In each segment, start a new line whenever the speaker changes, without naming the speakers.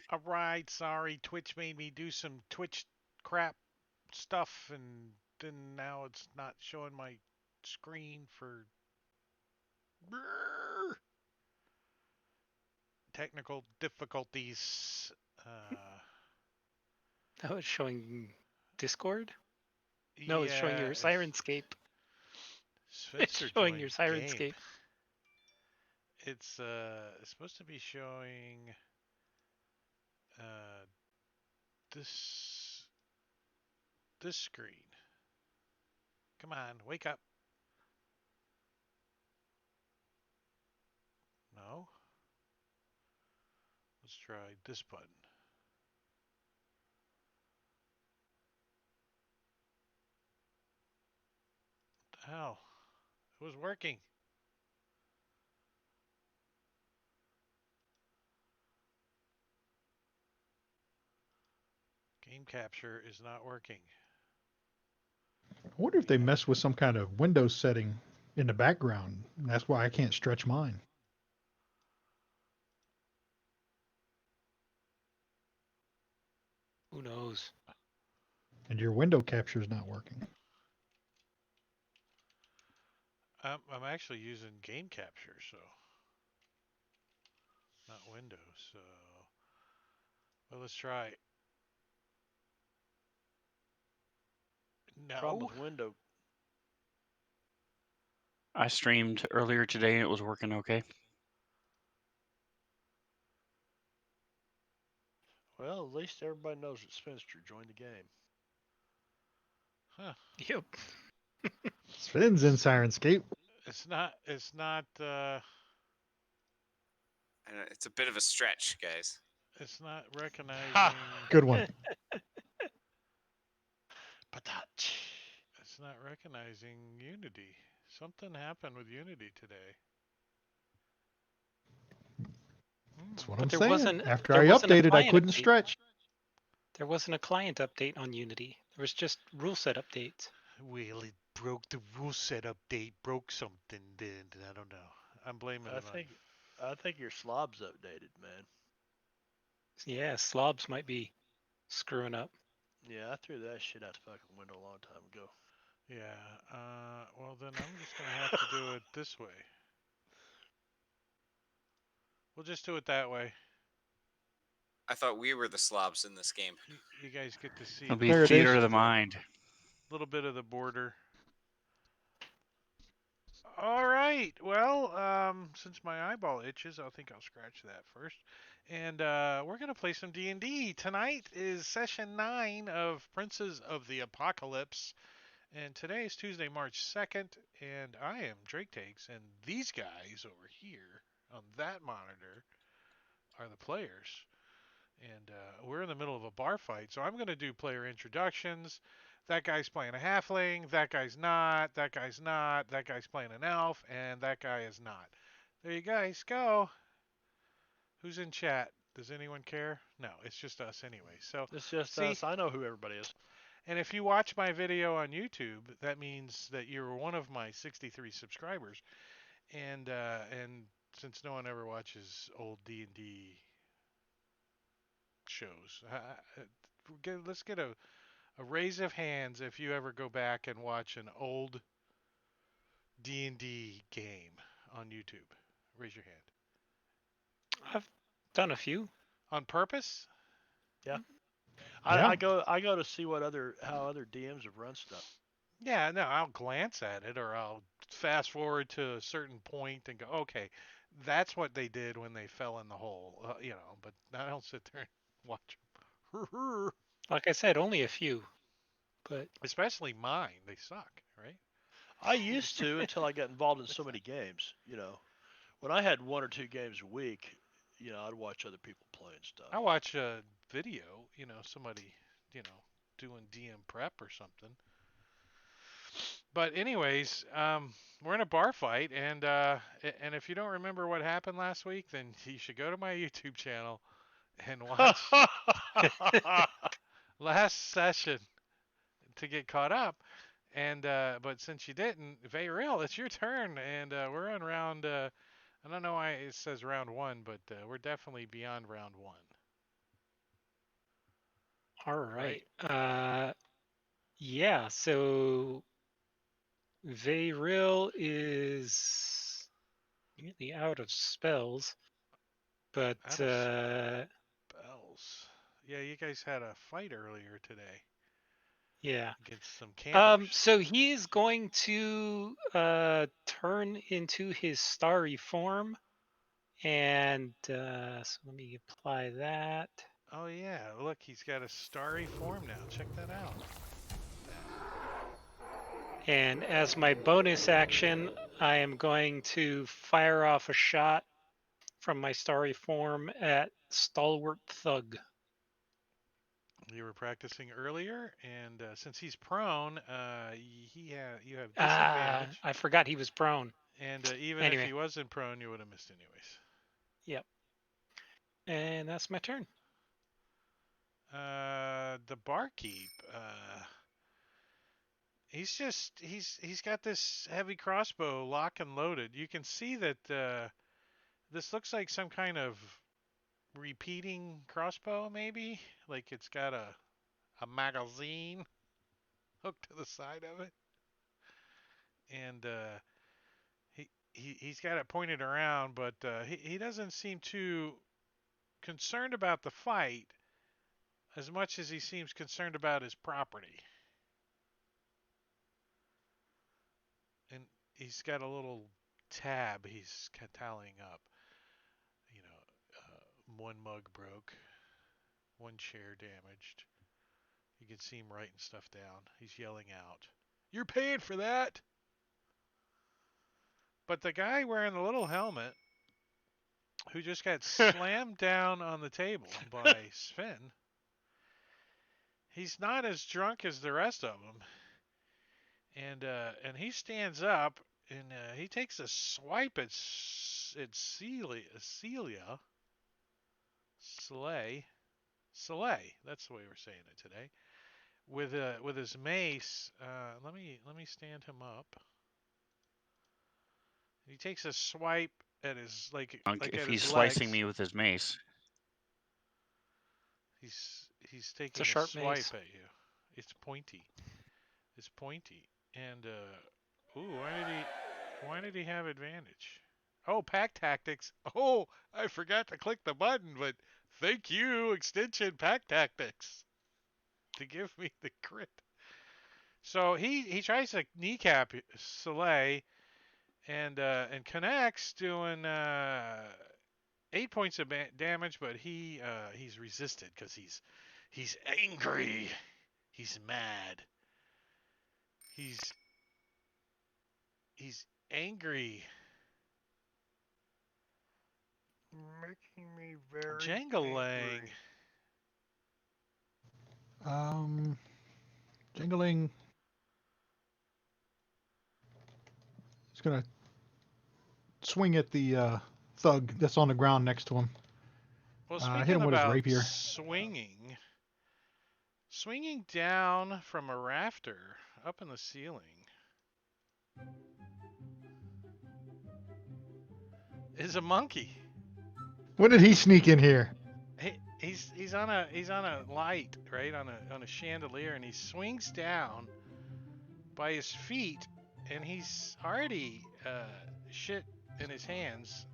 All right, sorry. Twitch made me do some Twitch crap stuff, and then now it's not showing my screen for technical difficulties. Uh,
Oh, it's showing Discord? No, it's showing
yeah,
your Sirenscape. It's
Spencer
showing your
joined game.
Sirenscape.
It's supposed to be showing uh this this screen. Come on, wake up. No. Let's try this button. What the hell? It was working. Game capture is not working.
I wonder if they
Yeah.
mess with some kind of Windows setting in the background. That's why I can't stretch mine.
Who knows?
And your window capture is not working.
I'm actually using game capture, so not Windows. So, well, let's try.
Problem
No.
with window.
I streamed earlier today and it was working okay.
Well, at least everybody knows that Spencer joined the game.
Huh.
Yep.
Sven's in Sirenscape.
It's not. It's not.
It's a bit of a stretch, guys.
It's not recognizing.
Good one.
Patach.
It's not recognizing Unity. Something happened with Unity today.
That's what
But
I'm
there
saying.
wasn't-
After
there
I
wasn't a
updated, I
client
couldn't
update.
stretch.
There wasn't a client update on Unity. There was just rule set updates.
Well, it broke the rule set update. Broke something. Then I don't know. I'm blaming it
I think your slob's updated, man.
Yeah, slobs might be screwing up.
Yeah, I threw that shit out the fucking window a long time ago.
Yeah. Well, then I'm just gonna have to do it this way. We'll just do it that way.
I thought we were the slobs in this game.
You guys get to see
It'll
the
be
There it
theater
is.
of the mind.
little bit of the border. All right. Well, since my eyeball itches, I think I'll scratch that first. And we're gonna play some D&D. Tonight is session 9 of Princes of the Apocalypse, and today is Tuesday, March 2nd. And I am Drake Takes, and these guys over here on that monitor are the players. And we're in the middle of a bar fight, so I'm going to do player introductions. That guy's playing a halfling, that guy's not, that guy's not, that guy's playing an elf, and that guy is not. There you guys go. Who's in chat? Does anyone care? No, it's just us anyway. So,
It's just
see,
us. I know who everybody is.
and if you watch my video on YouTube, that means that you're one of my 63 subscribers. And since no one ever watches old D&D shows, let's get a raise of hands if you ever go back and watch an old D&D game on YouTube. Raise your hand.
I've done a few.
On purpose?
Yeah.
Yeah.
I go to see how other DMs have run stuff.
Yeah, no, I'll glance at it or I'll fast forward to a certain point and go, okay, that's what they did when they fell in the hole, but I don't sit there and watch them.
Like I said, only a few. But
Especially mine. They suck, right?
I used to until I got involved in so many games. When I had 1 or 2 games a week, I'd watch other people play and stuff.
I watch a video, somebody, doing DM prep or something. But anyways, we're in a bar fight, and if you don't remember what happened last week, then you should go to my YouTube channel and watch last session to get caught up. And but since you didn't, Vayreal, it's your turn, and we're on round. I don't know why it says round 1, but we're definitely beyond round 1.
All right. Yeah, so Veyril is nearly out of spells, but
Out of spells. Yeah, you guys had a fight earlier today
yeah.
against some campers.
So he is going to turn into his starry form, and so let me apply that.
Oh yeah, look, he's got a starry form now. Check that out.
And as my bonus action, I am going to fire off a shot from my starry form at Stalwart Thug.
You were practicing earlier, and since he's prone, you have
Ah,
disadvantage.
I forgot he was prone.
And even if
Anyway.
he wasn't prone, you would have missed anyways.
Yep. And that's my turn.
The barkeep. He's got this heavy crossbow lock and loaded. You can see that this looks like some kind of repeating crossbow, maybe. Like it's got a magazine hooked to the side of it, and he's got it pointed around, but he doesn't seem too concerned about the fight as much as he seems concerned about his property. And he's got a little tab he's tallying up. You know, one mug broke, one chair damaged. You can see him writing stuff down. He's yelling out, "You're paying for that!" But the guy wearing the little helmet, who just got slammed down on the table by Sven, he's not as drunk as the rest of them. And he stands up and he takes a swipe at Celia. Soleil. That's the way we're saying it today. With his mace. Let me stand him up. He takes a swipe at his like
If
at
he's
his
slicing
legs.
me with his mace.
He's taking
a sharp
swipe
mace.
at you. It's pointy. It's pointy. And ooh, why did he have advantage? Oh, pack tactics. Oh, I forgot to click the button, but thank you, extension pack tactics, to give me the crit. So he tries to kneecap Soleil and connects, doing 8 points of damage, but he's resisted because he's angry, he's mad, he's angry.
Making me very
Jangling.
angry.
Jingling. He's gonna swing at the thug that's on the ground next to him.
Well,
Hit
speaking
him with his
about
rapier.
swinging down from a rafter up in the ceiling is a monkey.
When did he sneak in here?
He's on a light, right, on a chandelier, and he swings down by his feet, and he's already shit in his hands.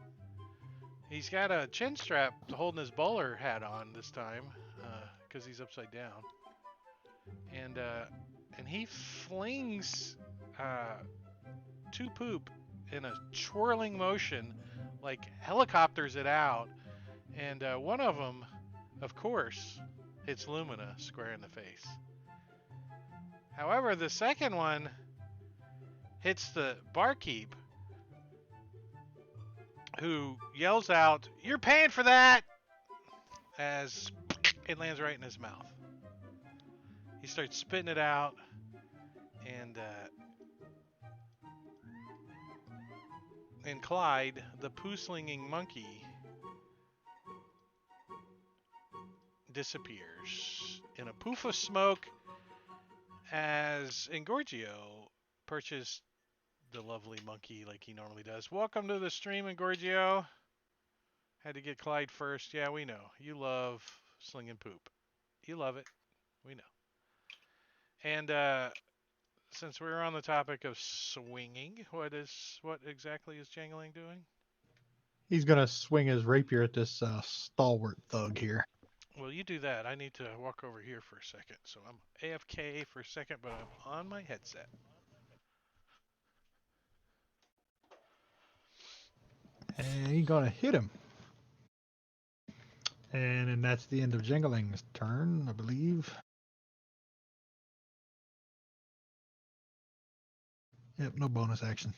He's got a chin strap holding his bowler hat on this time, because he's upside down, and he flings two poop in a twirling motion, like helicopters it out, and one of them, of course, hits Lumina square in the face. However, the second one hits the barkeep, who yells out, "You're paying for that!" as it lands right in his mouth. He starts spitting it out, and Clyde, the poo-slinging monkey, disappears in a poof of smoke as Engorgio perches the lovely monkey like he normally does. Welcome to the stream, Engorgio. Had to get Clyde first. Yeah, we know. You love slinging poop. You love it. We know. And since we're on the topic of swinging, what exactly is Jangling doing?
He's gonna swing his rapier at this stalwart thug here.
Well, you do that. I need to walk over here for a second. So I'm AFK for a second, but I'm on my headset.
And he's gonna hit him. And then that's the end of Jingling's turn, I believe. Yep, no bonus action.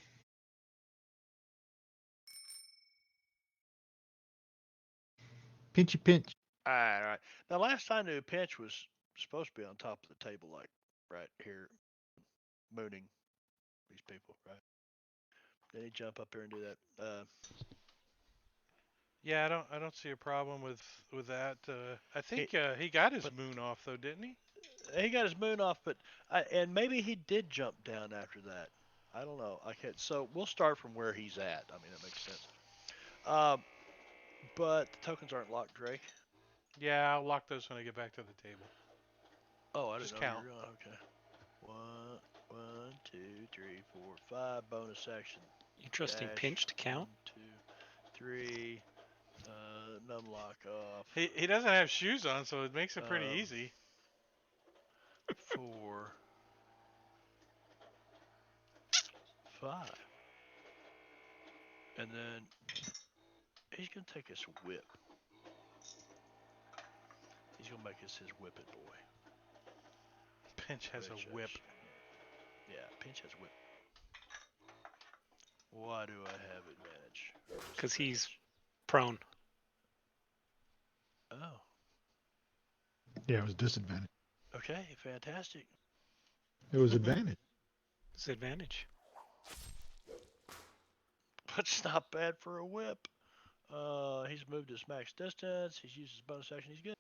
Pinchy pinch.
All right, all right. Now, last I knew, Pinch was supposed to be on top of the table, like right here, mooning these people, right? Did he jump up here and do that?
Yeah, I don't see a problem with that. I think he got his moon off though, didn't he?
He got his moon off, but and maybe he did jump down after that. I don't know. I can't. So we'll start from where he's at. I mean, that makes sense. But the tokens aren't locked, Drake.
Yeah, I'll lock those when I get back to the table.
Oh, I
Just
didn't know
count.
you were going. Okay. 1, 2, 3, 4, 5. Bonus action.
Interesting.
Dash.
Pinch to count.
1, 2, 3. Num lock off.
He doesn't have shoes on, so it makes it pretty
Um,
easy.
4, 5. And then he's gonna take his whip. He's gonna make this his whipping boy.
Pinch has
Which
a whip.
is- Yeah, Pinch has whip. Why do I have advantage? Or
'Cause he's-
disadvantage?
Prone.
Oh,
Yeah, it was disadvantage.
okay, fantastic.
It was advantage.
Disadvantage.
But it's not bad for a whip. He's moved his max distance. He's used his bonus action. He's good.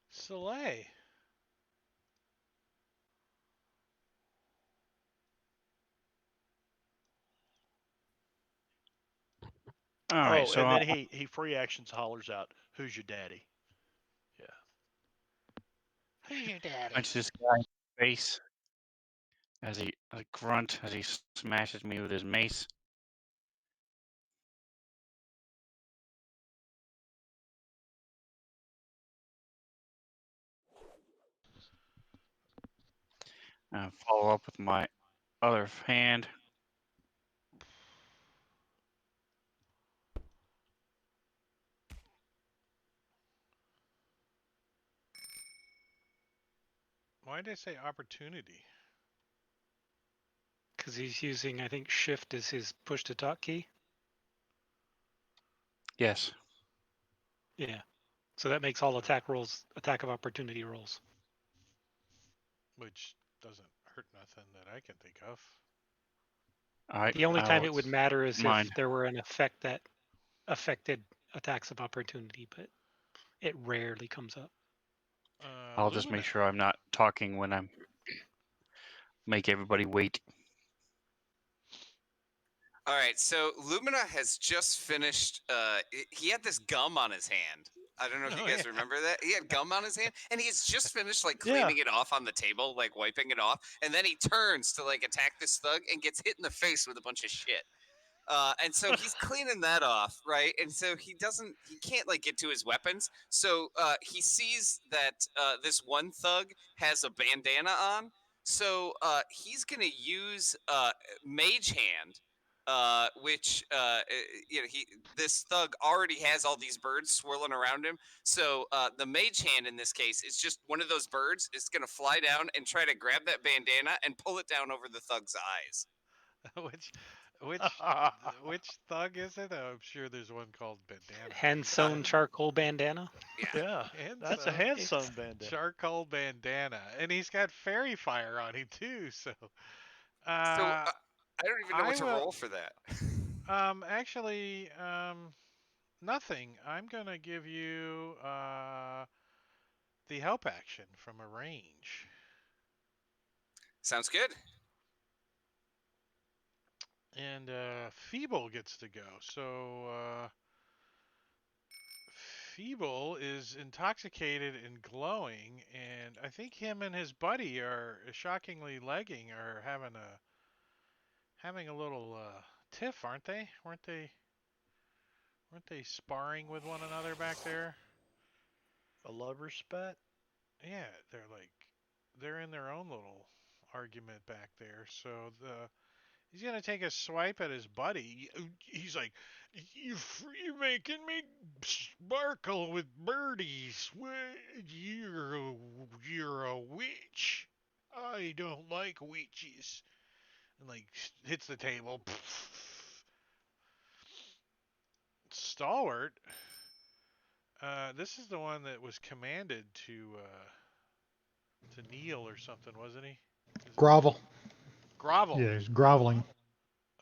Soleil.
All right,
Oh,
so
and then he free actions hollers out, "Who's your daddy?" Yeah.
Who's your daddy?
punch this guy in the face as he a grunt as he smashes me with his mace. Follow up with my other hand.
Why did I say opportunity?
'Cause he's using, I think, Shift as his push to talk key.
Yes.
Yeah. So that makes all attack rolls attack of opportunity rolls.
Which doesn't hurt nothing that I can think of.
The only time
will
it would matter is
mine.
if there were an effect that affected attacks of opportunity, but it rarely comes up.
I'll just
Lumina.
make sure I'm not talking when I'm make everybody wait.
All right, so Lumina has just finished. He had this gum on his hand. I don't know if you
Oh,
guys
yeah.
remember that. He had gum on his hand, and he has just finished like
Yeah.
cleaning it off on the table, like wiping it off, and then he turns to like attack this thug and gets hit in the face with a bunch of shit. And so he's cleaning that off, right? And so he can't like get to his weapons. So he sees that this one thug has a bandana on. So he's gonna use Mage Hand, which this thug already has all these birds swirling around him. So the Mage Hand in this case is just one of those birds. It's gonna fly down and try to grab that bandana and pull it down over the thug's eyes.
Which thug is it? I'm sure there's one called bandana.
Hand sewn charcoal bandana.
Yeah. That's a
Hand-sewn
hand sewn bandana.
charcoal bandana, and he's got fairy fire on him too. So,
So I don't even know
I
what to
will-
roll for that.
actually, nothing. I'm gonna give you the help action from a range.
Sounds good.
And Feeble gets to go. So Feeble is intoxicated and glowing, and I think him and his buddy are shockingly legging, are having a little tiff, aren't they? Weren't they sparring with one another back there?
A lover spat?
Yeah, they're in their own little argument back there. So he's gonna take a swipe at his buddy. He's like, You're making me sparkle with birdies. You're a witch. I don't like witches." And like hits the table. Stalwart. This is the one that was commanded to kneel or something, wasn't he?
Grovel.
Grovel.
Yeah, he's groveling.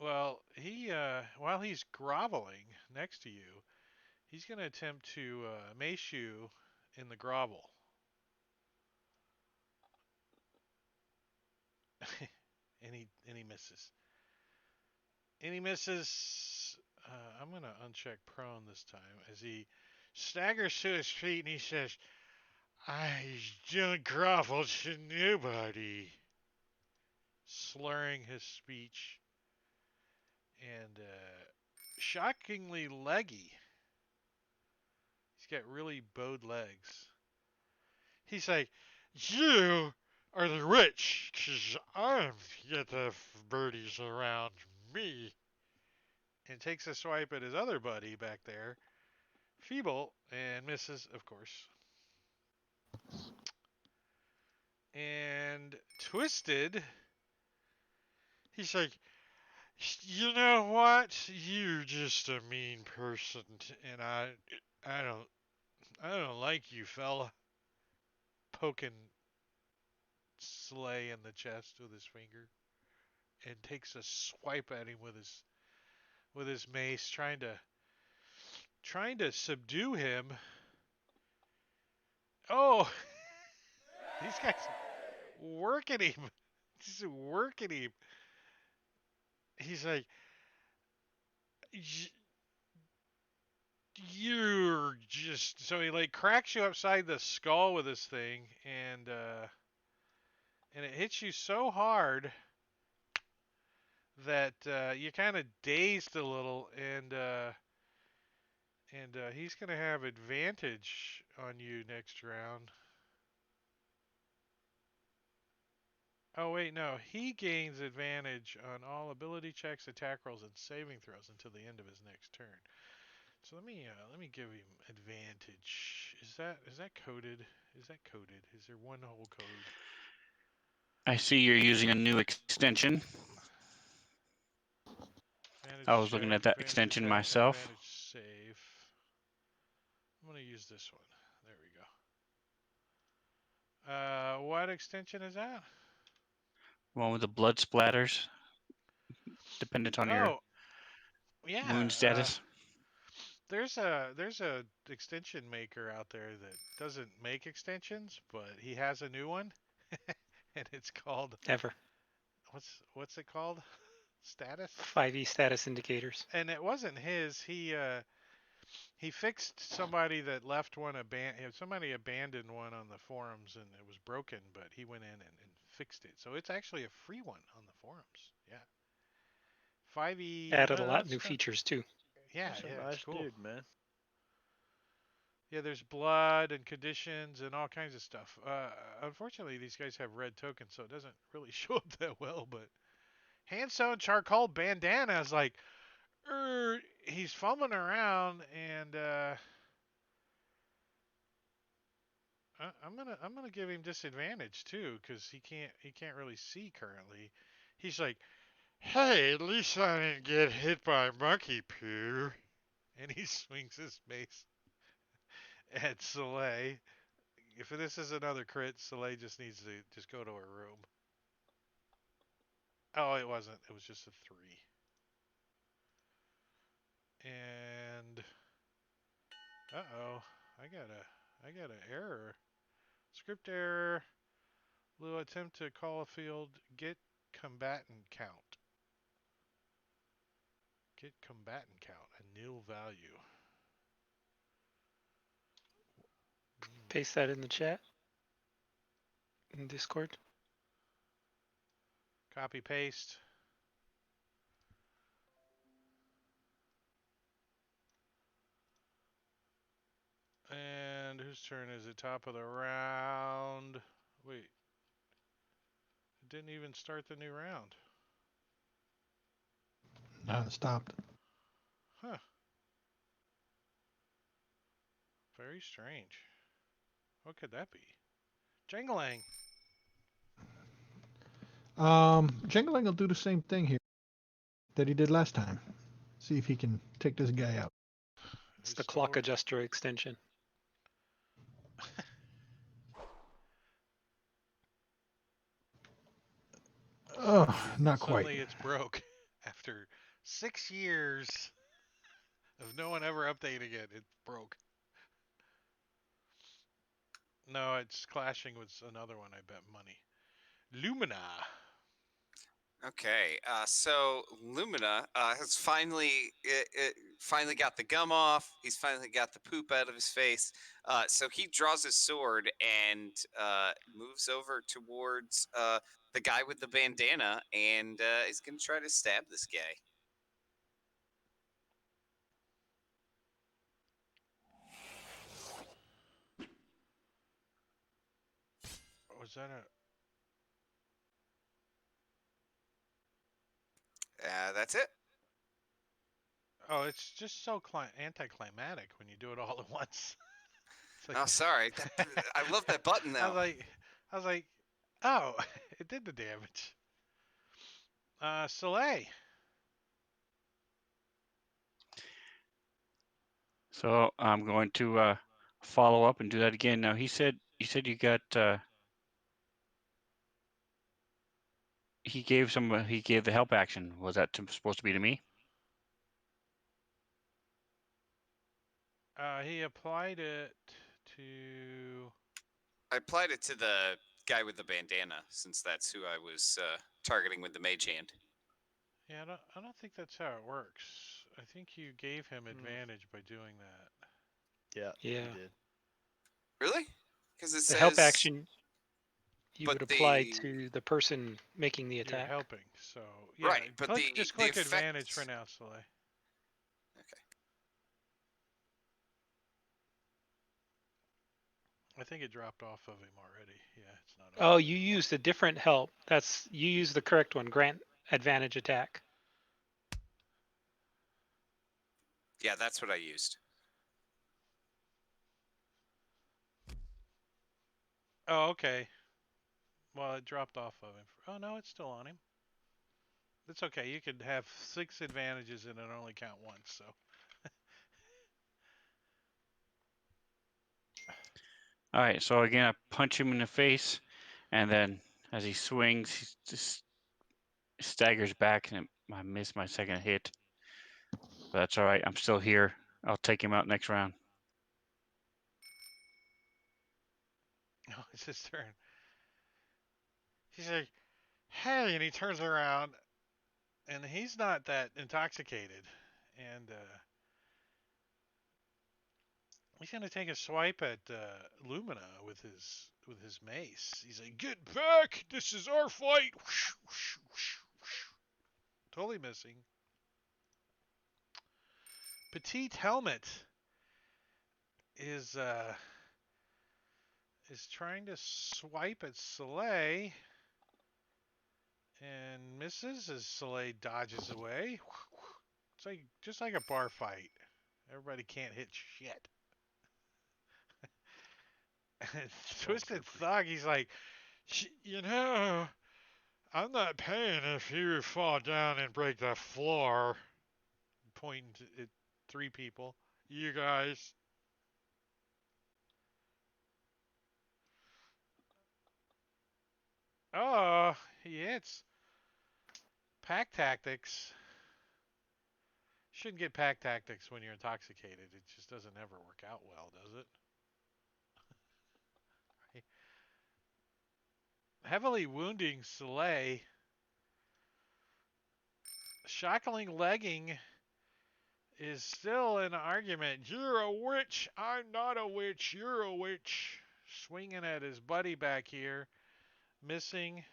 Well, he while he's groveling next to you, he's going to attempt to mace you in the grovel. and he misses. And he misses. I'm going to uncheck prone this time as he staggers to his feet and he says, "I don't grovel to nobody," slurring his speech and shockingly leggy. He's got really bowed legs. He's like, "You are the rich, 'cause I'm get the birdies around me." And takes a swipe at his other buddy back there, Feeble, and misses, of course. And Twisted, he's like, "You know what? You're just a mean person, and I don't like you, fella." Poking Slay in the chest with his finger, and takes a swipe at him with his mace, trying to subdue him. Oh, these guys working him. Just working him. He's like, "You're just," so he like cracks you upside the skull with this thing, and it hits you so hard that you're kind of dazed a little, and he's gonna have advantage on you next round. Oh wait, no, he gains advantage on all ability checks, attack rolls, and saving throws until the end of his next turn. So let me give him advantage. Is that coded? Is that coded? Is there one whole code?
I see you're using a new extension.
Advantage
I was looking
check,
at that
advantage
extension
attack,
myself.
advantage save. I'm gonna use this one. There we go. What extension is that?
One with the blood splatters, dependent on your
Oh, yeah.
wound status.
There's a extension maker out there that doesn't make extensions, but he has a new one, and it's called
Never.
what's it called? Status.
5e status indicators.
And it wasn't his. He fixed somebody that left one somebody abandoned one on the forums and it was broken, but he went in and fixed it. So it's actually a free one on the forums. Yeah. 5e
Added a lot
that's
new
kinda-
features too.
Yeah,
That's a
yeah,
nice
it's cool.
dude, man.
Yeah, there's blood and conditions and all kinds of stuff. Unfortunately, these guys have red tokens, so it doesn't really show up that well. But Handsewn Charcoal Bandana is like, he's fumbling around, and I'm gonna give him disadvantage too, because he can't really see currently. He's like, "Hey, at least I didn't get hit by monkey poo," and he swings his mace at Soleil. If this is another crit, Soleil just needs to just go to her room. Oh, it wasn't. It was just a 3. And uh-oh, I got an error. Script error. Will attempt to call a field get combatant count. Get combatant count, a nil value.
paste that in the chat in Discord.
Copy paste. And whose turn is it? Top of the round. Wait. It didn't even start the new round.
No, it stopped.
Huh. Very strange. What could that be? Jingling.
Jingling will do the same thing here that he did last time. See if he can take this guy out.
It's
His
the clock
sword-
adjuster extension.
Oh, not
Suddenly
quite.
it's broke. After 6 years of no one ever updating it, it broke. No, it's clashing with another one, I bet money. Lumina.
Okay, so Lumina has finally got the gum off. He's finally got the poop out of his face. So he draws his sword and moves over towards the guy with the bandana, and is gonna try to stab this guy.
Was that a...
That's it.
Oh, it's just so anticlimactic when you do it all at once. It's like-
Oh, sorry. I love that button
I
though.
was like, oh, it did the damage. Soleil.
So I'm going to follow up and do that again. Now you said you got he gave the help action. Was that supposed to be to me?
He applied it to...
I applied it to the guy with the bandana, since that's who I was targeting with the mage hand.
Yeah, I don't think that's how it works. I think you gave him
Hmm.
advantage by doing that.
Yeah.
Yeah.
You did.
Really? Because it
The
says
help action you
but
would apply
the-
to the person making the
You're
attack.
helping, so yeah.
Right, but
just
the
click advantage for
effect-
now, Soleil.
Okay.
I think it dropped off of him already. Yeah, it's not.
Oh,
open
you
anymore.
used a different help. You used the correct one. Grant advantage attack.
Yeah, that's what I used.
Oh, okay. Well, it dropped off of him. Oh no, it's still on him. It's okay. You could have 6 advantages and it only count once. So
All right. So again, I punch him in the face, and then as he swings, he just staggers back, and I miss my second hit. But that's all right. I'm still here. I'll take him out next round.
oh, it's his turn. He's like, "Hey," and he turns around, and he's not that intoxicated, and he's gonna take a swipe at Lumina with his mace. He's like, "Get back! This is our fight!" Totally missing. Petite Helmet is trying to swipe at Soleil and misses as Soleil dodges away. It's like just like a bar fight. Everybody can't hit shit. Twisted Thug, he's like, you know, I'm not paying if you fall down and break the floor. Pointing at 3 people. You guys. Oh, he hits. Pack tactics. Shouldn't get pack tactics when you're intoxicated. It just doesn't ever work out well, does it? Right. Heavily wounding Soleil. Shackling legging is still an argument. You're a witch. I'm not a witch. You're a witch. swinging at his buddy back here, missing.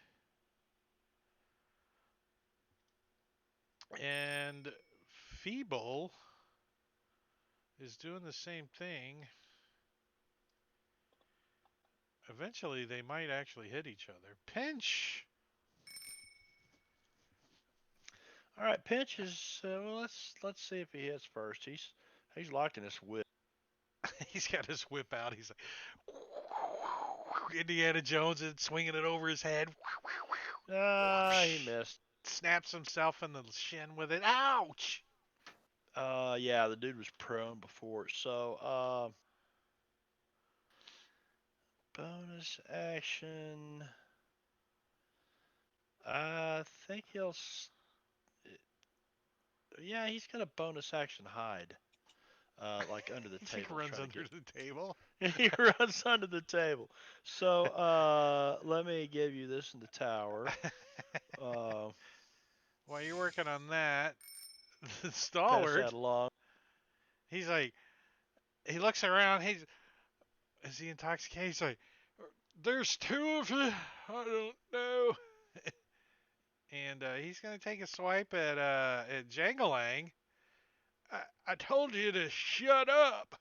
And Feeble is doing the same thing. Eventually, they might actually hit each other. Pinch!
All right, Pinch is. Well, let's see if he hits first. He's locked in this whip.
He's got his whip out. He's like, Indiana Jones and swinging it over his head.
Ah, he missed.
Snaps himself in the shin with it. Ouch!
Yeah, the dude was prone before. So, bonus action. I think he'll. Yeah, he's got a bonus action hide. Like under the
He
table.
runs
trying to
under the table.
He runs under the table. So, let me give you this in the tower.
While you're working on that, the
Pass
stalwart,
that along.
he's like, he looks around. Is he intoxicated? He's like, there's two of you. I don't know. And he's gonna take a swipe at Jangalang. I told you to shut up.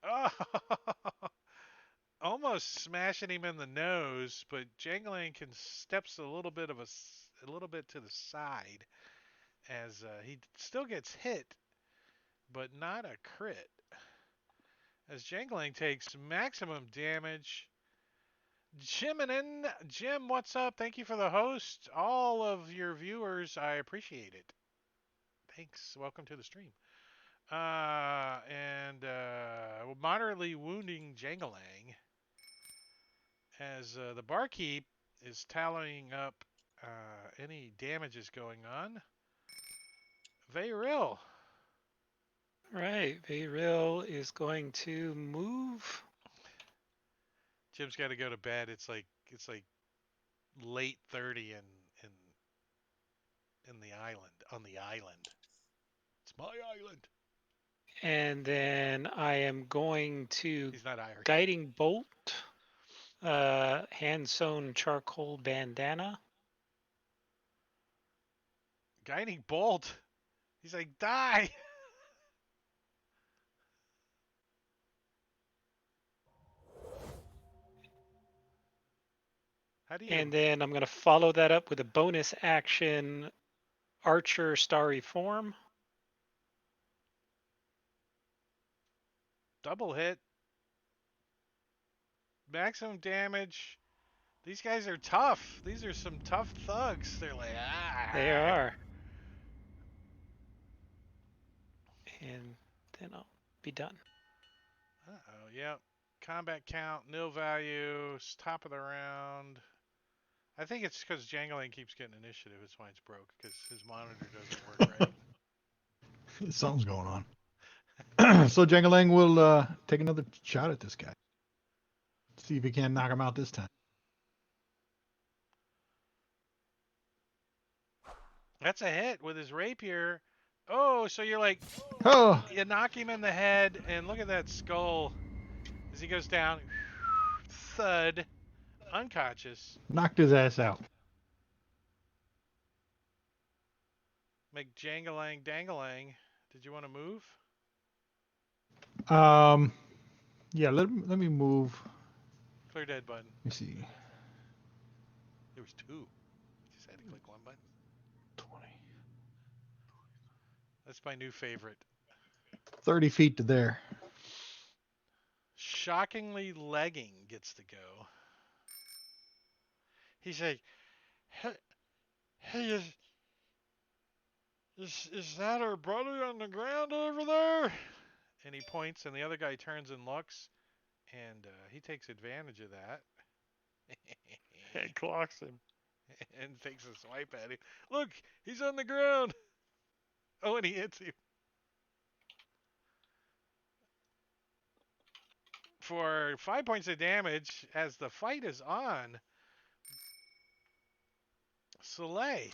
Oh, almost smashing him in the nose, but Jangalang can steps a little bit to the side as he still gets hit, but not a crit. As Jangalang takes maximum damage. Jim, what's up? Thank you for the host. All of your viewers, I appreciate it. Thanks. Welcome to the stream. And moderately wounding Jangalang as the barkeep is tallying up any damages going on. Veyril.
Right, Veyril is going to move.
Jim's got to go to bed. It's like late 30 in the island, on the island. It's my island.
And then I am going to
He's not Irish.
Guiding Bolt, hand sewn charcoal bandana.
Guiding Bolt. He's like, die. How do you?
And then I'm going to follow that up with a bonus action Archer Starry Form.
Double hit. Maximum damage. These guys are tough. These are some tough thugs. They're like, ah.
They are. And then I'll be done.
Uh-oh, yep. Combat count, nil value, top of the round. I think it's because Jangalang keeps getting initiative. That's why it's broke, because his monitor doesn't work right.
Something's going on. So Jangalang will take another shot at this guy. See if he can knock him out this time.
That's a hit with his rapier. Oh, so you're like,
Oh,
you knock him in the head, and look at that skull as he goes down. Thud. Unconscious.
knocked his ass out.
Make Jangalang Dangalang. Did you want to move?
Yeah, let me move.
Clear dead button.
Let me see.
There was two. Just had to click one button.
20.
That's my new favorite.
30 feet to there.
Shockingly legging gets to go. He's like, hey, is that our brother on the ground over there? And he points, and the other guy turns and looks, and he takes advantage of that.
And clocks him.
And takes a swipe at him. Look, he's on the ground. Oh, and he hits him. For 5 points of damage, as the fight is on, Soleil.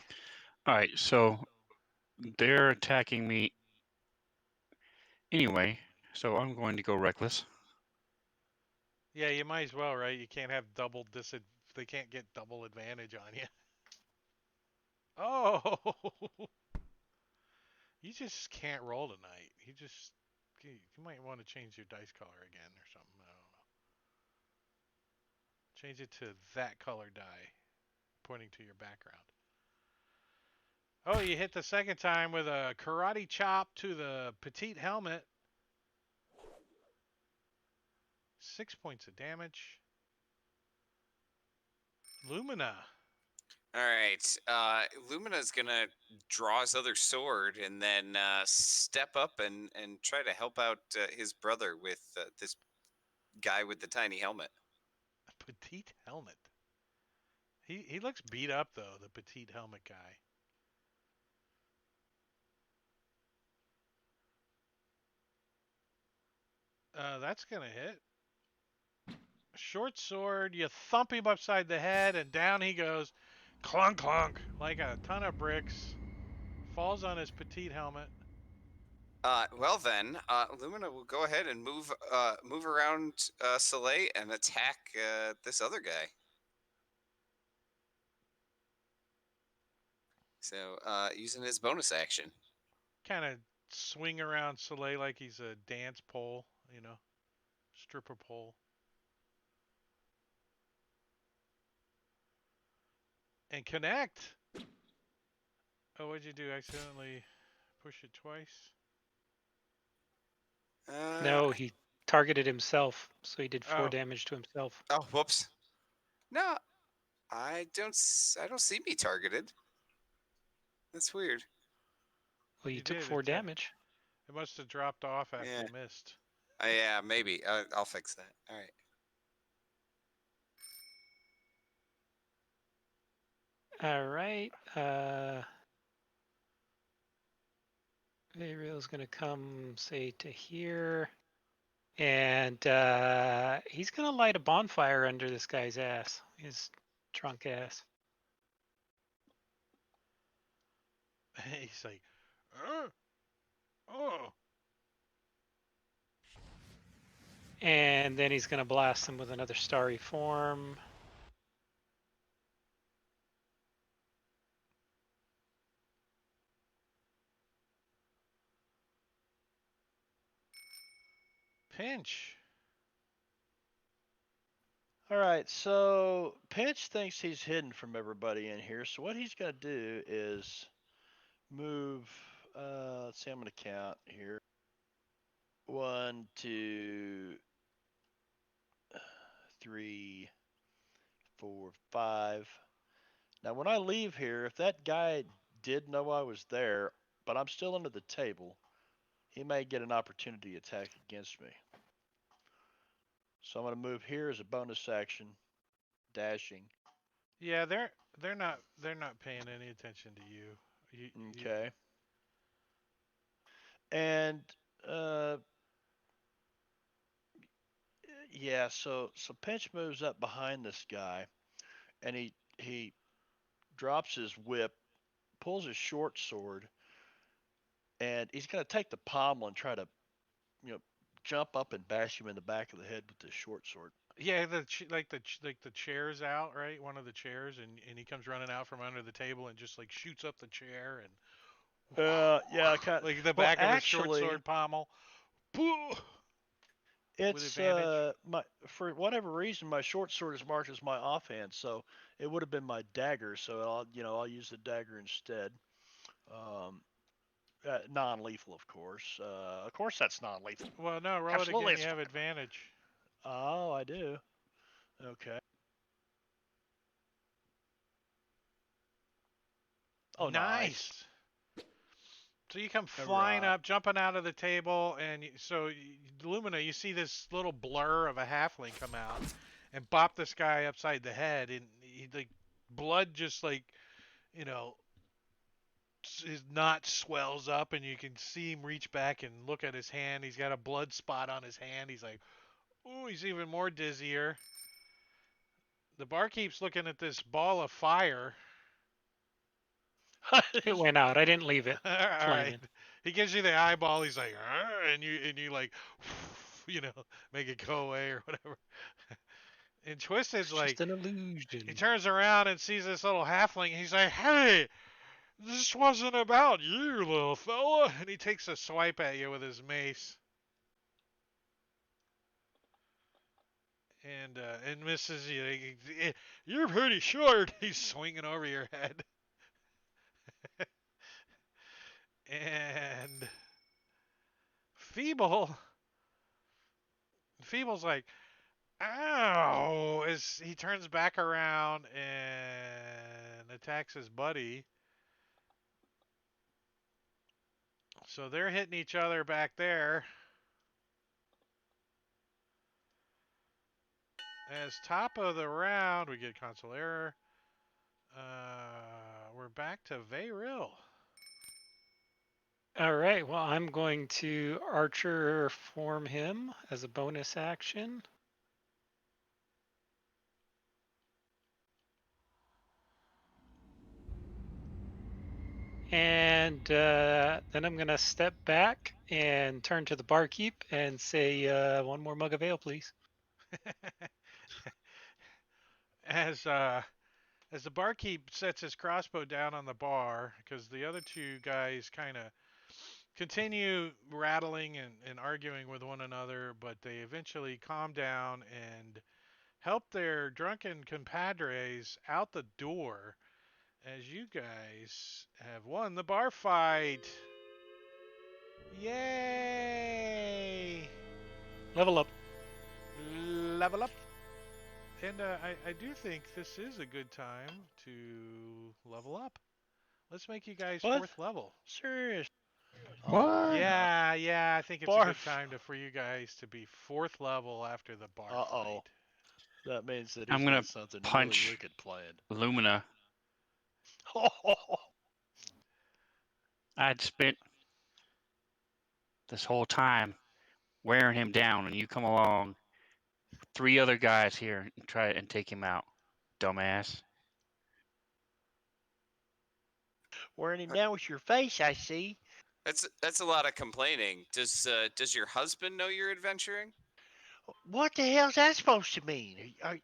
All right, so they're attacking me anyway, so I'm going to go reckless.
Yeah, you might as well, right? You can't have double they can't get double advantage on you. Oh, you just can't roll tonight. You might want to change your dice color again or something. I don't know. Change it to that color die, pointing to your background. Oh, you hit the second time with a karate chop to the petite helmet. 6 points of damage. Lumina.
All right. Lumina's gonna draw his other sword and then step up and try to help out his brother with this guy with the tiny helmet.
Petite helmet. He looks beat up though, the petite helmet guy. That's gonna hit. Short sword, you thump him upside the head, and down he goes, clunk clunk, like a ton of bricks. Falls on his petite helmet.
Well then, Lumina will go ahead and move around Soleil and attack this other guy. So using his bonus action.
Kind of swing around Soleil like he's a dance pole, stripper pole. And connect. Oh, what'd you do? Accidentally push it twice?
No, he targeted himself, so he did 4
Oh.
damage to himself.
Oh, whoops. No, I don't see me targeted. That's weird.
Well, you
You
took
did,
4
it
damage.
It must have dropped off after
Yeah.
you missed.
Yeah, maybe. I'll fix that. All right.
All right. Ariel's gonna come, say, to here, and he's gonna light a bonfire under this guy's ass, his drunk ass.
He's like, oh.
And then he's gonna blast him with another starry form.
Pinch.
All right, so Pinch thinks he's hidden from everybody in here. So what he's gonna do is move. Let's see. I'm gonna count here. 1, 2, 3, 4, 5. Now, when I leave here, if that guy did know I was there, but I'm still under the table, he may get an opportunity attack against me. So I'm going to move here as a bonus action, dashing.
Yeah, they're not paying any attention to you.
Okay. And yeah, so Pinch moves up behind this guy, and he drops his whip, pulls his short sword, and he's going to take the pommel and try to, jump up and bash him in the back of the head with this short sword.
Yeah, like the chair's out, right? One of the chairs, and he comes running out from under the table and just like shoots up the chair and
Yeah, kind of,
like the
well,
back of his short
actually,
sword pommel. Boo!
it's
advantage?
for whatever reason my short sword is marked as my offhand, so it would have been my dagger. So I'll use the dagger instead. Non-lethal, of course. Of course, that's non-lethal.
Well, no, roll
Absolutely,
it again.
it's
You have
fine.
advantage.
Oh, I do. Okay. Oh, nice.
So you come flying
Alright.
up, jumping out of the table, and Lumina, you see this little blur of a halfling come out and bop this guy upside the head, and like blood just like you know his knot swells up, and you can see him reach back and look at his hand. He's got a blood spot on his hand. He's like, ooh, he's even more dizzier. The barkeep's looking at this ball of fire.
It went out. I didn't leave it
All right.
flaming.
He gives you the eyeball. He's like, and you like, make it go away or whatever. And Twisted's
It's
like,
just an illusion.
he turns around and sees this little halfling. He's like, "Hey, this wasn't about you, little fella." And he takes a swipe at you with his mace. And misses you. You're pretty short. He's swinging over your head. And Feeble, Feeble's like, "Ow!" As he turns back around and attacks his buddy. So they're hitting each other back there. As top of the round, we get console error. We're back to Veyril.
All right. Well, I'm going to Archer form him as a bonus action. And then I'm going to step back and turn to the barkeep and say, one more mug of ale, please.
As the barkeep sets his crossbow down on the bar, because the other two guys kind of continue rattling and arguing with one another, but they eventually calm down and help their drunken compadres out the door as you guys have won the bar fight. Yay!
Level up.
Level up. And I do think this is a good time to level up. Let's make you guys
What?
4th level.
Serious.
What?
Yeah, I think it's a good
Barf.
time for you guys to be 4th level after the bar
Uh-oh.
fight.
That means that
I'm
he's
gonna
got something
punch-
really wicked planned.
Lumina. I'd spent this whole time wearing him down, and you come along, 3 other guys here, and try and take him out. Dumbass.
Wearing him down with your face, I see.
That's a lot of complaining. Does your husband know you're adventuring?
What the hell's that supposed to mean? I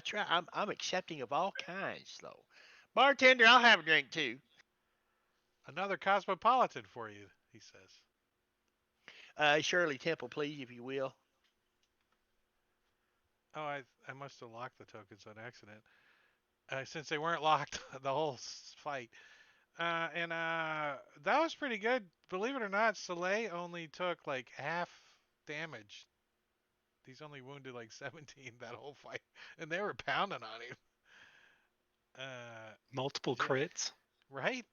try. I'm accepting of all kinds, though. Bartender, I'll have a drink too.
Another cosmopolitan for you, he says.
Shirley Temple, please, if you will.
Oh, I must have locked the tokens on accident. Since they weren't locked the whole fight. And that was pretty good. Believe it or not, Soleil only took like half damage. He's only wounded like 17 that whole fight. And they were pounding on him.
Multiple
Yeah.
crits.
Right?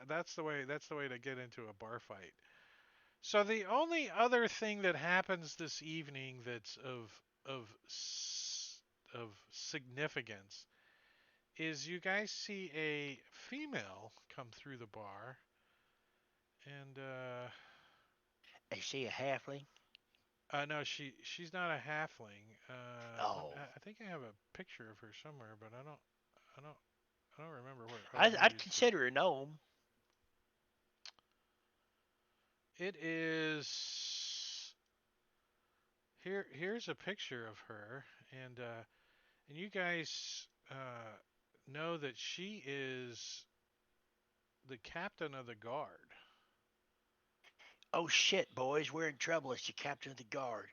That's the way to get into a bar fight. So the only other thing that happens this evening that's of significance is you guys see a female come through the bar, and
I see a halfling.
no, she's not a halfling.
Oh.
I think I have a picture of her somewhere, but I don't remember where.
I'd consider her gnome.
It is here. Here's a picture of her, and you guys know that she is the captain of the guard.
Oh shit, boys, we're in trouble. It's the captain of the guard.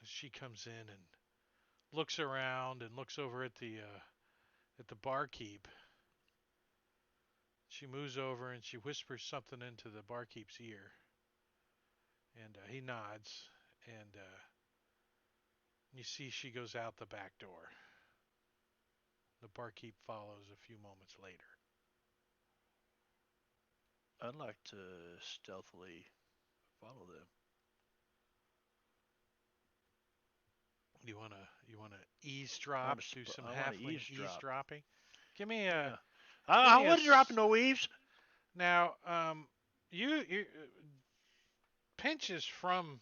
She comes in and looks around and looks over at the barkeep. She moves over and she whispers something into the barkeep's ear, and he nods, and you see she goes out the back door. The barkeep follows a few moments later.
I'd like to stealthily follow them.
You wanna eavesdrop, do some
I wanna
halfling
eavesdrop.
eavesdropping? Give me a
I
me a
wasn't dropping no weaves.
now. You Pinch is from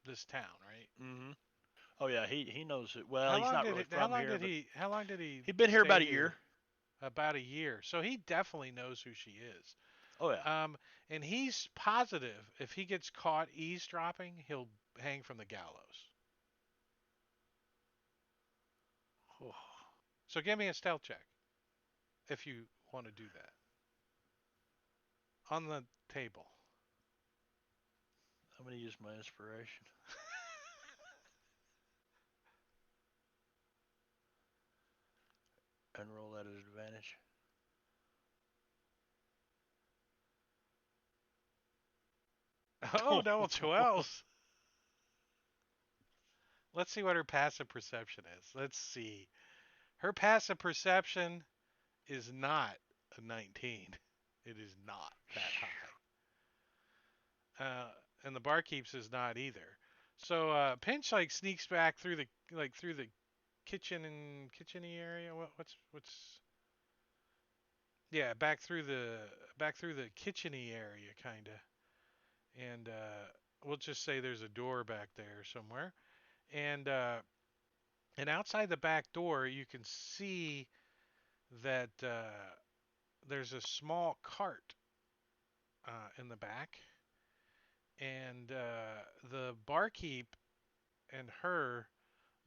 this town, right?
Mm-hmm. Oh yeah, he knows it. Well, he's not really from here.
How long did he?
He'd been here about a
stay
year.
About a year. So he definitely knows who she is.
Oh yeah.
And he's positive if he gets caught eavesdropping, he'll hang from the gallows. So give me a stealth check if you want to do that. On the table.
I'm gonna use my inspiration. And roll that at advantage.
Oh, double 12s. Let's see what her passive perception is. Let's see. Her passive perception is not a 19. It is not that high. And the barkeep's is not either. So Pinch like sneaks back through the kitchen and kitcheny area. What's yeah, back through the kitcheny area kinda. And we'll just say there's a door back there somewhere. And and outside the back door you can see that there's a small cart in the back, and the barkeep and her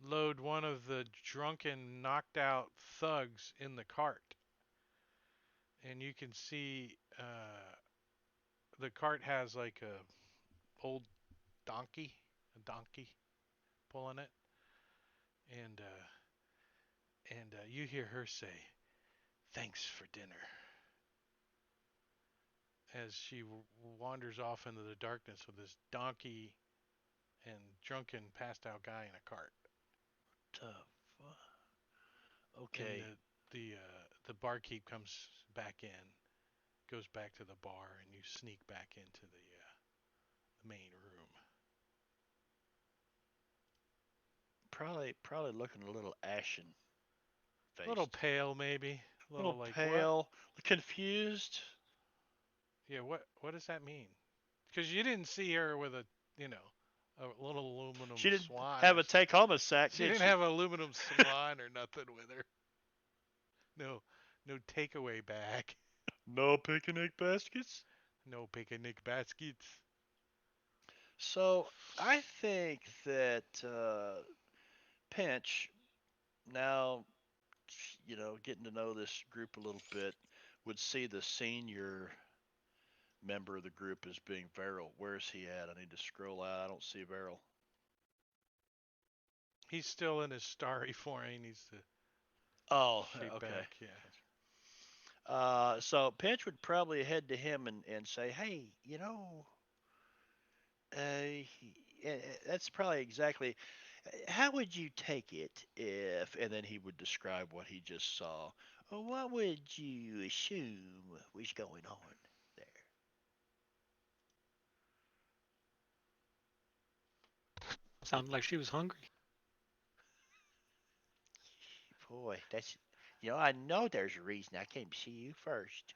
load one of the drunken, knocked out thugs in the cart. And you can see the cart has like a old a donkey pulling it, and you hear her say, "Thanks for dinner," as she wanders off into the darkness with this donkey and drunken, passed out guy in a cart.
Tough. Okay.
And the barkeep comes back in, goes back to the bar, and you sneak back into the main room.
Probably looking a little ashen
A
faced.
little pale, maybe. A
A little
like
pale, confused.
What? Yeah, what does that mean? Because you didn't see her with you know, a little aluminum
She didn't
swan.
have
or
a take home a sack,
She
did
didn't
she?
have an aluminum swan or nothing with her. No takeaway bag.
No picnic baskets.
No picnic baskets.
So I think that Pinch, now getting to know this group a little bit, would see the senior member of the group as being Verrill. Where's he at? I need to scroll out. I don't see Verrill.
He's still in his starry form. He needs to
Oh,
shape
okay.
back. Yeah.
So Pinch would probably head to him and say, "Hey, that's probably exactly. How would you take it if?" And then he would describe what he just saw. What would you assume was going on there?
Sounded like she was hungry.
Boy, I know there's a reason I came to see you first.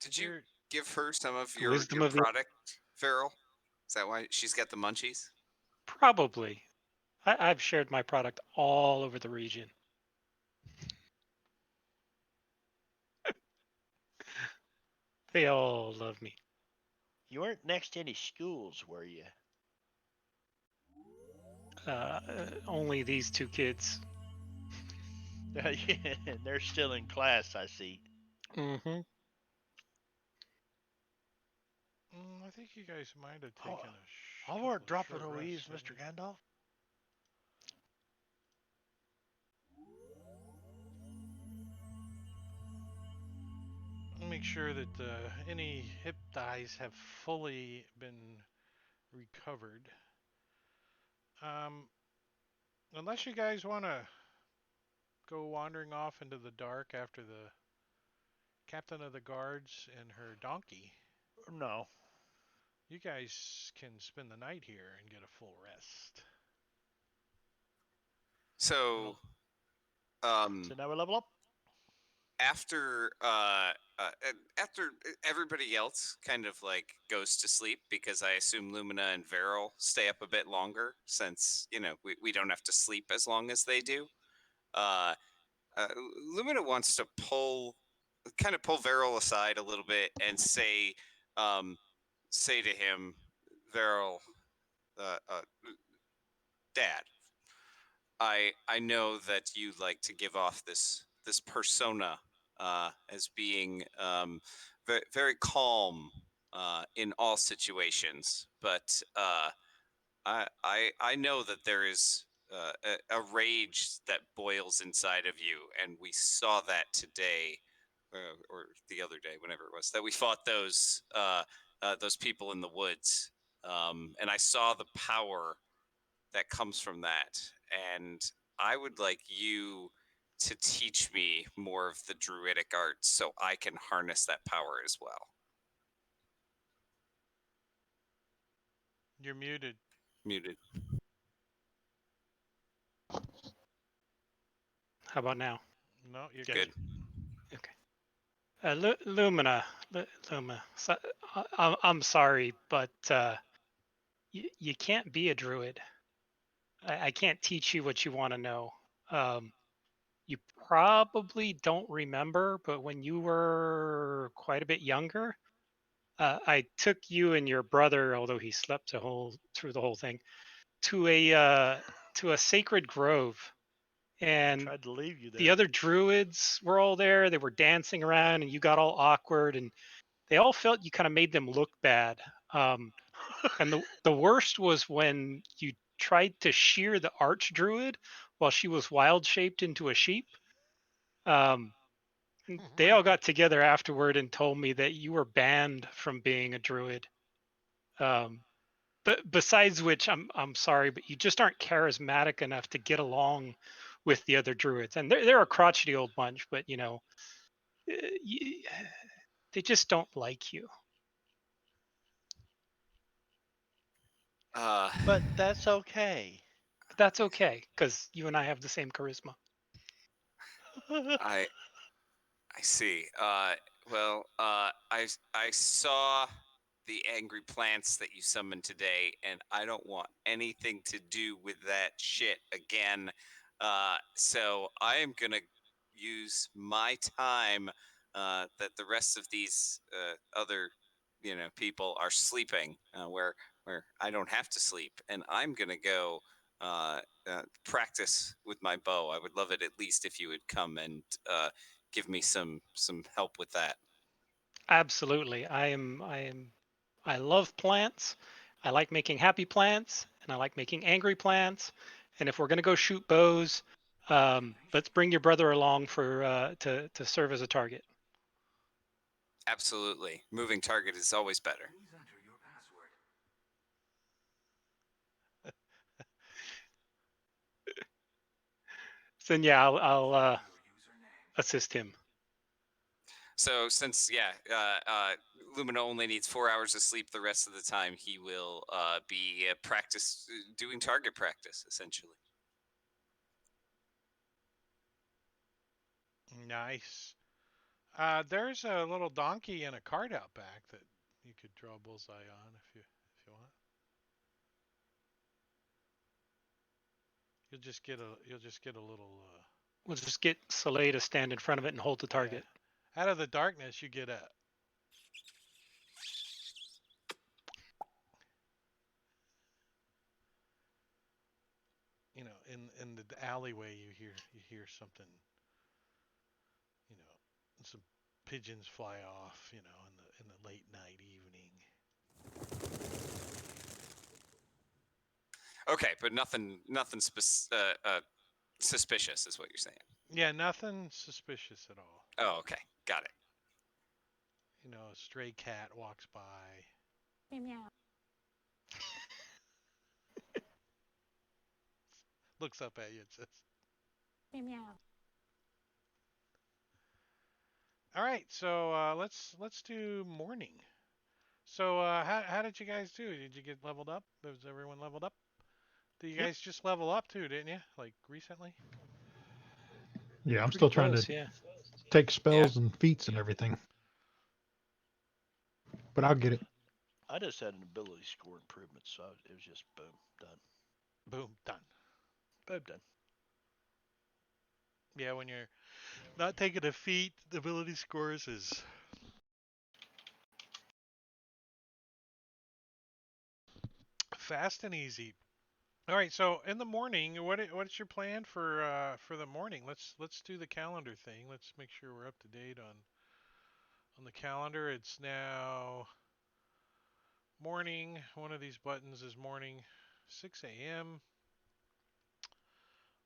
Did you
You're,
give her some of
The
your
wisdom of the
product, Farrell? Is that why she's got the munchies?
probably. I've shared my product all over the region. They all love me.
You weren't next to any schools, were you?
Only these two kids.
They're still in class, I see.
Mm-hmm.
I think you guys might have taken a
I
couple
weren't
of
dropping
short
no eaves,
rests,
Mr.
maybe.
Gandalf.
Make sure that any hip dyes have fully been recovered. Um, Unless you guys want to go wandering off into the dark after the captain of the guards and her donkey,
No.
you guys can spend the night here and get a full rest.
So,
So now we level up.
after after everybody else kind of like goes to sleep, because I assume Lumina and Verrill stay up a bit longer, since we don't have to sleep as long as they do. Uh, Lumina wants to pull Verrill aside a little bit and say to him, Verrill, Dad, I know that you like to give off this persona as being very very calm in all situations, but I know that there is a rage that boils inside of you, and we saw that today, or the other day, whenever it was that we fought those people in the woods, and I saw the power that comes from that, and I would like you to teach me more of the druidic arts so I can harness that power as well.
You're muted.
Muted.
How about now?
No, you're
Good.
Lumina, Luma. So, I'm sorry, but you can't be a druid. I can't teach you what you want to know. You probably don't remember, but when you were quite a bit younger, I took you and your brother, although he slept through the whole thing, to a sacred grove, and
Tried to leave you there.
the other druids were all there. They were dancing around, and you got all awkward, and they all felt you kind of made them look bad. And the worst was when you tried to shear the arch druid while she was wild shaped into a sheep. They all got together afterward and told me that you were banned from being a druid. But besides which, I'm sorry, but you just aren't charismatic enough to get along with the other druids. And they're a crotchety old bunch, but you know, they just don't like you.
But that's okay.
But that's okay because you and I have the same charisma.
I see. Well, I saw the angry plants that you summoned today, and I don't want anything to do with that shit again. So I am gonna use my time that the rest of these other, people are sleeping, where I don't have to sleep, and I'm gonna go practice with my bow. I would love it at least if you would come and give me some help with that.
Absolutely. I love plants. I like making happy plants and I like making angry plants. And if we're going to go shoot bows, let's bring your brother along for to serve as a target.
Absolutely. Moving target is always better.
So then, yeah, I'll assist him.
So since Lumina only needs 4 hours of sleep, the rest of the time he will be doing target practice essentially.
Nice. There's a little donkey and a cart out back that you could draw a bullseye on if you want. You'll just get a little
We'll just get Soleil to stand in front of it and hold the target.
out of the darkness. You get a in the alleyway you hear something, some pigeons fly off, in the late night evening.
Okay, but nothing suspicious is what you're saying.
Yeah, nothing suspicious at all.
Oh, okay, got it.
A stray cat walks by.
Meow.
Looks up at you and says,
Meow.
"All right, so let's do morning." So how did you guys do? Did you get leveled up? Was everyone leveled up? Did you guys just level up too, didn't you? Like recently?
Yeah, I'm
Pretty
still trying
close,
to
yeah.
take spells and feats and everything. But I'll get it.
I just had an ability score improvement, so it was just boom, done.
Boom, done.
Boom, done.
Yeah, when you're not taking a feat, the ability scores is fast and easy. All right, so in the morning, what's your plan for the morning? Let's do the calendar thing. Let's make sure we're up to date on the calendar. It's now morning. One of these buttons is morning, 6 a.m.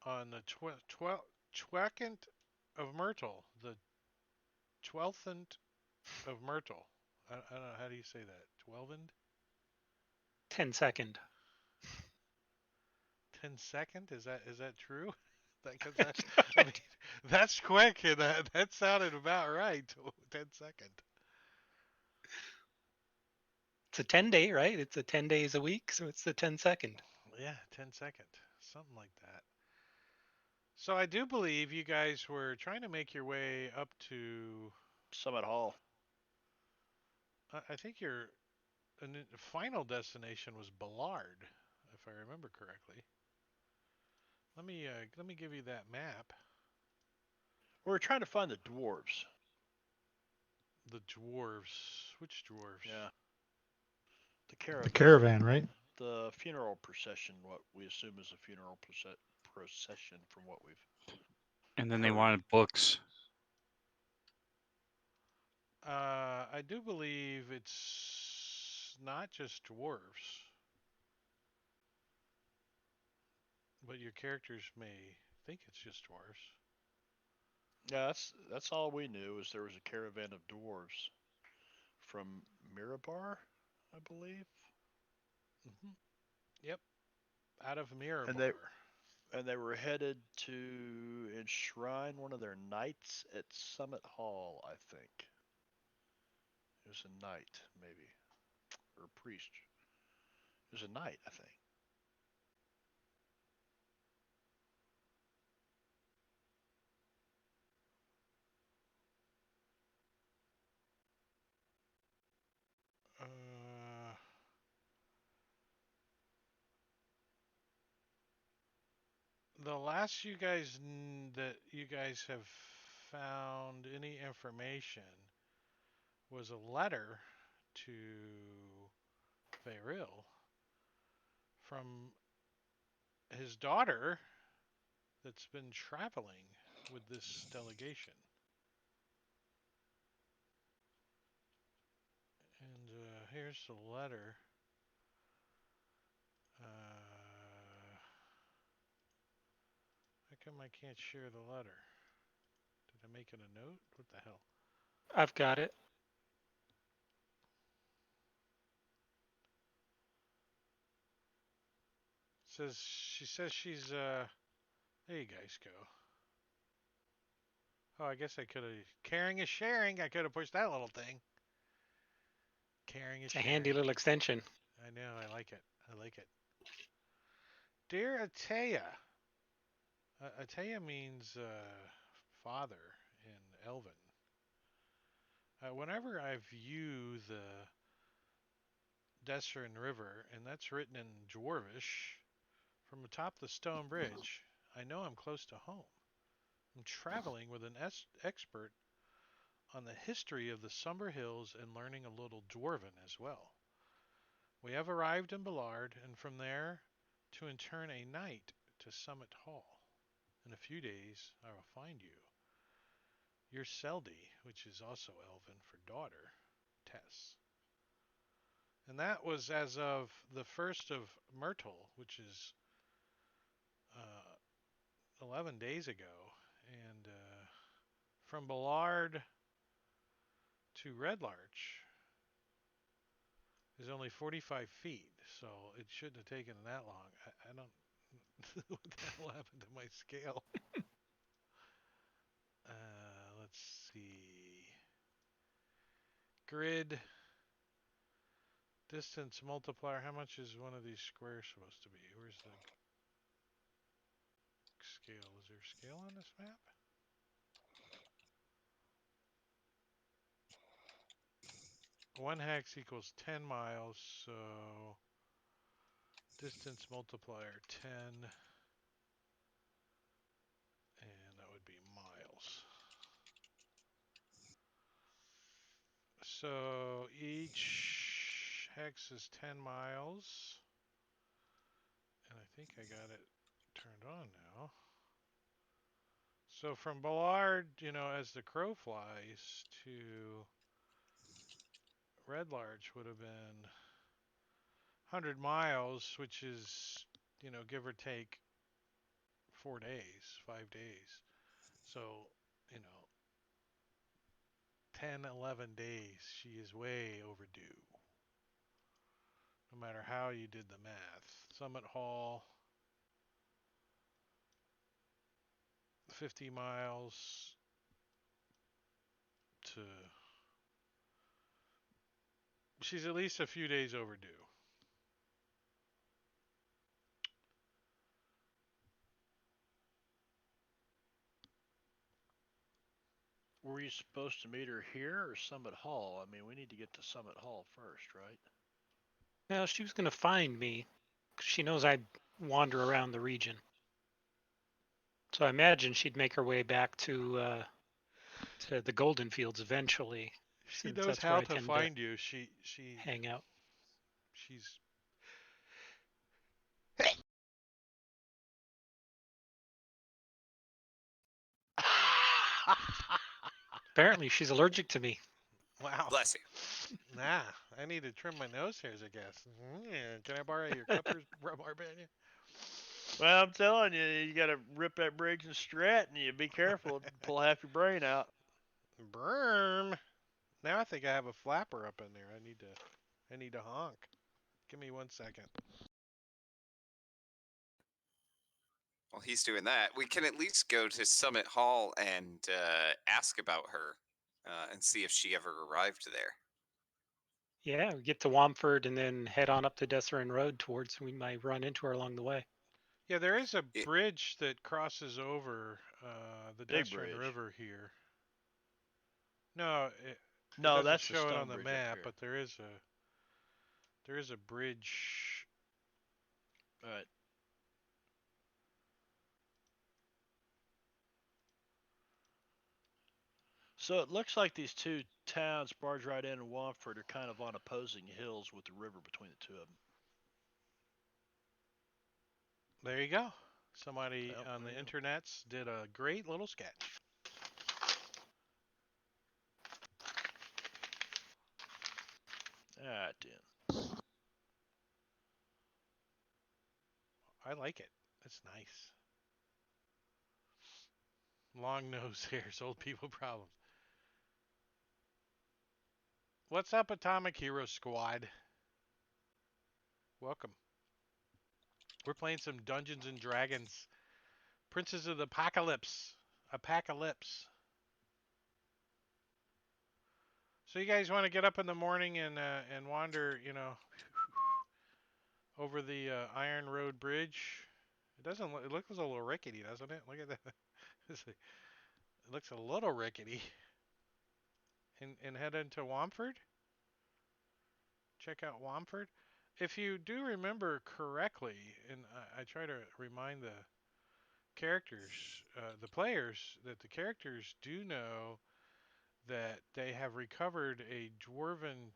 on the 12th of Myrtle, the 12th of Myrtle. I don't know, how do you say that? 12th?
10-second.
10 second? Is that true? Because I mean, that's quick, and that sounded about right. 10 second.
It's a 10-day, right? It's a 10 days a week, so it's the 10-second.
Yeah, 10 second, something like that. So I do believe you guys were trying to make your way up to.
Summit Hall.
I think your final destination was Ballard, if I remember correctly. Let me give you that map.
We were trying to find the dwarves.
The dwarves. Which dwarves?
Yeah. The
The
caravan.
caravan, right?
The funeral procession. What we assume is a funeral procession from what we've.
And then they
Heard.
wanted books.
I do believe it's not just dwarves, but your characters may think it's just dwarves.
Yeah, that's all we knew is there was a caravan of dwarves from Mirabar, I believe.
Hmm. Yep, out of Mirabar.
And they were headed to enshrine one of their knights at Summit Hall, I think. It was a knight, maybe, or a priest. It was a knight, I think.
Uh, the last that you guys have found any information was a letter to Faeril from his daughter that's been traveling with this delegation. And here's the letter. How come I can't share the letter? Did I make it a note? What the hell?
I've got it.
She says she's there you guys go. Oh, I guess I could have. Caring is sharing. I could have pushed that little thing. Caring is
It's a
sharing.
handy little extension.
I know. I like it. I like it. Dear Atea. Atea means father in Elven. Whenever I view the Desrin River, and that's written in Dwarvish, from atop the stone bridge, I know I'm close to home. I'm traveling with an expert on the history of the Sumber Hills and learning a little Dwarven as well. We have arrived in Ballard, and from there to intern a night to Summit Hall. In a few days, I will find you. Your Seldy, which is also Elven for daughter, Tess. And that was as of the 1st of Myrtle, which is 11 days ago. And from Ballard to Red Larch is only 45 feet, so it shouldn't have taken that long. I don't. What the hell happened to my scale? Let's see. Grid. Distance multiplier. How much is one of these squares supposed to be? Where's the scale? Is there scale on this map? One hex equals 10 miles, so distance multiplier 10, and that would be miles. So each hex is 10 miles, and I think I got it turned on now. So from Ballard, as the crow flies to Red Larch would have been 100 miles, which is, give or take 4 days, 5 days. So, 10, 11 days, she is way overdue. No matter how you did the math. Summit Hall, 50 miles to. She's at least a few days overdue.
Were you supposed to meet her here or Summit Hall? I mean, we need to get to Summit Hall first, right?
No, she was going to find me 'cause she knows I'd wander around the region. So I imagine she'd make her way back to the Golden Fields eventually.
She
since
knows
that's where
how
I
to
tend
find you. She
hang out.
she's
Apparently, she's allergic to me.
wow.
Bless you.
Nah, I need to trim my nose hairs, I guess. Yeah, can I borrow your clippers, Barbania?
Well, I'm telling you, you got to rip that Briggs and Stratton. You be careful, pull half your brain out.
Berm. Now I think I have a flapper up in there. I need to honk. Give me 1 second.
While he's doing that, we can at least go to Summit Hall and ask about her and see if she ever arrived there.
Yeah, we get to Wamford and then head on up the Desserin Road towards. We might run into her along the way.
Yeah, there is a
Yeah.
bridge that crosses over the
Big
Desrin
bridge.
River here. No, it
No,
doesn't
that's the
show it
stone
on the
bridge up
map,
here.
but there is a bridge.
All right. So it looks like these two towns, Bargeridin and Wamford, are kind of on opposing hills with the river between the two of them.
There you go. Somebody
Yep,
on the
there you
internets did a great little sketch.
All right, then.
I like it. It's nice. Long nose hairs, old people problems. What's up, Atomic Hero Squad? Welcome. We're playing some Dungeons and Dragons. Princes of the Apocalypse. Apocalypse. So you guys want to get up in the morning and wander, over the Iron Road Bridge? It doesn't. It looks a little rickety, doesn't it? Look at that. It looks a little rickety. And head into Wamford. Check out Wamford. If you do remember correctly, and I try to remind the characters, the players, that the characters do know that they have recovered a dwarven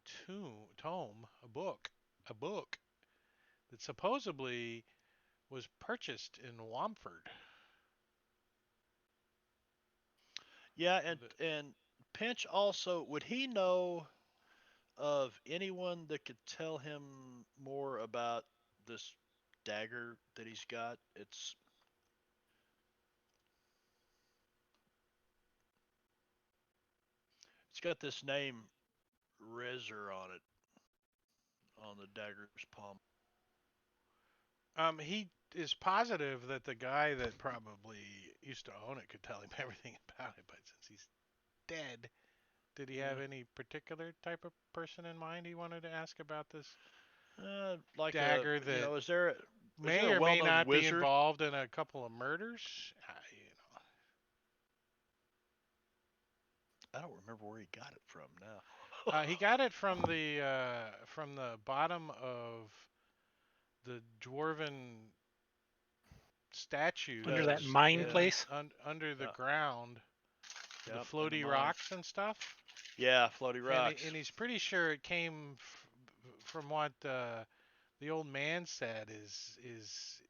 tome, a book that supposedly was purchased in Wamford.
Yeah, and Pinch also, would he know of anyone that could tell him more about this dagger that he's got? It's got this name Rezer on it, on the dagger's palm.
He is positive that the guy that probably used to own it could tell him everything about it, but since he's dead, did he have any particular type of person in mind he wanted to ask about this
Like
dagger
a,
that
is there
may
a
or may
well-known
not be
wizard?
involved in a couple of murders?
I don't remember where he got it from now.
He got it from the bottom of the dwarven statues
Under that mine
yeah.
place?
under the
Yeah.
ground,
Yep,
the
in
floaty
mine.
rocks and stuff.
Yeah, floaty rocks.
And he's pretty sure it came from what the old man said is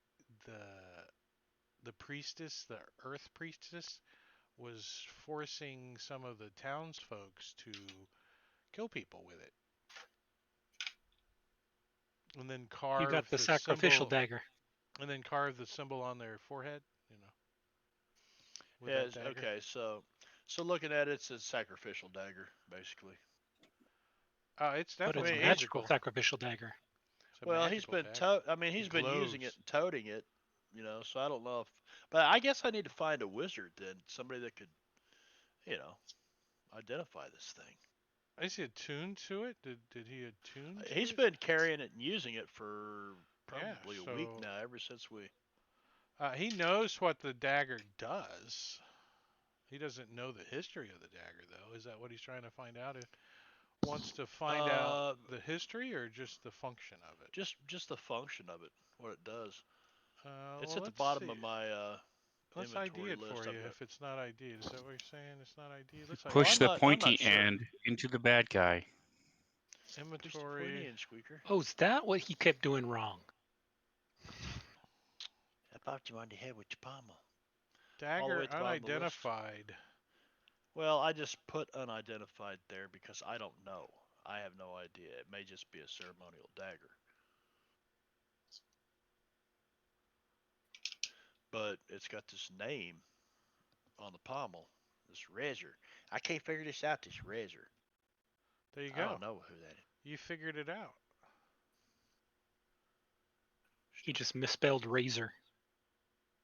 the priestess, the earth priestess, was forcing some of the townsfolks to kill people with it, and then
You got
carve
the
the
sacrificial
symbol,
dagger.
and then carve the symbol on their forehead, you know, with
Yeah,
that dagger.
okay, so looking at it, it's a sacrificial dagger, basically.
It's
But it's
definitely
a
mean,
magical
magical.
sacrificial dagger.
It's a
Well, he's
magical
been
dagger.
I mean, he's
It
been using it
glows.
and toting it, so I don't know if, but I guess I need to find a wizard then, somebody that could, you know, identify this thing.
Is he attuned to it? Did he attune to
He's
it?
been carrying it and using it for
Yeah.
probably a week
So
now, ever since we.
he knows what the dagger does. He doesn't know the history of the dagger, though. Is that what he's trying to find out? He wants to find out
Uh,
the history or just the function of it?
just the function of it, what it does. It's
Well,
at the
let's
bottom
see.
of my
Let's ID
inventory
it
list.
for
I've
you
got.
if it's not ID. Is that what you're saying? It's not ID. Let's
Well,
ID
Push
it.
the
I'm not
pointy
sure.
end into the bad guy.
Push the pointy
Inventory.
end, Squeaker.
Oh, is that what he kept doing wrong?
I popped you on the head with your pommel. All the way
Dagger
at the bottom of the list.
unidentified.
Well, I just put unidentified there because I don't know. I have no idea. It may just be a ceremonial dagger. But it's got this name on the pommel, this Razor. I can't figure this out, this Razor.
There you
I
go.
don't know who that is.
You figured it out.
He just misspelled razor.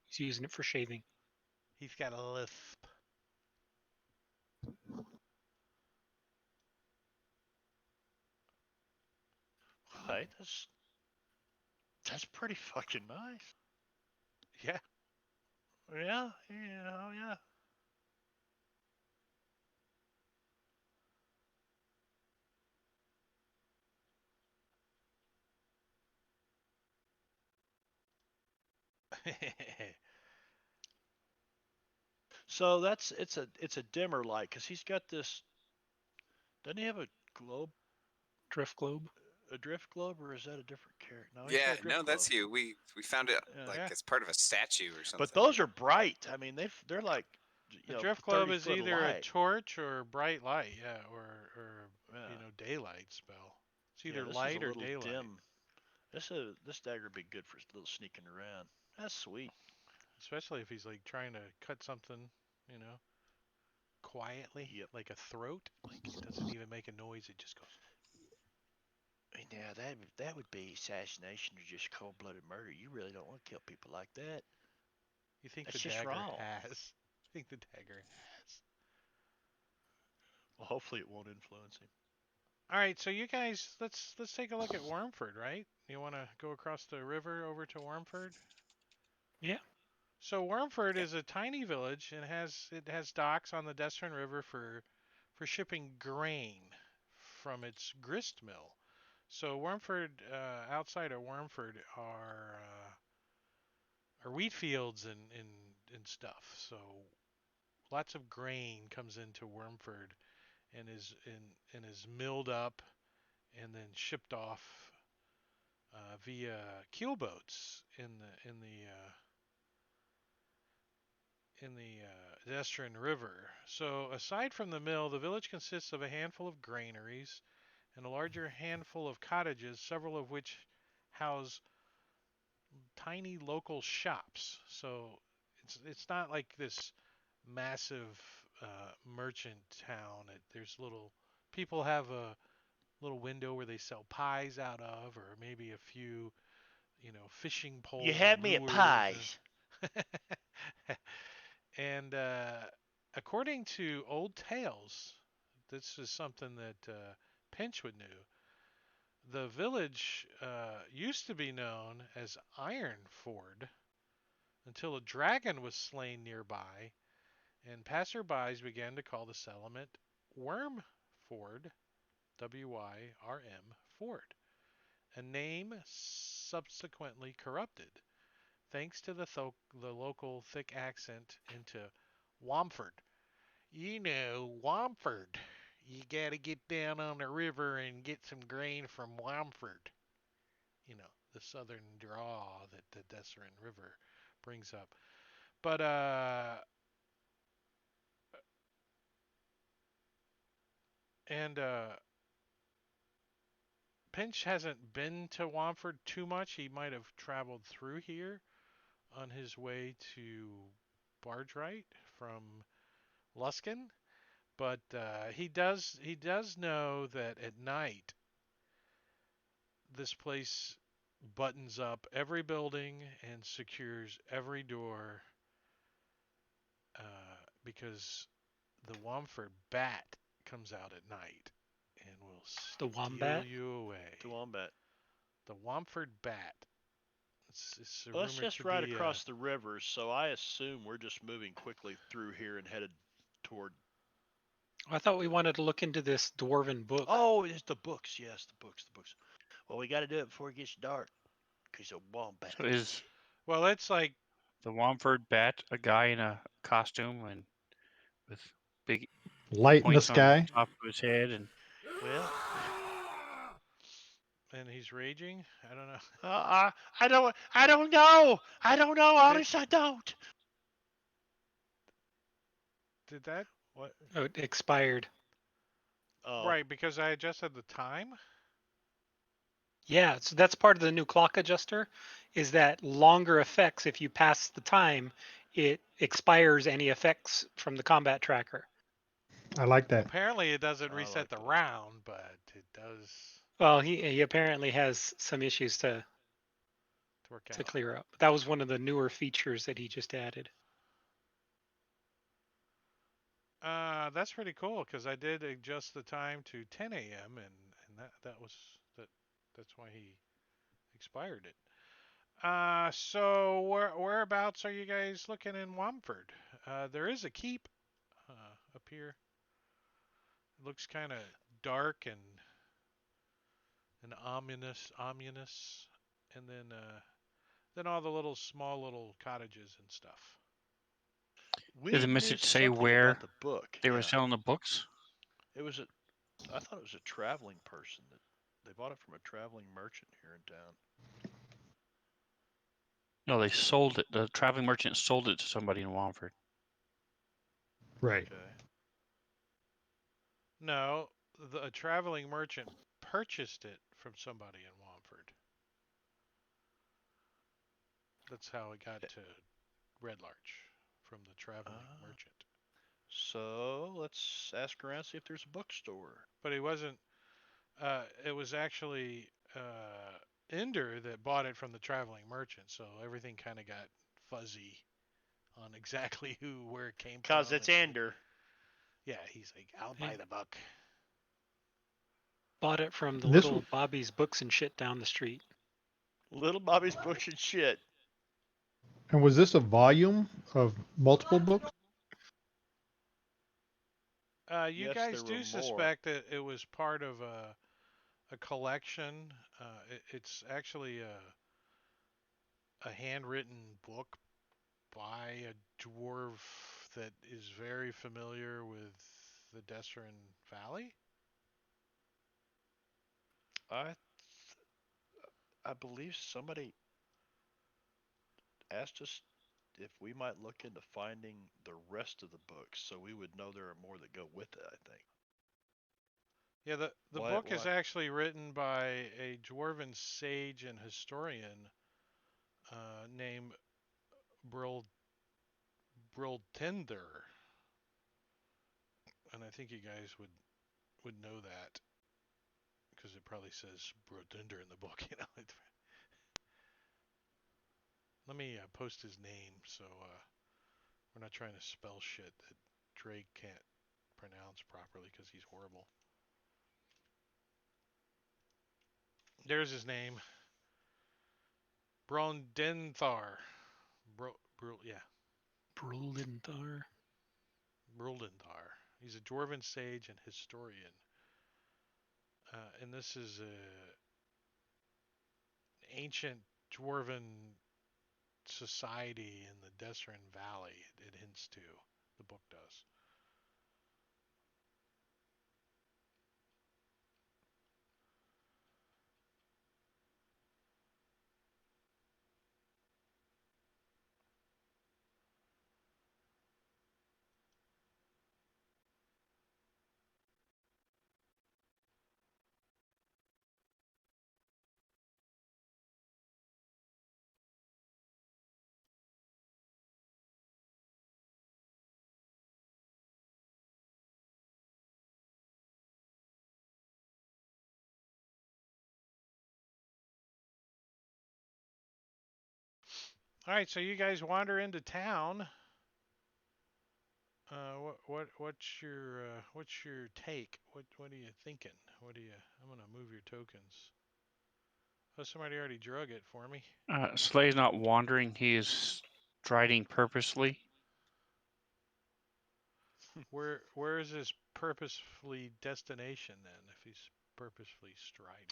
He's using it for shaving.
He's got a lisp.
Hey, that's pretty fucking nice.
Yeah.
Yeah, yeah, oh yeah. So it's a dimmer light because he's got this. Doesn't he have a globe,
Drift globe.
a drift globe, or is that a different character? No, he's
Yeah,
got a drift
no, that's
globe.
you. We found it
Yeah.
like
Yeah.
as part of a statue or something.
But those are bright. I mean, they're like,
The drift globe
30
is
foot
either a
light.
torch or bright light, yeah, or
Yeah.
daylight spell. It's
Yeah,
either
this is
light
a
or
little
daylight.
dim. This dagger would be good for a little sneaking around. That's sweet.
Especially if he's like trying to cut something, quietly,
Yep.
like a throat. Like it doesn't even make a noise; it just goes.
Now that would be assassination or just cold-blooded murder. You really don't want to kill people like that.
You think
That's
the
just
dagger
wrong.
has? I think the dagger has.
Well, hopefully it won't influence him.
All right, so you guys, let's take a look at Wormford, right? You want to go across the river over to Wormford?
Yeah.
So Wormford
Yeah.
is a tiny village and it has docks on the Destron River for shipping grain from its grist mill. So Wormford, outside of Wormford are wheat fields and stuff. So lots of grain comes into Wormford and is milled up and then shipped off via keelboats in the Destron River. So aside from the mill, the village consists of a handful of granaries and a larger handful of cottages, several of which house tiny local shops. So it's not like this massive merchant town. There's little people have a little window where they sell pies out of, or maybe a few, fishing poles.
You had
and
me at
lures
pies.
And according to old tales, this is something that Pinch would know. The village used to be known as Ironford until a dragon was slain nearby, and passerbys began to call the settlement Wormford, W-Y-R-M, Ford, a name subsequently corrupted, thanks to the local thick accent into Womford. Womford. You gotta get down on the river and get some grain from Womford. The southern draw that the Desserin River brings up. But and Pinch hasn't been to Womford too much. He might have traveled through here on his way to Bardrite from Luskin, but he does know that at night this place buttons up every building and secures every door because the Womford Bat comes out at night and will
The
steal
Wombat?
you away.
The Wombat.
The Womford Bat. It's
Well, it's
rumored
just
to
right
be
across the river, so I assume we're just moving quickly through here and headed toward.
I thought we wanted to look into this dwarven book.
Oh, it's the books. Yes, the books. The books. Well, we got to do it before it gets dark, cause a wombat.
So is
well, it's like
the Womford Bat a guy in a costume and with big
Light in the
points on
sky.
top of his head and
Well,
and he's raging. I don't know.
I don't know. I don't know. Honest, I don't.
Did that
What?
Oh, it expired.
Oh,
right because I adjusted the time?
Yeah, so that's part of the new clock adjuster, is that longer effects, if you pass the time, it expires any effects from the combat tracker.
I like that.
Apparently, it doesn't
I
reset
like
the
that.
round, but it does
Well, he apparently has some issues to
work
to
out.
clear up. That was one of the newer features that he just added.
That's pretty cool because I did adjust the time to 10 a.m. and that's why he expired it. So whereabouts are you guys looking in Womford? There is a keep up here. It looks kind of dark and ominous, and then all the little small little cottages and stuff.
we
did the
knew
message say
something
where
about the book.
they were
Yeah.
selling the books?
It was a. I thought it was a traveling person that they bought it from a traveling merchant here in town.
No, they sold it. The traveling merchant sold it to somebody in Womford.
Right.
Okay.
No, a traveling merchant purchased it from somebody in Womford. That's how it got to Red Larch from the traveling
Ah.
merchant.
So let's ask around see if there's a bookstore.
But he wasn't. It was actually Ender that bought it from the traveling merchant, so everything kind of got fuzzy on exactly where it came
Cause
from.
it's
and
Ender.
yeah, he's like, I'll buy the book.
Bought it from the
This
little Bobby's Books and shit down the street.
Little Bobby's books and shit.
And was this a volume of multiple books?
You
Yes,
guys
there were
do
more.
suspect that it was part of a collection. It's actually a handwritten book by a dwarf that is very familiar with the Desserin Valley.
I believe somebody asked us if we might look into finding the rest of the books, so we would know there are more that go with it. I think.
Yeah, the
Why-
book is
why?
actually written by a dwarven sage and historian named Briltender, and I think you guys would know that because it probably says Briltender in the book. You know. Let me post his name so we're not trying to spell shit that Drake can't pronounce properly because he's horrible. There's his name. Brondenthar. Yeah.
Brulindar.
Brulindar. He's a dwarven sage and historian. And this is a ancient dwarven society in the Desserin Valley. It hints to. The book does. All right, so you guys wander into town. What's your take? What are you thinking? I'm gonna move your tokens. Oh, somebody already drug it for me.
Slay's not wandering. He is striding purposely.
Where is his purposefully destination then? If he's purposefully striding.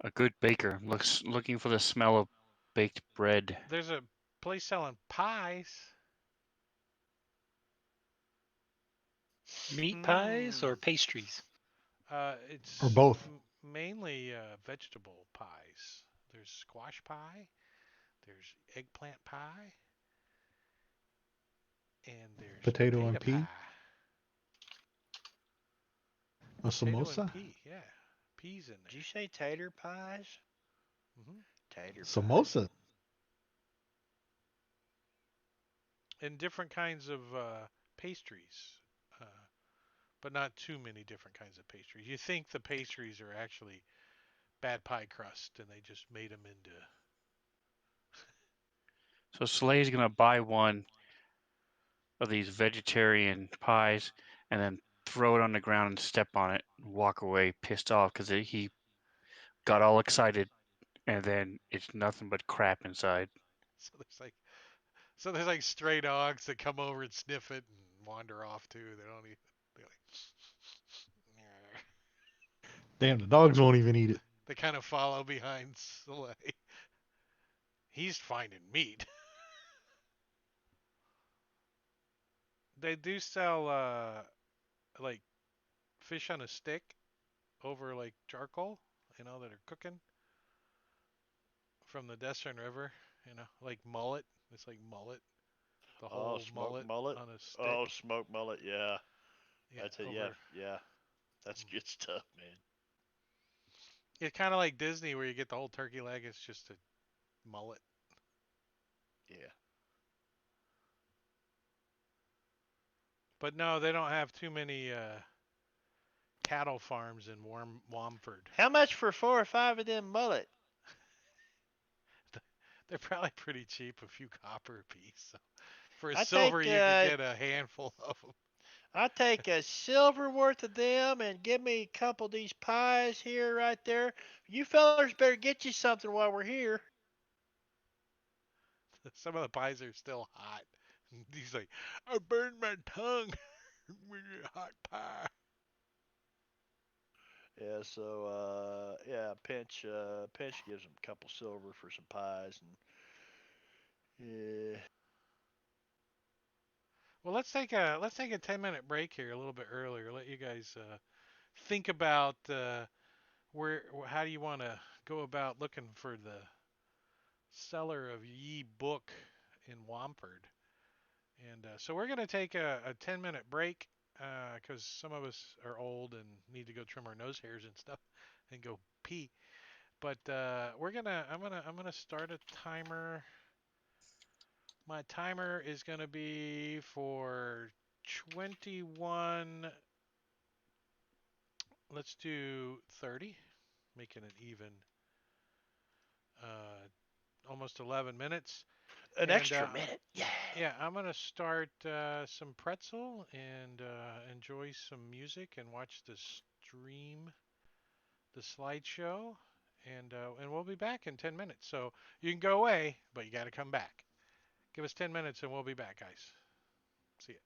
A good baker looking for the smell of baked bread.
There's a place selling pies.
Meat pies or
Hmm.
pastries?
It's
Or both.
mainly vegetable pies. There's squash pie. There's eggplant pie. And there's
Potato and pea?
pie.
A
Potato and
samosa?
pea, yeah. Peas in
Did you
there.
say tater pies?
Hmm
Tater pies.
Samosa.
And different kinds of pastries. But not too many different kinds of pastries. You think the pastries are actually bad pie crust and they just made them into.
So Slay's gonna buy one of these vegetarian pies and then throw it on the ground and step on it and walk away pissed off because he got all excited and then it's nothing but crap inside.
So there's like stray dogs that come over and sniff it and wander off too. They don't even. They're like.
Damn, the dogs won't even eat it.
They kind of follow behind Slay. He's finding meat. They do sell like fish on a stick over like charcoal, that are cooking from the Desert River, like mullet. It's like mullet, the whole
Smoked mullet.
on a stick.
Oh, smoked mullet. Yeah.
Yeah,
That's it.
over.
Yeah. That's good stuff, man.
It's kind of like Disney where you get the whole turkey leg. It's just a mullet.
Yeah.
But no, they don't have too many cattle farms in Wamford.
How much for 4 or 5 of them mullet?
They're probably pretty cheap, a few copper a piece. So for a
I
silver,
take,
you can get a handful of them.
I take a silver worth of them and give me a couple of these pies here, right there. You fellers better get you something while we're here.
Some of the pies are still hot. He's like, I burned my tongue with your hot pie.
Yeah, so Pinch gives him a couple silver for some pies, and yeah.
Well, let's take a 10-minute break here, a little bit earlier. Let you guys think about how do you want to go about looking for the seller of ye book in Wamford. And so we're going to take a 10-minute break because some of us are old and need to go trim our nose hairs and stuff and go pee. But I'm gonna start a timer. My timer is gonna be for 21. Let's do 30, making it even. Almost 11 minutes.
An extra minute. Yeah.
Yeah, I'm gonna start some pretzel and enjoy some music and watch the stream, the slideshow, and we'll be back in 10 minutes. So you can go away, but you got to come back. Give us 10 minutes and we'll be back, guys. See ya.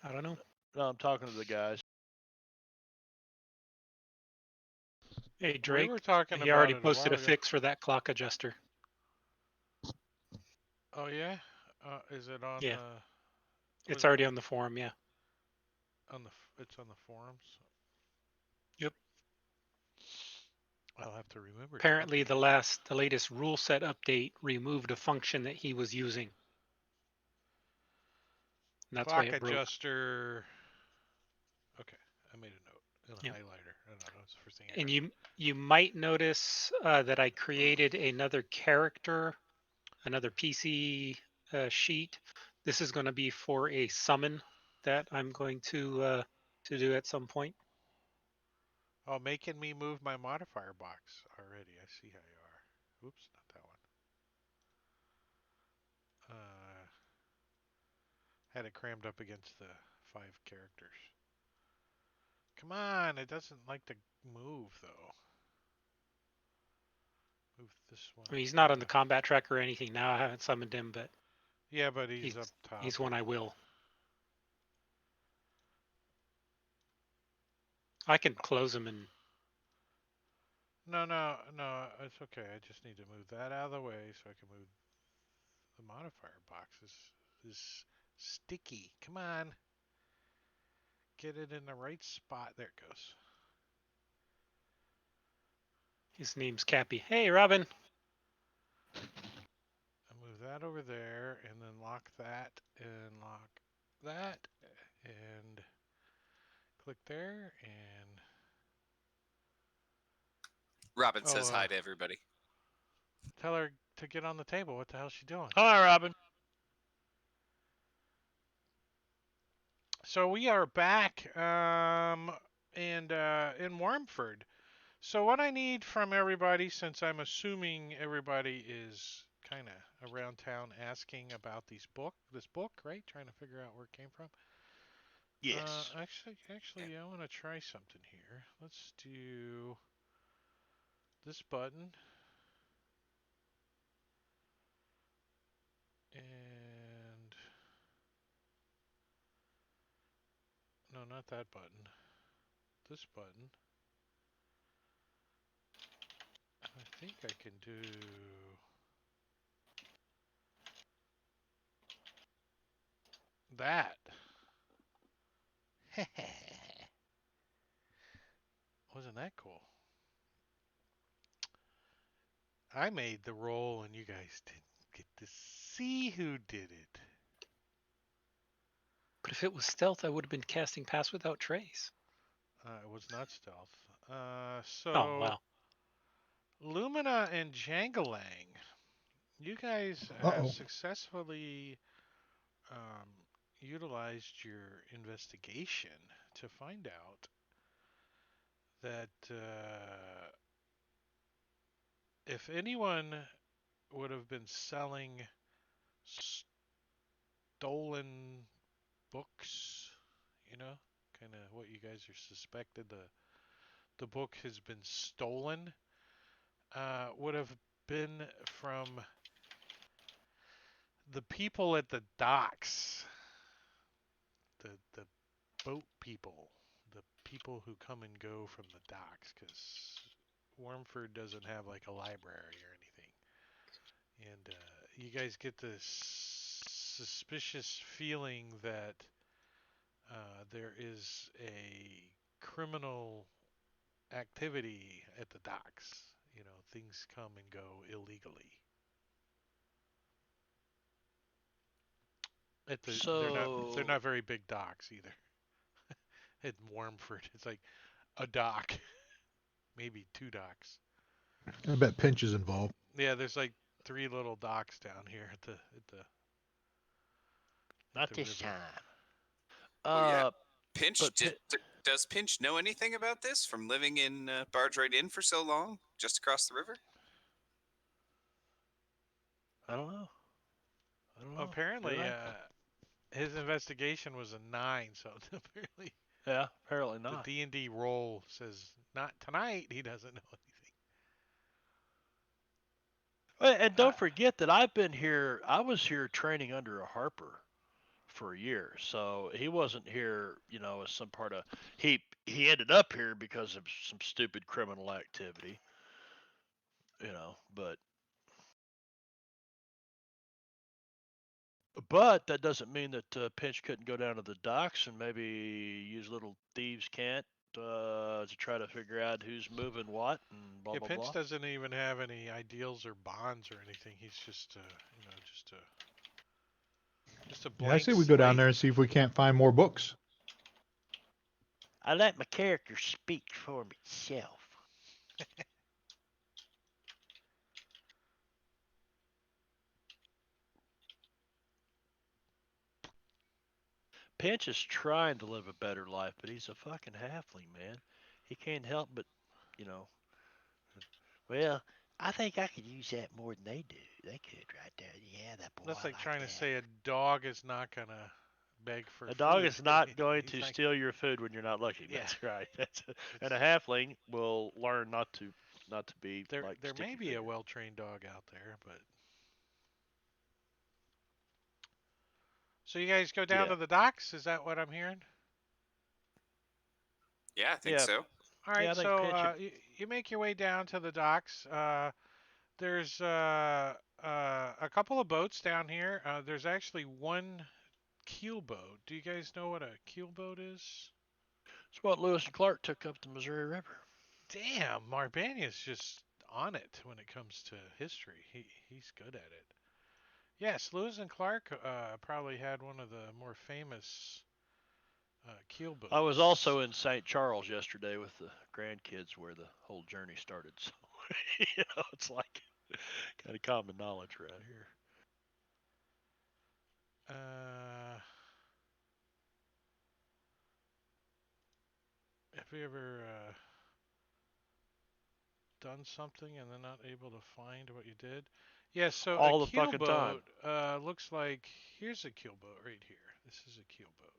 I don't know.
No, I'm talking to the guys.
Hey
We
Drake,
were talking
he
about
already
it a
posted
while
a
ago.
fix for that clock adjuster.
Oh yeah, is it on
Yeah.
the?
It's already on the forum. Yeah.
It's on the forums.
Yep.
I'll have to remember.
Apparently,
to update.
the latest rule set update removed a function that he was using. And that's why
Clock
it broke.
adjuster. Okay, I made a note in a
Yep.
highlighter. I don't know. It's the first thing I
And
heard.
you might notice that I created another character, another PC sheet. This is going to be for a summon that I'm going to do at some point.
Oh, making me move my modifier box already. I see how you are. Oops, not that one. Had it crammed up against the 5 characters. Come on, it doesn't like to move though. Move this one.
I mean, he's not on the combat track or anything now. I haven't summoned him, but
Yeah, but he's up top.
he's one I will. I can close him and
No, it's okay. I just need to move that out of the way so I can move the modifier box. Is sticky. Come on. Get it in the right spot. There it goes.
his name's Cappy. Hey, Robin.
I move that over there and then lock that and lock that and click there and
Robin says
Oh,
hi to everybody.
tell her to get on the table. What the hell's she doing?
Hi, Robin.
So we are back and in Wormford. So what I need from everybody, since I'm assuming everybody is kind of around town asking about this book, right? Trying to figure out where it came from.
Yes.
Actually, I want to try something here. Let's do this button. And no, not that button. This button. I think I can do that. Wasn't that cool? I made the roll and you guys didn't get to see who did it.
But if it was stealth, I would have been casting Pass Without Trace.
It was not stealth.
Oh,
So
wow.
Lumina and Jangalang, you guys have successfully utilized your investigation to find out that if anyone would have been selling stolen books, kind of what you guys are suspected the book has been stolen, would have been from the people at the docks, the boat people, the people who come and go from the docks, because Wormford doesn't have like a library or anything. And you guys get this suspicious feeling that there is a criminal activity at the docks. Things come and go illegally. They're not very big docks either. At Wormford, it's like a dock, maybe 2 docks.
I bet Pinch is involved.
Yeah, there's like 3 little docks down here at the
Not this
river.
time.
Oh, yeah. Pinch, does Pinch know anything about this from living in Barge Right Inn for so long, just across the river?
I don't know.
Apparently, his investigation was a 9, so apparently,
yeah, apparently not.
The D&D roll says not tonight. He doesn't know anything.
And don't forget that I've been here. I was here training under a Harper for a year, so he wasn't here, as some part of he ended up here because of some stupid criminal activity, but that doesn't mean that Pinch couldn't go down to the docks and maybe use little thieves' cant to try to figure out who's moving what and blah
Yeah,
blah
Pinch
blah.
doesn't even have any ideals or bonds or anything. He's just just a
Yeah, I
blank
say we go down
slate.
there and see if we can't find more books.
I let my character speak for itself. Pinch is trying to live a better life, but he's a fucking halfling, man. He can't help but, you know. Well, I think I could use that more than they do. They could right there. Yeah, that boy.
That's
I
like
like
trying to
that.
say a dog is not gonna beg for
A dog
food.
is not going
He's
to
like,
steal your food when you're not looking.
yeah.
That's right. And a halfling will learn not to be
There
like
there may
sticky
be a
fingers.
well-trained dog out there, but so you guys go down
Yeah.
to the docks? Is that what I'm hearing?
Yeah, I think
Yeah.
so.
All
Yeah,
right,
I think
so
Pinch.
you make your way down to the docks. There's a couple of boats down here. There's actually one keel boat. Do you guys know what a keel boat is?
It's what Lewis and Clark took up the Missouri River.
Damn, Marbania's just on it when it comes to history. He's good at it. Yes, Lewis and Clark probably had one of the more famous keel
I was
boats.
also in St. Charles yesterday with the grandkids where the whole journey started. So, it's like kind of common knowledge around here.
Uh, have you ever done something and then not able to find what you did? Yes, so a
All the
keel
fucking time.
boat looks like here's a keel boat right here. This is a keel boat.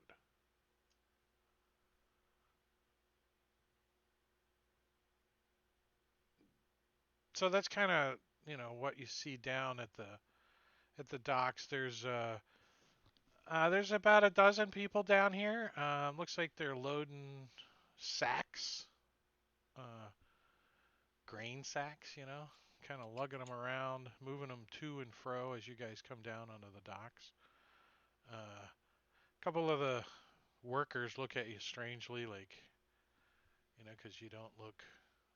So that's kind of what you see down at the docks. There's about a dozen people down here. Looks like they're loading sacks, uh, grain sacks, kind of lugging them around, moving them to and fro as you guys come down onto the docks. A couple of the workers look at you strangely, like, because you don't look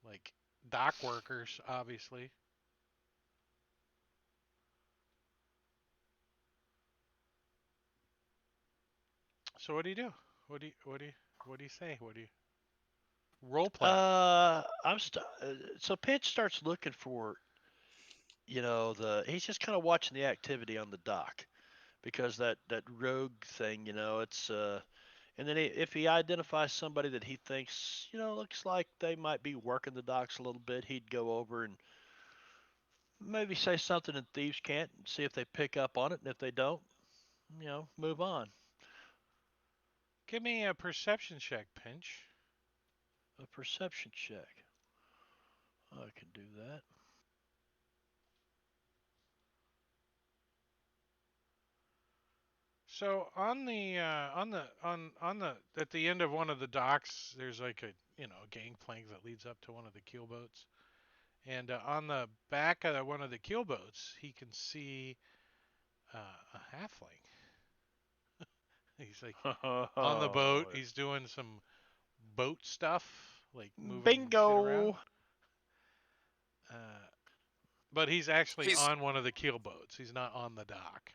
like dock workers, obviously. So what do you do? What do you say? What do you role play?
So Pinch starts looking for, he's just kind of watching the activity on the dock because that rogue thing, and then if he identifies somebody that he thinks, looks like they might be working the docks a little bit, he'd go over and maybe say something in thieves' cant and see if they pick up on it, and if they don't, move on.
Give me a perception check, Pinch.
A perception check. I can do that.
So on the at the end of one of the docks, there's like a gangplank that leads up to one of the keel boats, and on the back of one of the keel boats, he can see a halfling. He's like on the boat. He's doing some boat stuff, like moving shit around.
Bingo.
Uh, but he's actually
He's
on one of the keel boats. He's not on the dock.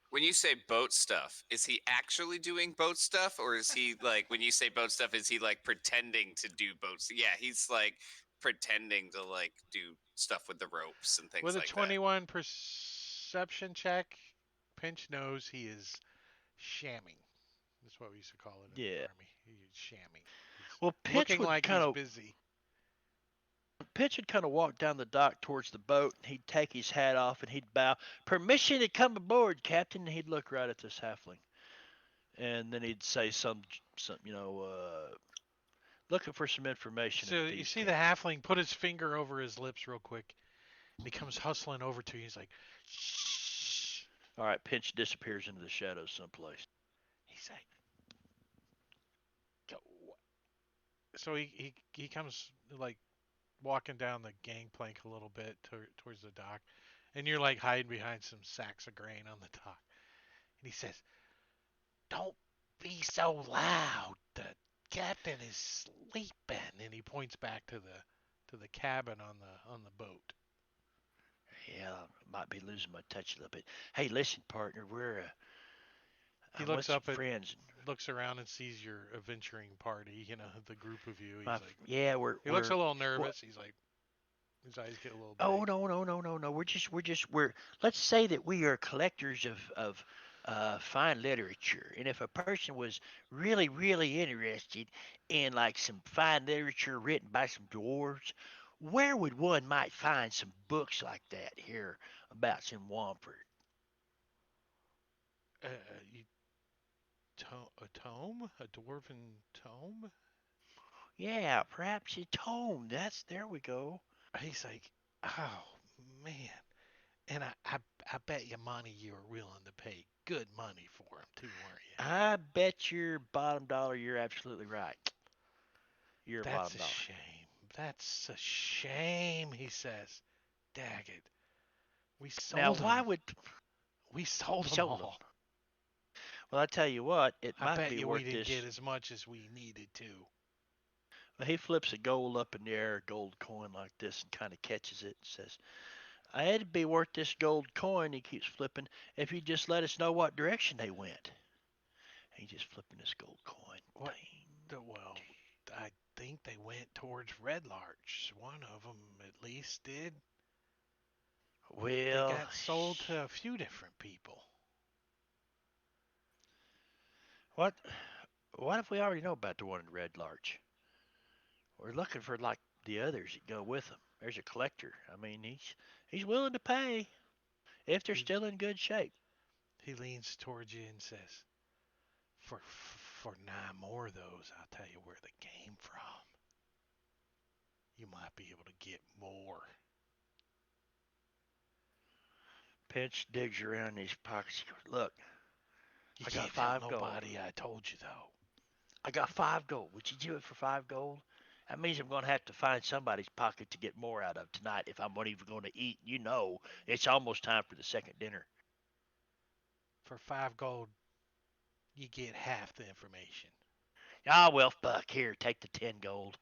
When you say boat stuff, is he actually doing boat stuff, or is he like when you say boat stuff, is he like pretending to do boats? Yeah, he's like pretending to like do stuff with the ropes and things
With a
like that.
21 perception check, Pinch knows he is shamming. That's what we used to call it in the
Yeah.
army. He's shamming. He's
Well, Pinch
looking
would
like
kind
he's
of
busy.
Pitch would kind of walk down the dock towards the boat, and he'd take his hat off and he'd bow. "Permission to come aboard, Captain." And he'd look right at this halfling, and then he'd say some, looking for some information.
So you see the halfling put his finger over his lips real quick, and he comes hustling over to you. He's like, "Shh."
All right, Pinch disappears into the shadows someplace.
He's like, "Go." So he comes like walking down the gangplank a little bit towards the dock, and you're like hiding behind some sacks of grain on the dock. And he says, "Don't be so loud. The captain is sleeping." And he points back to the cabin on the boat.
Yeah, I might be losing my touch a little bit. Hey, listen, partner,
He
I'm with
looks
some
up at
friends.
looks around and sees your adventuring party. The group of you. He's
My,
like,
yeah,
he looks a little
we're
nervous. He's like, his eyes get a little
oh
big.
no. We're let's say that we are collectors of fine literature, and if a person was really interested in like some fine literature written by some dwarves, where would one might find some books like that here about in Wamford?
You a tome, a dwarven tome.
Yeah, perhaps a tome. There we go.
He's like, oh man, and I bet you money you were willing to pay good money for him too, weren't you?
I bet your bottom dollar you're absolutely right. You're a
That's
bottom
a
dollar.
shame. That's a shame. He says, "Daggett, we
Now,
sold
why
him.
would
We sold
you
them
sold them?
all.
Well, I tell you what, it
I
might
bet
be
you we
worth
didn't get
this.
as much as we needed to."
Well, he flips a gold up in the air, a gold coin like this, and kind of catches it and says, "It'd be worth this gold coin." He keeps flipping. If you just let us know what direction they went. He's just flipping this gold coin.
What? Well, I think they went towards Red Larch. One of them at least did. They
Well,
got sold to a few different people.
what? What if we already know about the one in Red Larch? We're looking for like the others that go with him. There's a collector. I mean, he's willing to pay if they're
He
still in good shape.
he leans towards you and says, For 9 more of those, I'll tell you where they came from. You might be able to get more."
Pinch digs around in his pockets. He goes, "Look,
You
I got
can't tell
5 gold.
nobody I told you though.
I got 5 gold. Would you do it for 5 gold? That means I'm going to have to find somebody's pocket to get more out of tonight if I'm not even going to eat. You know, it's almost time for the second dinner."
For 5 gold, you get half the information.
Ah, well, fuck. Here, take the 10 gold.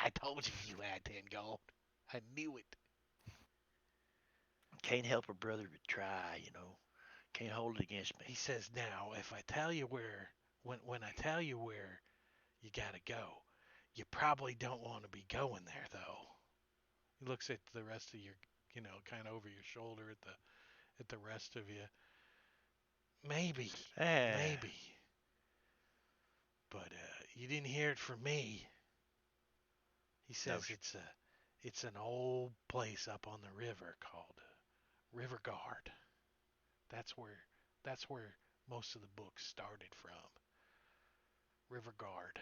I told you you had 10 gold. I knew it.
Can't help a brother but try, you know. Can't hold it against
He
me.
says, "Now, if I tell you when I tell you where you gotta go, you probably don't want to be going there though." He looks at the rest of kind of over your shoulder at the rest of you. Maybe,
Eh,
maybe, but you didn't hear it from me. He
no,
says it's an old place up on the river called River Guard. That's where most of the books started from. River Guard.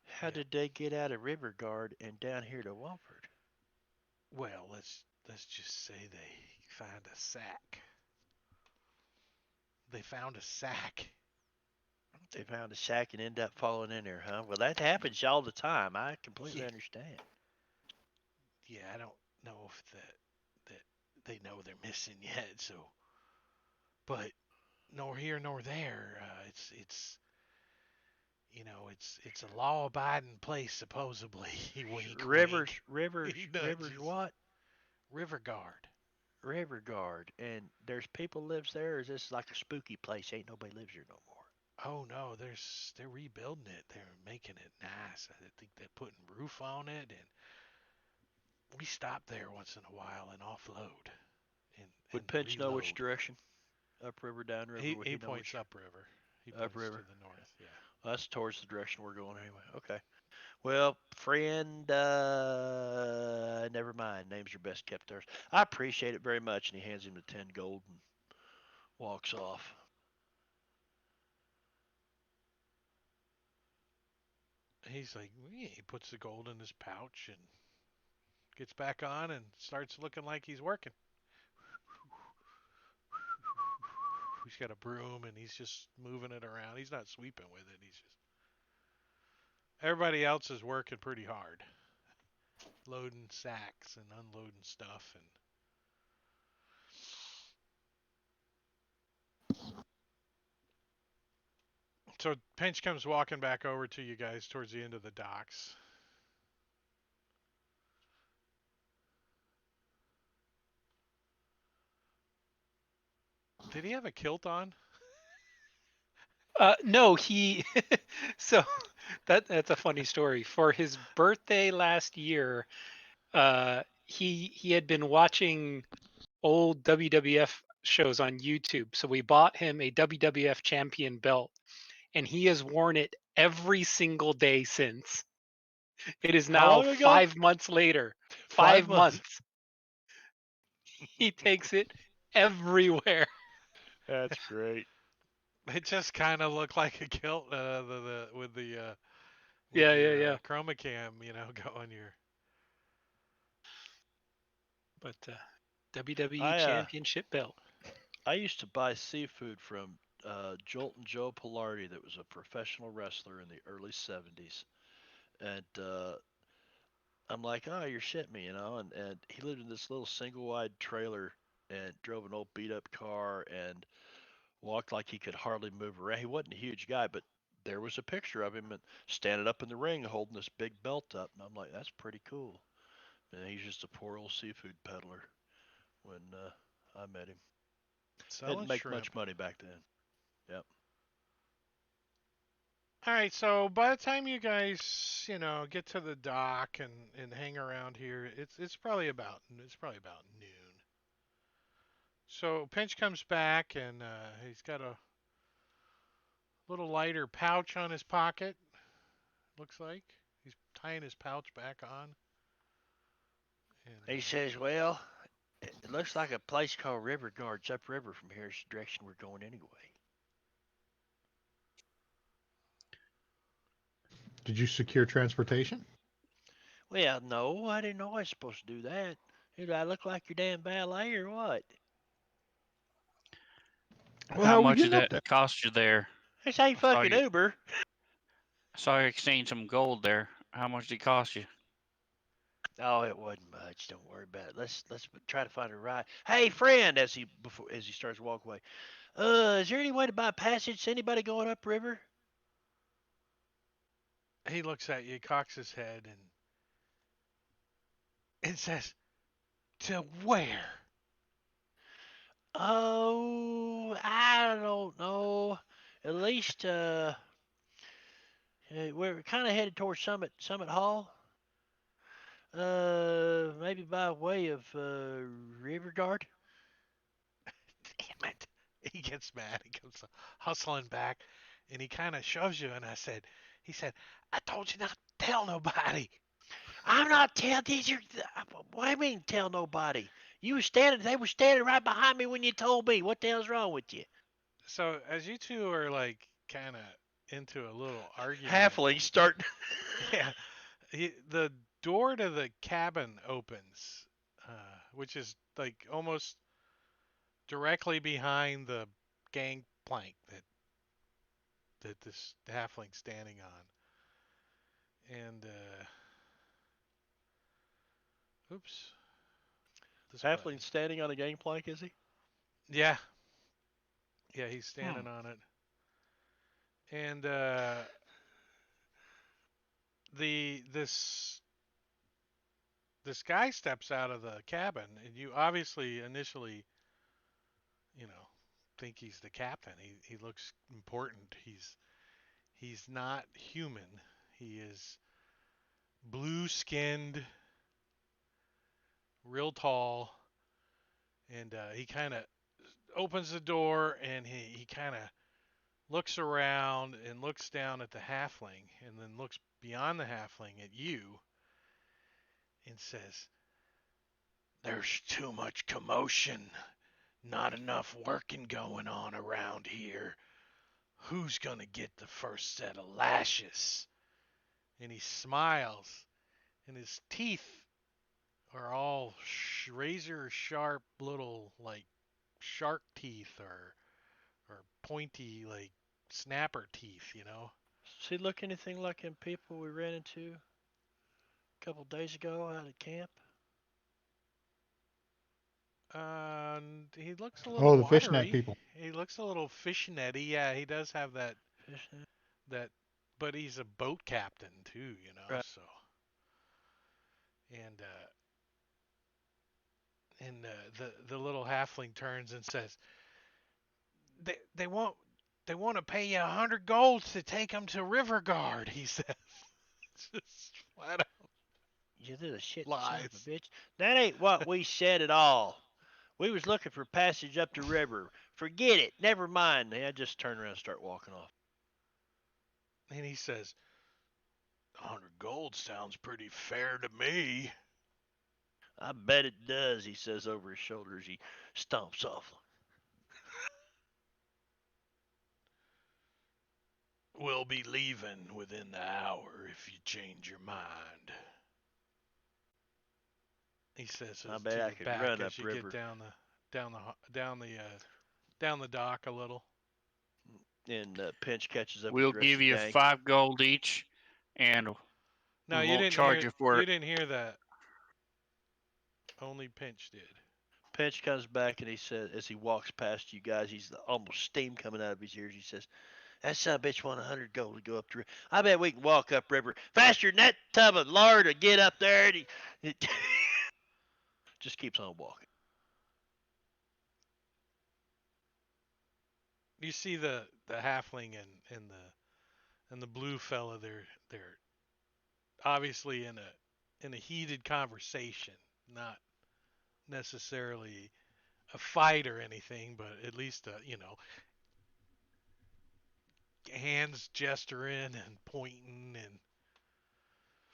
how
Yeah.
did they get out of River Guard and down here to Wamford?
Well, let's just say they found a sack. They found a sack.
They found a sack and end up falling in there, huh? Well, that happens all the time. I completely
Yeah,
understand.
yeah. I don't know if that they know they're missing yet. So, but nor here nor there. It's a law-abiding place supposedly. Wink,
Rivers,
wink.
rivers,
He
rivers.
nudges.
What?
River Guard.
River Guard. And there's people lives there. Or is this like a spooky place? Ain't nobody lives here no more.
Oh no, they're rebuilding it. They're making it nice. I think they're putting roof on it, and we stop there once in a while and offload and
Would Pinch know which
reload.
direction? Upriver, downriver? Would
He
he know
points
which?
upriver. He points to
Upriver.
the north. Yeah.
Well, that's towards the direction we're going anyway. Okay. Well, friend, never mind. Name's your best kept there. I appreciate it very much. And he hands him the 10 gold and walks off.
He's like, yeah. He puts the gold in his pouch and gets back on and starts looking like he's working. He's got a broom and he's just moving it around. He's not sweeping with it. He's just everybody else is working pretty hard, loading sacks and unloading stuff and so Pinch comes walking back over to you guys towards the end of the docks. Did he have a kilt on?
No, he. So that's a funny story. For his birthday last year, he had been watching old WWF shows on YouTube. So we bought him a WWF champion belt, and he has worn it every single day since. It is
How
now
long ago?
5 months later.
5
5 months. He takes it everywhere.
That's great.
It just kind of looked like a kilt with the
Yeah.
chroma cam, going your.
But WWE
I
championship belt.
I used to buy seafood from Jolton Joe Pilardi, that was a professional wrestler in the early '70s, and I'm like, oh, you're shitting me, and he lived in this little single wide trailer and drove an old beat up car and walked like he could hardly move around. He wasn't a huge guy, but there was a picture of him standing up in the ring holding this big belt up, and I'm like, that's pretty cool. And he's just a poor old seafood peddler when I met him.
Selling
Didn't make
shrimp.
much money back then. Yep.
All right, so by the time you guys, get to the dock and hang around here, it's probably about noon. So Pinch comes back and he's got a little lighter pouch on his pocket. Looks like he's tying his pouch back on. And,
He says, well, it looks like a place called River Guards upriver from here. Is the direction we're going anyway.
Did you secure transportation?
Well, no, I didn't know I was supposed to do that. Do I look like your damn valet or what?
Well,
How
how are we
much did
getting up
that
there?
cost you there?
This ain't
I saw
fucking
you.
Uber.
I saw you exchange some gold there. How much did it cost you?
Oh, it wasn't much. Don't worry about it. Let's try to find a ride. Hey, friend, as he starts to walk away. Is there any way to buy passage to anybody going upriver?
he looks at you, cocks his head, and says, "To where?"
Oh, I don't know. At least we're kind of headed towards Summit Hall. Maybe by way of River Guard.
Damn it! He gets mad. He comes hustling back, and he kind of shoves you. And he said, "I told you not to tell nobody."
I'm not telling these are. What do you mean tell nobody? You were standing. They were standing right behind me when you told me. What the hell's wrong with you?
So as you two are like kind of into a little argument,
Halfling start.
yeah, the door to the cabin opens, which is like almost directly behind the gangplank that this halfling's standing on. And oops, this
Halfling
button.
standing on a gangplank, is he?
Yeah, yeah, he's standing on it. And this guy steps out of the cabin, and you obviously initially, think he's the captain. He looks important. He's not human. He is blue skinned, real tall, and he kind of opens the door and he kind of looks around and looks down at the halfling and then looks beyond the halfling at you and says, "There's too much commotion. Not enough working going on around here. Who's gonna get the first set of lashes?" And he smiles, and his teeth are all razor sharp little like shark teeth or or pointy like snapper teeth, you know.
Does he look anything like them people we ran into a couple days ago out at camp?
And he looks a little
Oh, the fishnet
watery.
people.
He looks a little fishnetty. Yeah, he does have that
Fishnet?
that, but he's a boat captain too, you know.
Right.
So and the little halfling turns and says, they want to pay you 100 golds to take them to Riverguard. He says, just flat out
You little shit son of
lies.
a bitch. That ain't what we said at all. We was looking for passage up the river. Forget it. Never mind. I just turn around and start walking off.
And he says, 100 gold sounds pretty fair to me.
I bet it does, he says over his shoulder as he stomps off.
We'll be leaving within the hour if you change your mind. He says
I
as
bet
to
I
the
could
back
run
as you
upriver.
get down the dock a little.
And Pinch catches up
We'll
with the rest
give
of the
you
gang.
5 gold each, and
No,
we
you
won't
didn't
charge
hear.
you for
You
it.
didn't hear that. Only Pinch did.
Pinch comes back and he says, as he walks past you guys, he's almost steam coming out of his ears. He says, "That son of a bitch want 100 gold to go up the river. I bet we can walk up river faster than that tub of lard to get up there." And he just keeps on walking.
You see the halfling and the blue fella. They're obviously in a heated conversation, not necessarily a fight or anything, but at least hands gesturing and pointing and.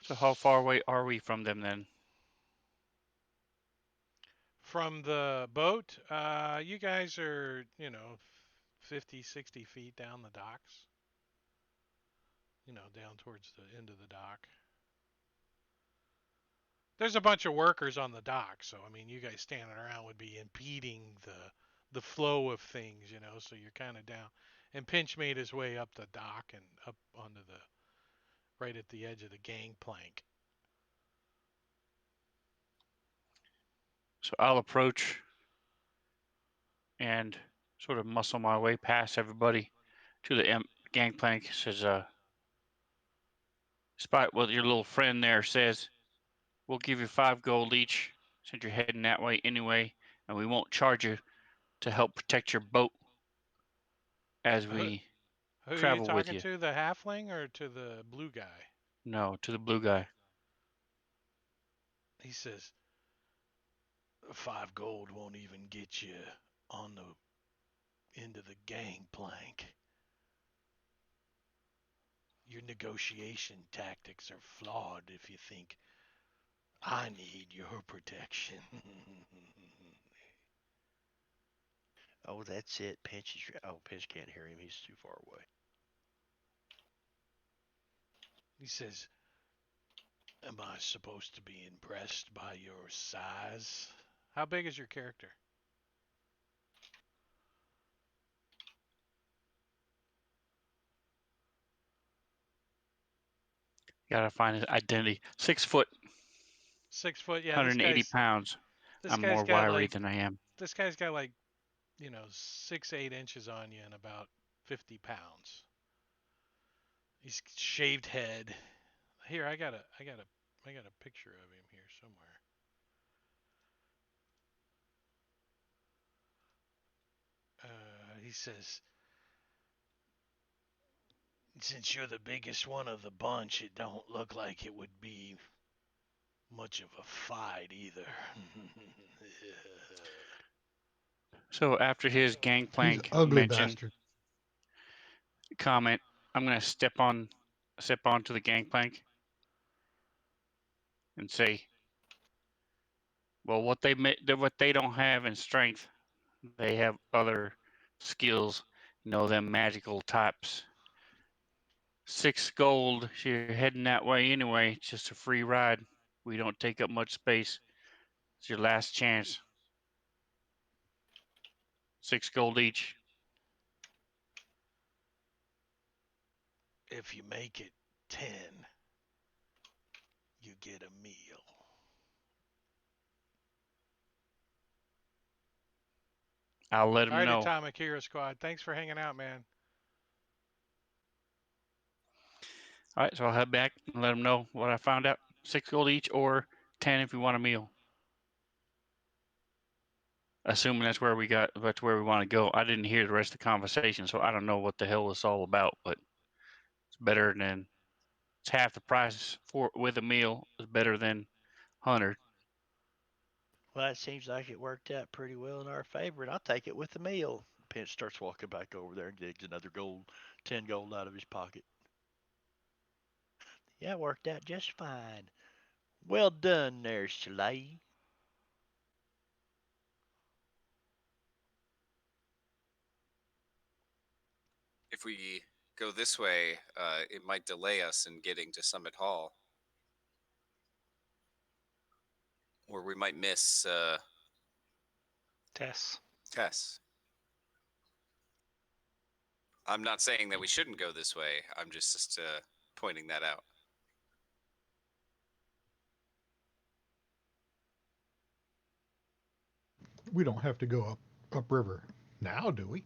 So how far away are we from them then?
From the boat, you guys are, 50, 60 feet down the docks. Down towards the end of the dock. There's a bunch of workers on the dock, so I mean, you guys standing around would be impeding the flow of things, so you're kind of down. And Pinch made his way up the dock and up onto right at the edge of the gangplank.
So I'll approach and sort of muscle my way past everybody to the gangplank. Says, despite what your little friend there says, we'll give you 5 gold each since you're heading that way anyway, and we won't charge you to help protect your boat as we
Who are you
travel with
talking
you.
to? The halfling or to the blue guy?
No, to the blue guy.
He says, 5 gold won't even get you on the end of the gangplank. Your negotiation tactics are flawed if you think I need your protection.
Oh, that's it. Pinch is. Oh, Pinch can't hear him. He's too far away.
He says, am I supposed to be impressed by your size? How big is your character?
Gotta find his identity. 6 foot,
6 foot. Yeah,
180 pounds.
this
I'm
guy's
more
got
wiry
like
than I am.
this guy's got like 6-8 inches on you and about 50 pounds. He's shaved head. Here, I got a picture of him here somewhere. He says, since you're the biggest one of the bunch, it don't look like it would be much of a fight either.
So after his
He's
gangplank
ugly
mention
bastard.
comment, I'm gonna step onto the gangplank and say, well, what they don't have in strength, they have other skills. Them magical types. 6 gold. So you're heading that way anyway. It's just a free ride. We don't take up much space. It's your last chance. 6 gold each.
If you make it 10, you get a meal.
I'll let
All
him
right,
know.
Atomic Hero Squad. Thanks for hanging out, man.
All right, so I'll head back and let him know what I found out. 6 gold each, or 10 if you want a meal. Assuming that's where we want to go. I didn't hear the rest of the conversation, so I don't know what the hell it's all about. But it's better than it's half the price for with a meal. It's better than 100.
Well, it seems like it worked out pretty well in our favor, and I'll take it with the meal. Pinch starts walking back over there and digs another 10 gold out of his pocket. Yeah, it worked out just fine. Well done there, Slay.
If we go this way, it might delay us in getting to Summit Hall, or we might miss
Tess.
Tess. I'm not saying that we shouldn't go this way. I'm just pointing that out.
We don't have to go upriver now, do we?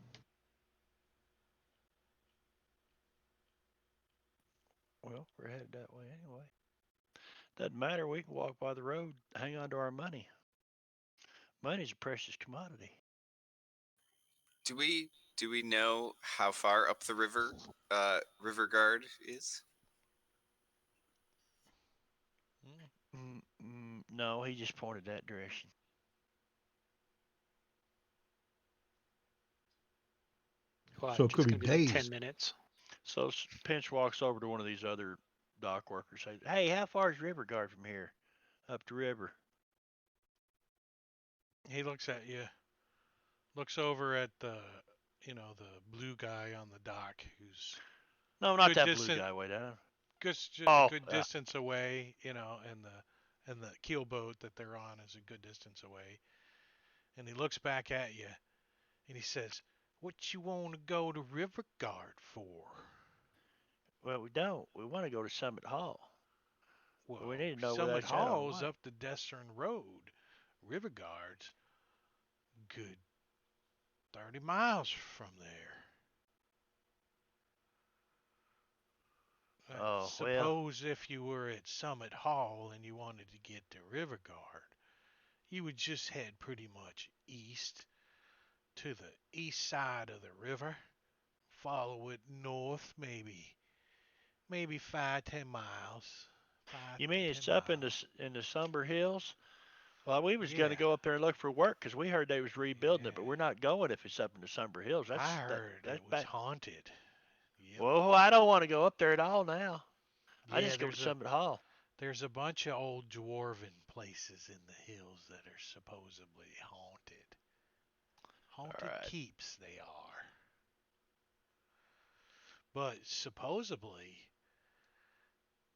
Well, we're headed that way anyway. Doesn't matter. We can walk by the road, hang on to our money. Money's a precious commodity.
Do we know how far up the river River Guard is?
No, he just pointed that direction.
Well,
So it
it's
could be
gonna be like 10
days.
minutes.
So Pinch walks over to one of these other dock workers. Says, "Hey, how far is River Guard from here, up the river?"
He looks at you, looks over at the blue guy on the dock who's
No, not
good
that blue
distance,
guy way down.
just
Oh,
good
yeah.
distance away, and the keel boat that they're on is a good distance away. And he looks back at you, and he says, "What you want to go to River Guard for?"
Well, we don't. We want to go to Summit Hall.
Well,
we need to know where
Summit
that's at on the
Hall's
way.
up the Destern Road. River Guard's good 30 miles from there.
Oh, well.
Suppose if you were at Summit Hall and you wanted to get to River Guard, you would just head pretty much east to the east side of the river, follow it north maybe 5-10 miles.
You mean it's
5 to 10
up in
miles.
the Somber Hills? Well, we was going to
Yeah.
go up there and look for work because we heard they was rebuilding it, but
Yeah.
we're not going if it's up in the Somber Hills.
I
That's
heard
that's
it was
back.
haunted. Yep.
Well, I don't want to go up there at all now. I
Yeah,
just go to Summit Hall.
there's a bunch of old dwarven places in the hills that are supposedly haunted. Haunted
right.
keeps they are. But supposedly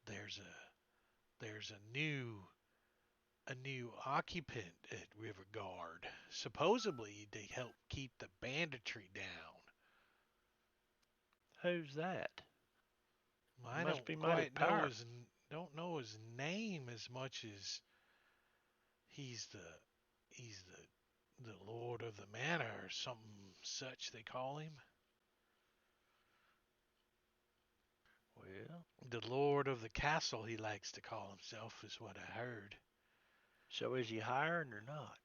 there's a new occupant at River Guard. Supposedly they help keep the banditry down.
Who's that?
I
Must
don't
be mighty
quite know
powerful.
don't know his name as much as he's the lord of the manor or something such they call him.
Well,
The lord of the castle he likes to call himself is what I heard.
so is he hiring or not?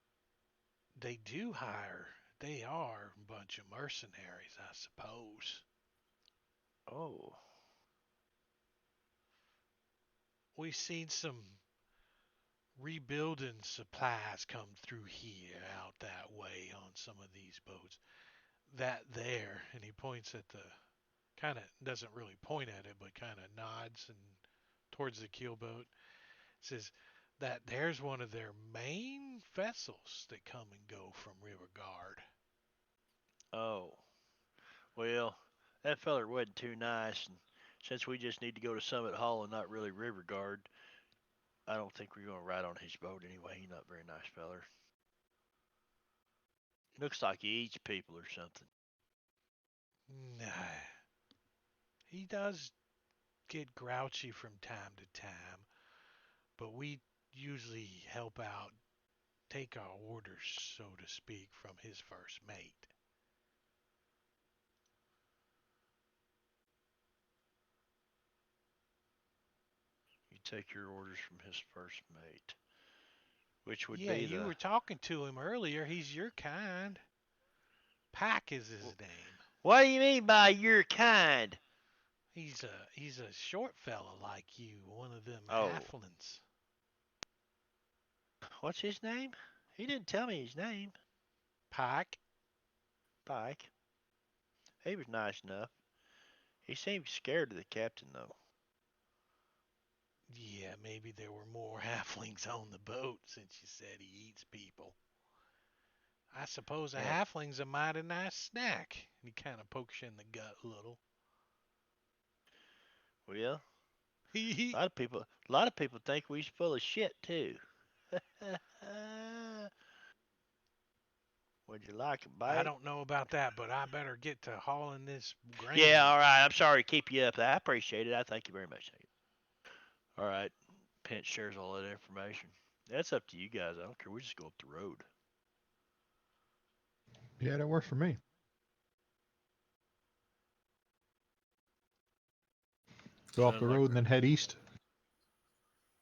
They do hire. They are a bunch of mercenaries, I suppose.
Oh,
We've seen some rebuilding supplies come through here out that way on some of these boats. That there, and he points at the kind of doesn't really point at it, but kind of nods and towards the keel boat. Says that there's one of their main vessels that come and go from River Guard.
oh. Well, that feller wasn't too nice, and since we just need to go to Summit Hall and not really River Guard, I don't think we're going to ride on his boat anyway. He's not a very nice feller. Looks like he eats people or something.
Nah, he does get grouchy from time to time, but we usually help out, take our orders, so to speak, from his first mate.
You take your orders from his first mate, which would
Yeah,
be
you
the.
were talking to him earlier. He's your kind. Pack is his
Wh-
name.
What do you mean by your kind?
He's a short fella like you, one of them
Oh,
halflings.
what's his name? He didn't tell me his name.
Pack.
Pike. He was nice enough. He seemed scared of the captain, though.
Yeah, maybe there were more halflings on the boat since you said he eats people. I suppose a
Yeah.
halfling's a mighty nice snack. And he kind of pokes you in the gut a little.
Well,
Hee
a lot of people think we's full of shit too. Would you like a
I
bite?
don't know about that, but I better get to hauling this grain.
Yeah, all right. I'm sorry to keep you up. I appreciate it. I thank you very much. All right. Pinch shares all that information. That's up to you guys. I don't care. We just go up the road.
Yeah, that works for me. Go off
Sounds
the
like
road and then head east.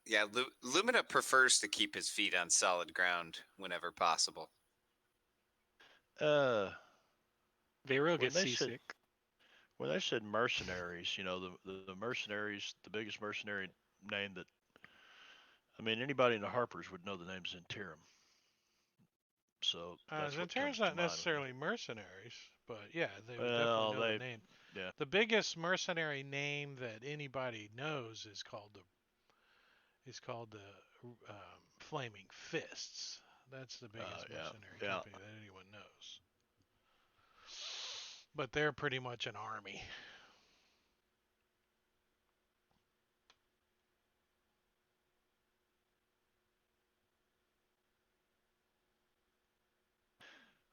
Yeah, Lumina prefers to keep his feet on solid ground whenever possible.
uh
Vero
when
gets
they said
seasick.
when they said mercenaries, the mercenaries, the biggest mercenary name that I mean anybody in the Harpers would know the name Zentirum. So that's what comes
Zentair's
to
not
mind with me.
necessarily mercenaries, but yeah, they would definitely
Well,
know the
they
name.
yeah.
The biggest mercenary name that anybody knows is called the Flaming Fists. That's the biggest
Yeah.
mercenary
Yeah.
company that anyone knows. But they're pretty much an army.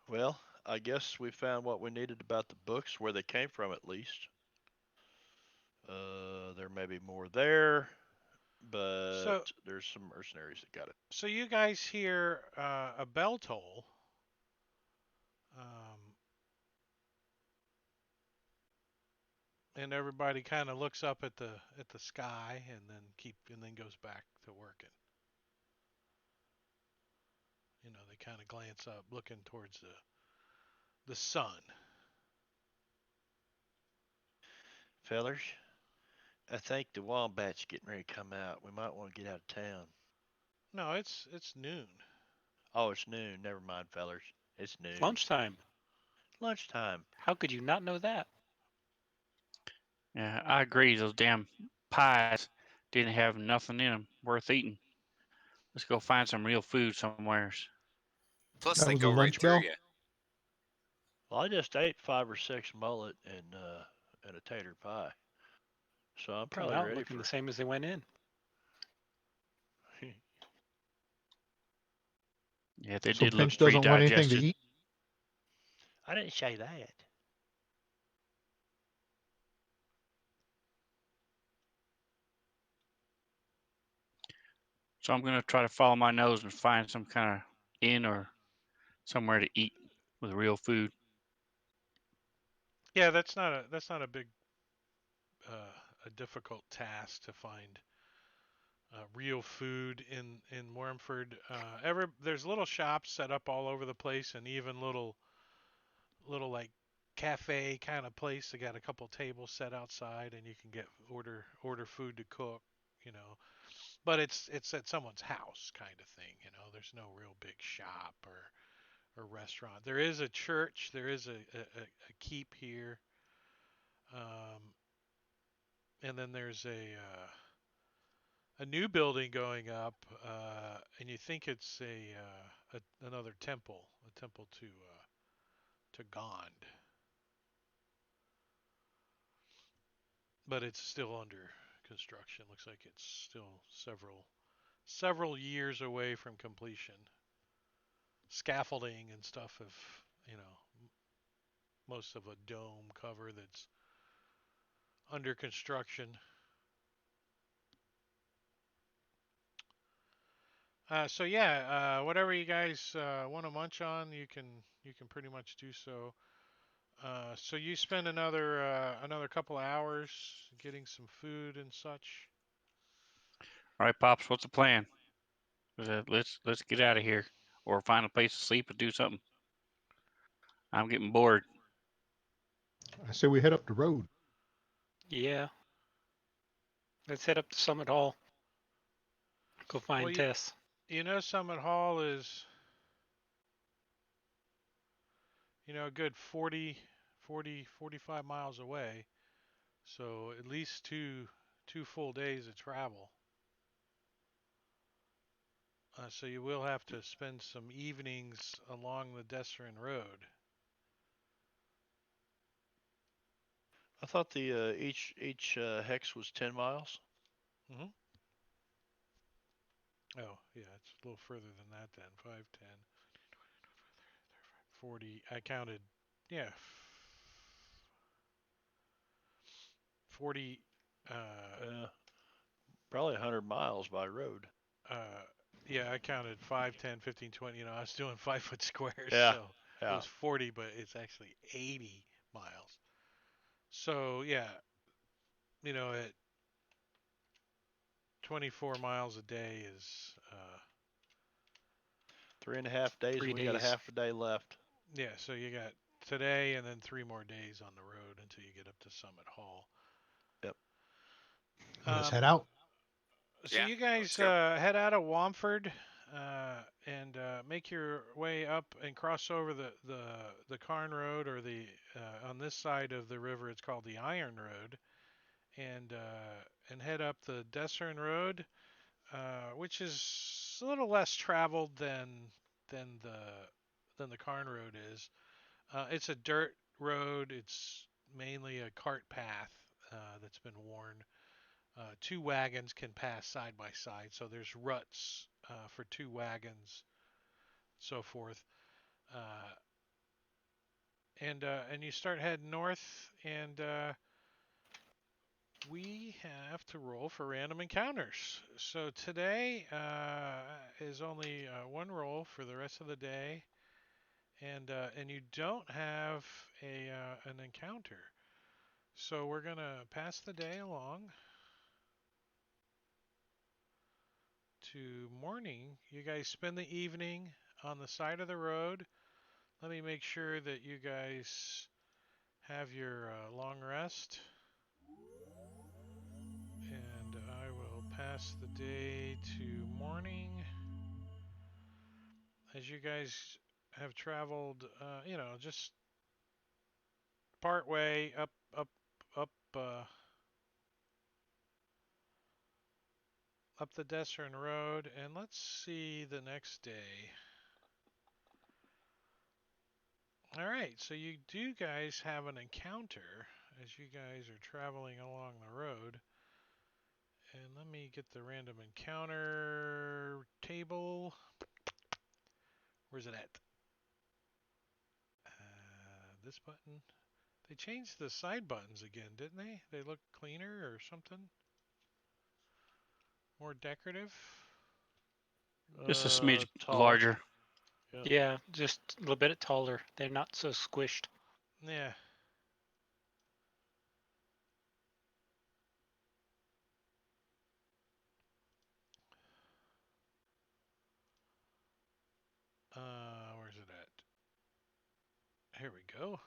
Well, I guess we found what we needed about the books, where they came from at least. There may be more there, but
So,
there's some mercenaries that got it.
so you guys hear a bell toll. Um, and everybody kind of looks up at the sky and then goes back to working. They kind of glance up, looking towards the sun.
Fellers, I think the wombat's getting ready to come out. We might want to get out of town.
No, it's noon.
Oh, it's noon. Never mind, fellers. It's
It's
noon.
lunchtime.
Lunchtime.
How could you not know that?
Yeah, I agree. Those damn pies didn't have nothing in them worth eating. Let's go find some real food somewheres.
Plus,
That
they
was the
go right
lunch
through
bell.
you.
Well, I just ate 5 or 6 mullet and a tater pie, so I'm
Come
probably
out
ready
looking
for.
the same as they went in.
Yeah, they
So
did look
Pinch doesn't want anything to
pre-digested.
eat.
I didn't say that.
So I'm gonna try to follow my nose and find some kind of inn or somewhere to eat with real food.
Yeah, that's not a big a difficult task to find real food in Wormford. There's little shops set up all over the place, and even little like cafe kind of place. They got a couple tables set outside, and you can order food to cook. You know, but it's at someone's house kind of thing. There's no real big shop or restaurant. There is a church. There is a keep here. Um, and then there's a new building going up, and you think it's another temple, a temple to Gond, but it's still under construction. Looks like it's still several years away from completion. Scaffolding and stuff have, you know, most of a dome cover that's under construction. So yeah, whatever you guys want to munch on, you can pretty much do so. So you spend another couple hours getting some food and such.
All right, pops. What's the plan? Let's get out of here, or find a place to sleep and do something. I'm getting bored.
I say we head up the road.
Yeah. Let's head up to Summit Hall. Go
Well,
find Tess.
you know Summit Hall is a good 45 miles away. So at least two full days of travel. So you will have to spend some evenings along the Desserin Road.
I thought the each hex was 10 miles.
Hmm. Oh, yeah, it's a little further than that then. 5, 10, 40. I counted, yeah, 40.
Probably 100 miles by road.
Uh, yeah, I counted 5, 10, 15, 20. I was doing 5-foot squares,
Yeah,
so it
yeah.
was 40, but it's actually 80 miles. So yeah, at 24 miles a day is
3.5 days,
3
and we got a
days.
half a day left.
yeah. So you got today and then 3 more days on the road until you get up to Summit Hall.
Yep.
Let's
Um,
head out.
so
Yeah,
you guys
let's go.
head out of Wamford and make your way up and cross over the Carn Road, or the on this side of the river it's called the Iron Road, and head up the Desserin Road, which is a little less traveled than the than the Carn Road is. It's a dirt road. It's mainly a cart path that's been worn. Two wagons can pass side by side, so there's ruts for two wagons, so forth. Uh, and you start heading north, and we have to roll for random encounters. So today is only one roll for the rest of the day, and you don't have an encounter. So we're gonna pass the day along to morning. You guys spend the evening on the side of the road. Let me make sure that you guys have your long rest. And I will pass the day to morning. As you guys have traveled, just part way up, up the Desserin Road, and let's see the next day. All right, so you do guys have an encounter as you guys are traveling along the road. And let me get the random encounter table. Where's it at? This button. They changed the side buttons again, didn't they? They look cleaner or something? More decorative?
Just a smidge
Taller.
larger.
Yeah, just a little bit taller. They're not so squished.
Yeah. Where's it at? Here we go.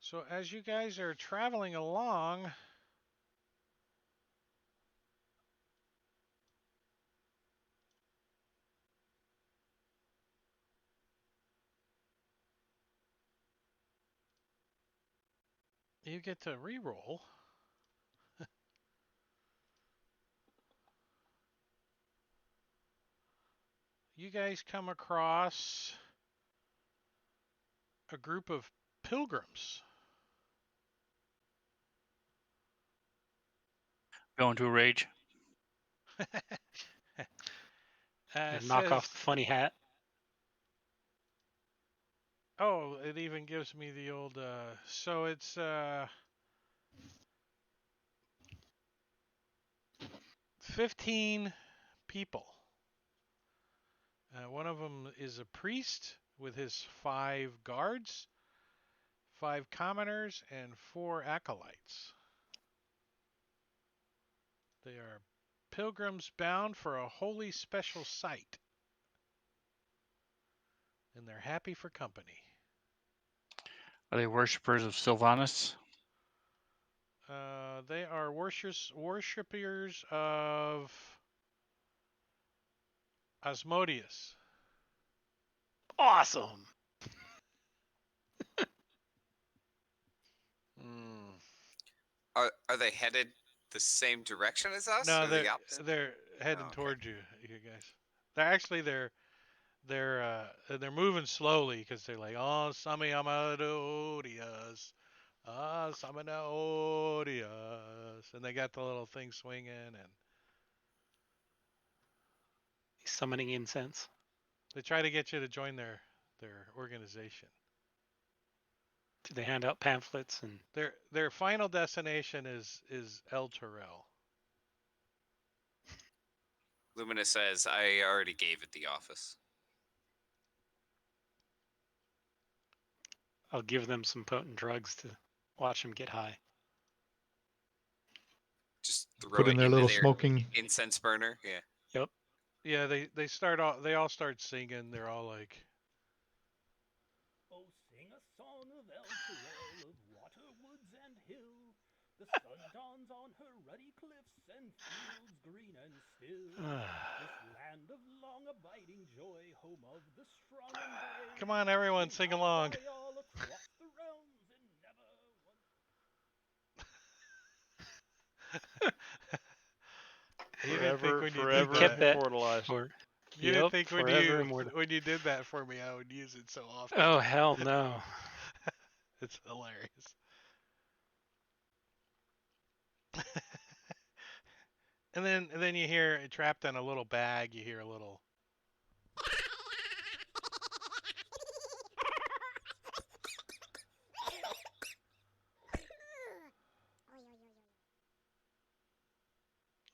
So as you guys are traveling along, you get to re-roll. You guys come across a group of pilgrims.
Going to a rage.
Knock
Says,
off the funny hat.
oh, it even gives me the old, so it's 15 people. One of them is a priest with his 5 guards, 5 commoners, and 4 acolytes. They are pilgrims bound for a holy special site, and they're happy for company.
Are they worshippers of Sylvanus?
They are worshippers of Asmodeus.
Awesome.
Mm.
Are they headed the same direction as us,
No,
or the opposite?
they're heading
Oh, okay.
towards you guys. They're moving slowly because they're like, oh, Sami Amadodias, Samanodias, and they got the little thing swinging, and
He's summoning incense.
they try to get you to join their organization.
Do they hand out pamphlets and
Their final destination is El Terrell.
Lumina says, I already gave it the office.
I'll give them some potent drugs to watch them get high.
Just throw
Put
it
in their
into
little
their
smoking.
incense burner. Yeah.
Yep.
Yeah, they all start singing. They're all like,
Oh, sing a song of El Terrell, of water, woods, and hill. The sun dawns on her ruddy cliffs and fields green and still. This land of long abiding joy, home of the strong and brave.
come on, everyone, sing along.
Fly all across the realms and never once.
You didn't think when you did
forever
kept that
immortalized.
for.
You didn't
Yep,
think
forever immortal.
when you did that for me, I would use it so often.
Oh hell no!
It's hilarious. and then you hear trapped in a little bag. You hear a little.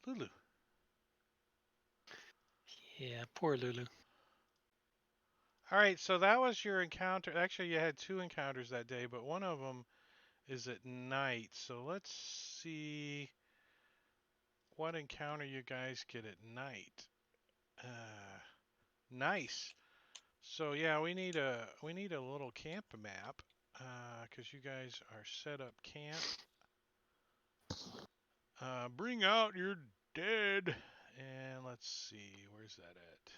Lulu.
Yeah, poor Lulu.
All right, so that was your encounter. Actually, you had 2 encounters that day, but one of them is at night. So let's see what encounter you guys get at night. Nice. So yeah, we need a little camp map because you guys are set up camp. Bring out your dead, and let's see, where's that at?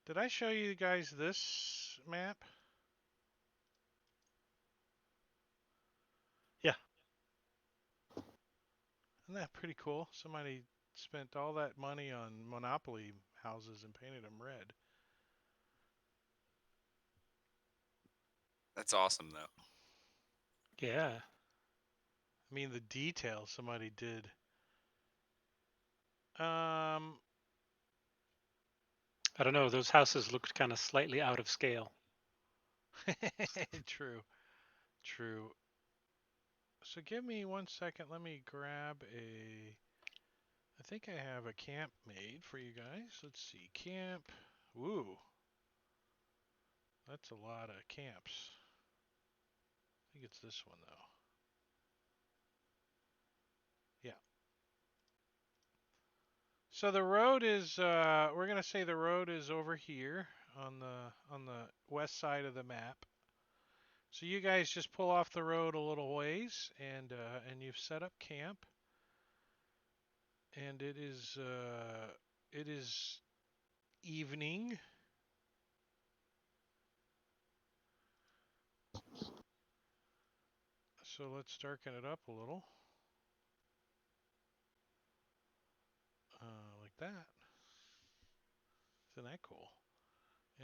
Did I show you guys this map?
Yeah.
Isn't that pretty cool? Somebody spent all that money on Monopoly houses and painted them red.
That's awesome, though.
Yeah.
I mean, the detail somebody did.
I don't know. Those houses looked kind of slightly out of scale.
True. True. So give me 1 second. Let me grab I think I have a camp made for you guys. Let's see. Camp. Woo. That's a lot of camps. I think it's this one, though. Yeah. So the road is, we're going to say the road is over here on the west side of the map. So you guys just pull off the road a little ways, and you've set up camp. And it is evening. So let's darken it up a little. Like that. Isn't that cool?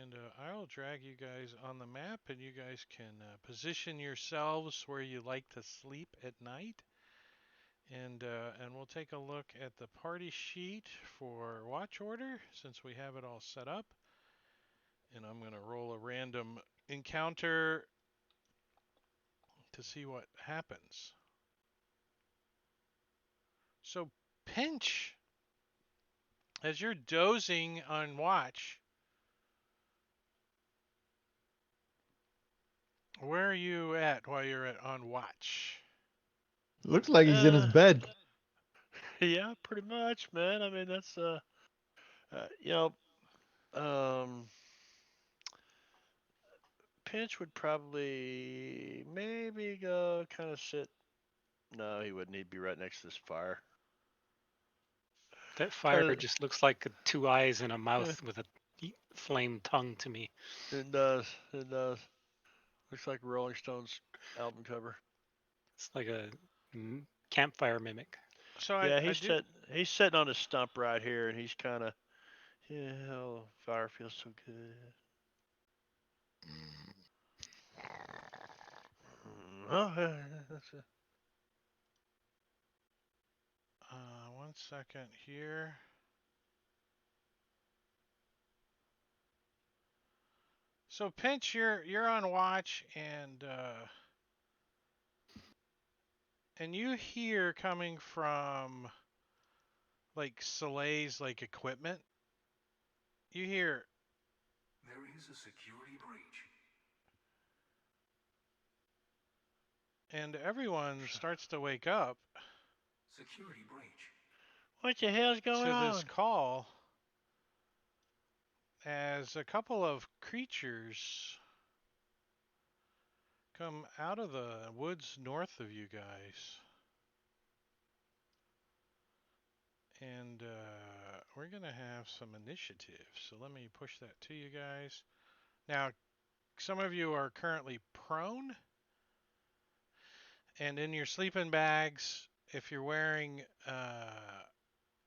And I'll drag you guys on the map, and you guys can position yourselves where you like to sleep at night. And we'll take a look at the party sheet for watch order since we have it all set up. And I'm going to roll a random encounter to see what happens. So Pinch as you're dozing on watch, where are you at while you're on watch?
Looks like he's in his
Uh,
bed.
yeah, pretty much, man. I mean, that's you know, um, Pinch would probably maybe go kind of sit. No, he wouldn't. He'd be right next to this fire.
That
Try
fire
to.
just looks like 2 eyes and a
Yeah,
mouth with a flame tongue to me.
it does. It does. Looks like a Rolling Stones album cover.
It's like a campfire mimic.
So
Yeah,
I do.
he's sitting on his stump right here, and he's kind of. Yeah, oh, fire feels so good. Oh, that's it.
One second here. So Pinch, you're on watch, and you hear coming from like Soleil's like equipment. You hear
There is a security breach.
and everyone starts to wake up
Security breach.
What the hell's going
to this
on?
call as a couple of creatures come out of the woods north of you guys. And we're going to have some initiative. So let me push that to you guys. Now, some of you are currently prone. And in your sleeping bags, if you're wearing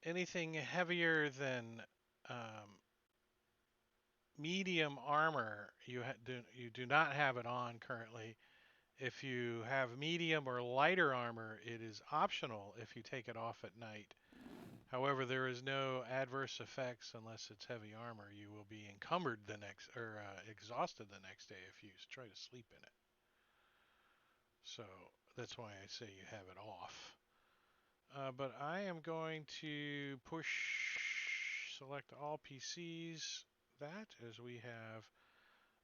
anything heavier than medium armor, you do not have it on currently. If you have medium or lighter armor, it is optional if you take it off at night. However, there is no adverse effects unless it's heavy armor. You will be encumbered the next, or exhausted the next day if you try to sleep in it. So that's why I say you have it off. But I am going to push select all PCs that as we have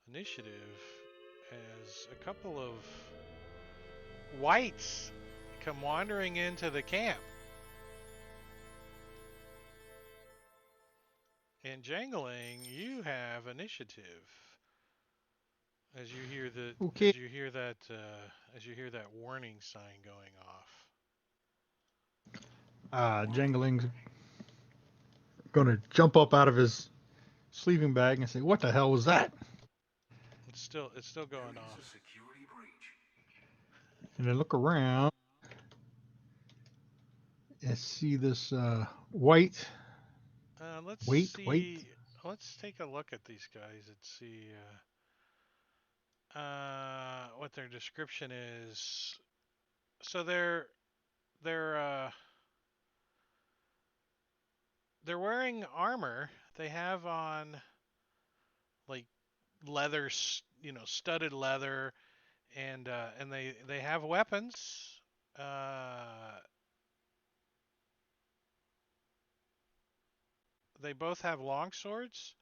initiative as a couple of whites come wandering into the camp. And Jangling, you have initiative. As you hear the
Okay.
as you hear that warning sign going off.
Jangling's gonna jump up out of his sleeping bag and say, "What the hell was that?"
It's still going
There is
off.
a security breach.
And then look around and see this white.
Let's
Wait.
see. Let's take a look at these guys and see what their description is. So they're wearing armor. They have on like leather, studded leather, and they have weapons. They both have long swords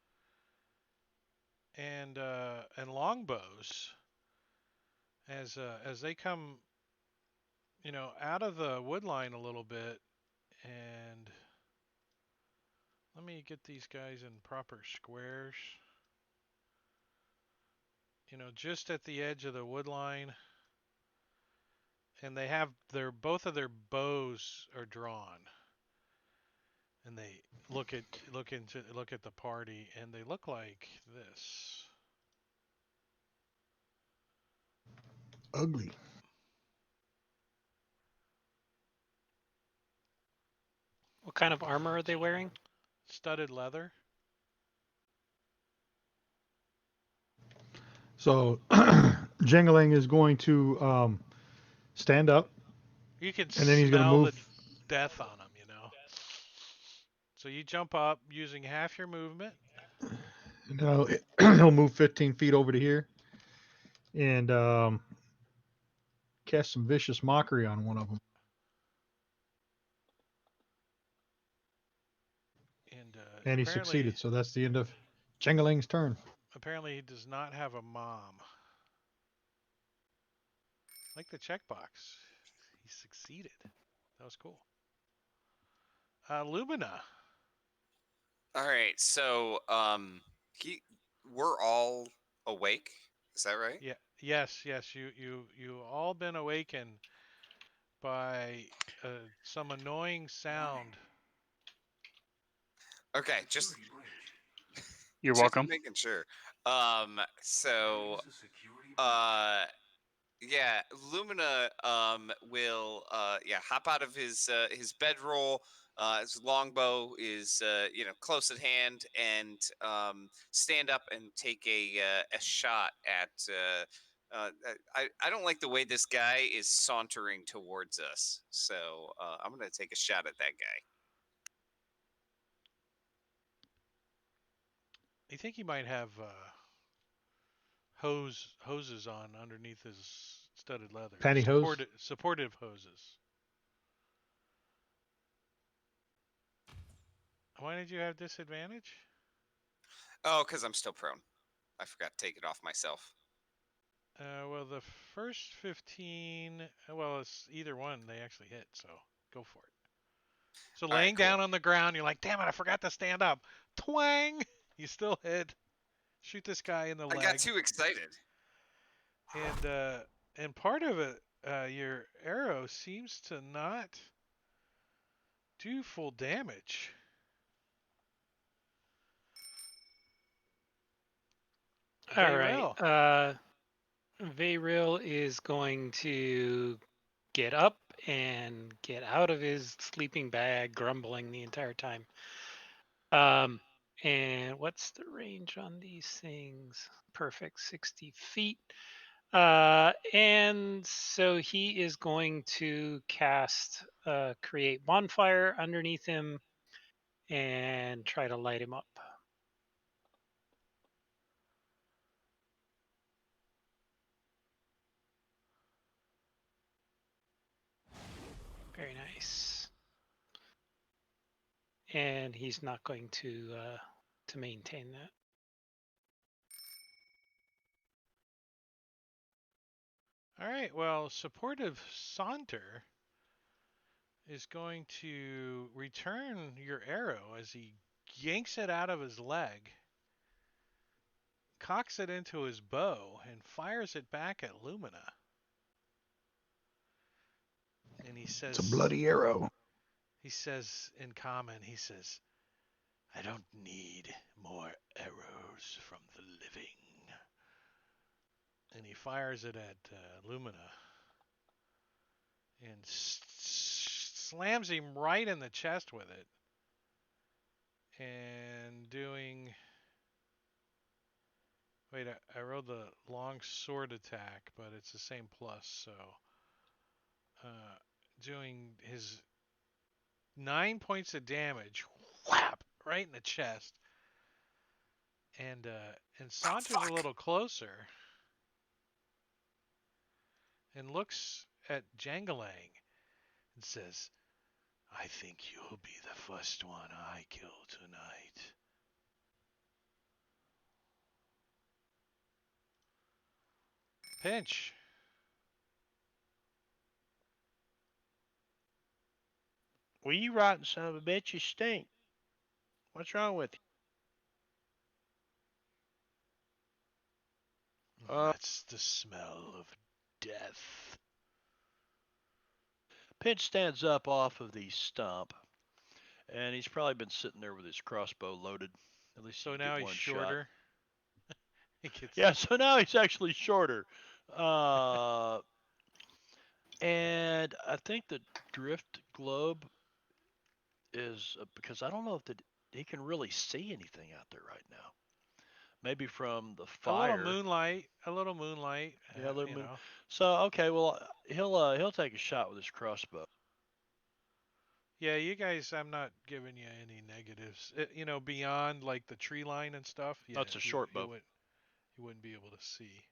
and longbows. As they come, out of the wood line a little bit, and let me get these guys in proper squares. Just at the edge of the wood line, and they have both of their bows are drawn, and they look at the party, and they look like this.
Ugly.
What kind of armor are they wearing?
Studded leather.
So Jangling is going to stand up,
You can
and then he's gonna
smell the
move.
death on them, So you jump up using half your movement.
He'll move 15 feet over to here and cast some vicious mockery on one of them.
And
And he
apparently,
succeeded, so that's the end of Jengaling's turn.
apparently he does not have a mom. Like the checkbox, he succeeded. That was cool. Lumina.
All right, so we're all awake. Is that right?
Yeah. Yes. Yes. You all been awakened by some annoying sound.
Okay, just
You're
just
welcome.
making sure. So yeah, Lumina will hop out of his bedroll. His longbow is close at hand, and stand up and take a shot at. I don't like the way this guy is sauntering towards us, so I'm gonna take a shot at that guy.
You think he might have hoses on underneath his studded leather.
Pantyhose?
Supportive hoses. Why did you have disadvantage?
Oh, because I'm still prone. I forgot to take it off myself.
Well, the first 15, well, it's either one. They actually hit, so go for it. So
All right,
laying
cool.
down on the ground, you're like, damn it, I forgot to stand up. Twang! You still hit. Shoot this guy in the
I
leg.
got too excited.
And part of it, your arrow seems to not do full damage.
All right.
Vayrell.
Vayril is going to get up and get out of his sleeping bag, grumbling the entire time. And what's the range on these things? Perfect, 60 feet. And so he is going to cast create bonfire underneath him and try to light him up. Very nice. And he's not going to maintain that.
All right, well, supportive Saunter is going to return your arrow as he yanks it out of his leg, cocks it into his bow, and fires it back at Lumina. And he says,
It's a bloody arrow.
He says in common, he says, I don't need more arrows from the living. And he fires it at Lumina and slams him right in the chest with it. And doing... Wait, I rolled the long sword attack, but it's the same plus, so... doing his 9 points of damage, whap, right in the chest. And Saunter's a little closer and looks at Jangalang and says, I think you'll be the first one I kill tonight. Pinch.
Well, you rotten son of a bitch, you stink. What's wrong with you?
That's the smell of death.
Pinch stands up off of the stump, and he's probably been sitting there with his crossbow loaded. At least
So
he can
now
get
he's
one
shorter. He gets...
Yeah, so now he's actually shorter. And I think the drift globe is because I don't know if he can really see anything out there right now. Maybe from the fire.
A little moonlight.
Yeah, a little
you
moon.
know.
So okay, well he'll take a shot with his crossbow.
Yeah, you guys, I'm not giving you any negatives. Beyond like the tree line and stuff. Yeah,
That's a short bow.
You wouldn't be able to see.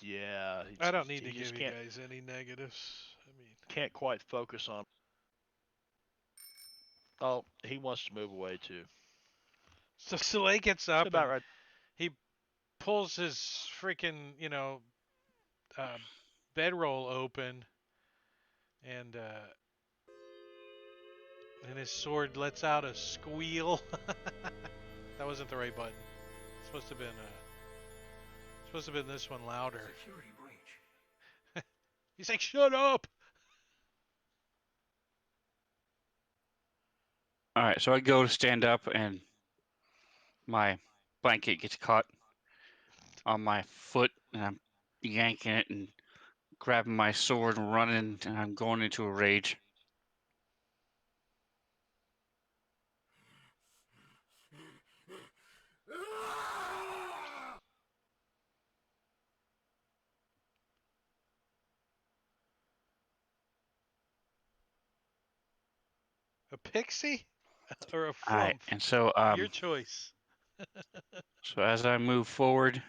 Yeah,
I don't need to
he just
give you
can't,
guys any negatives. I mean,
can't quite focus on. Oh, he wants to move away too.
So Soleil gets
So
up
about
and
right.
he pulls his freaking, uh, bedroll open, and his sword lets out a squeal. That wasn't the right button. It's supposed to have been this one louder.
Security breach.
He's like, "Shut up!"
All right, so I go to stand up, and my blanket gets caught on my foot, and I'm yanking it and grabbing my sword and running, and I'm going into a rage.
A pixie or a
All right,
flump?
and so
Your choice.
so as I move forward,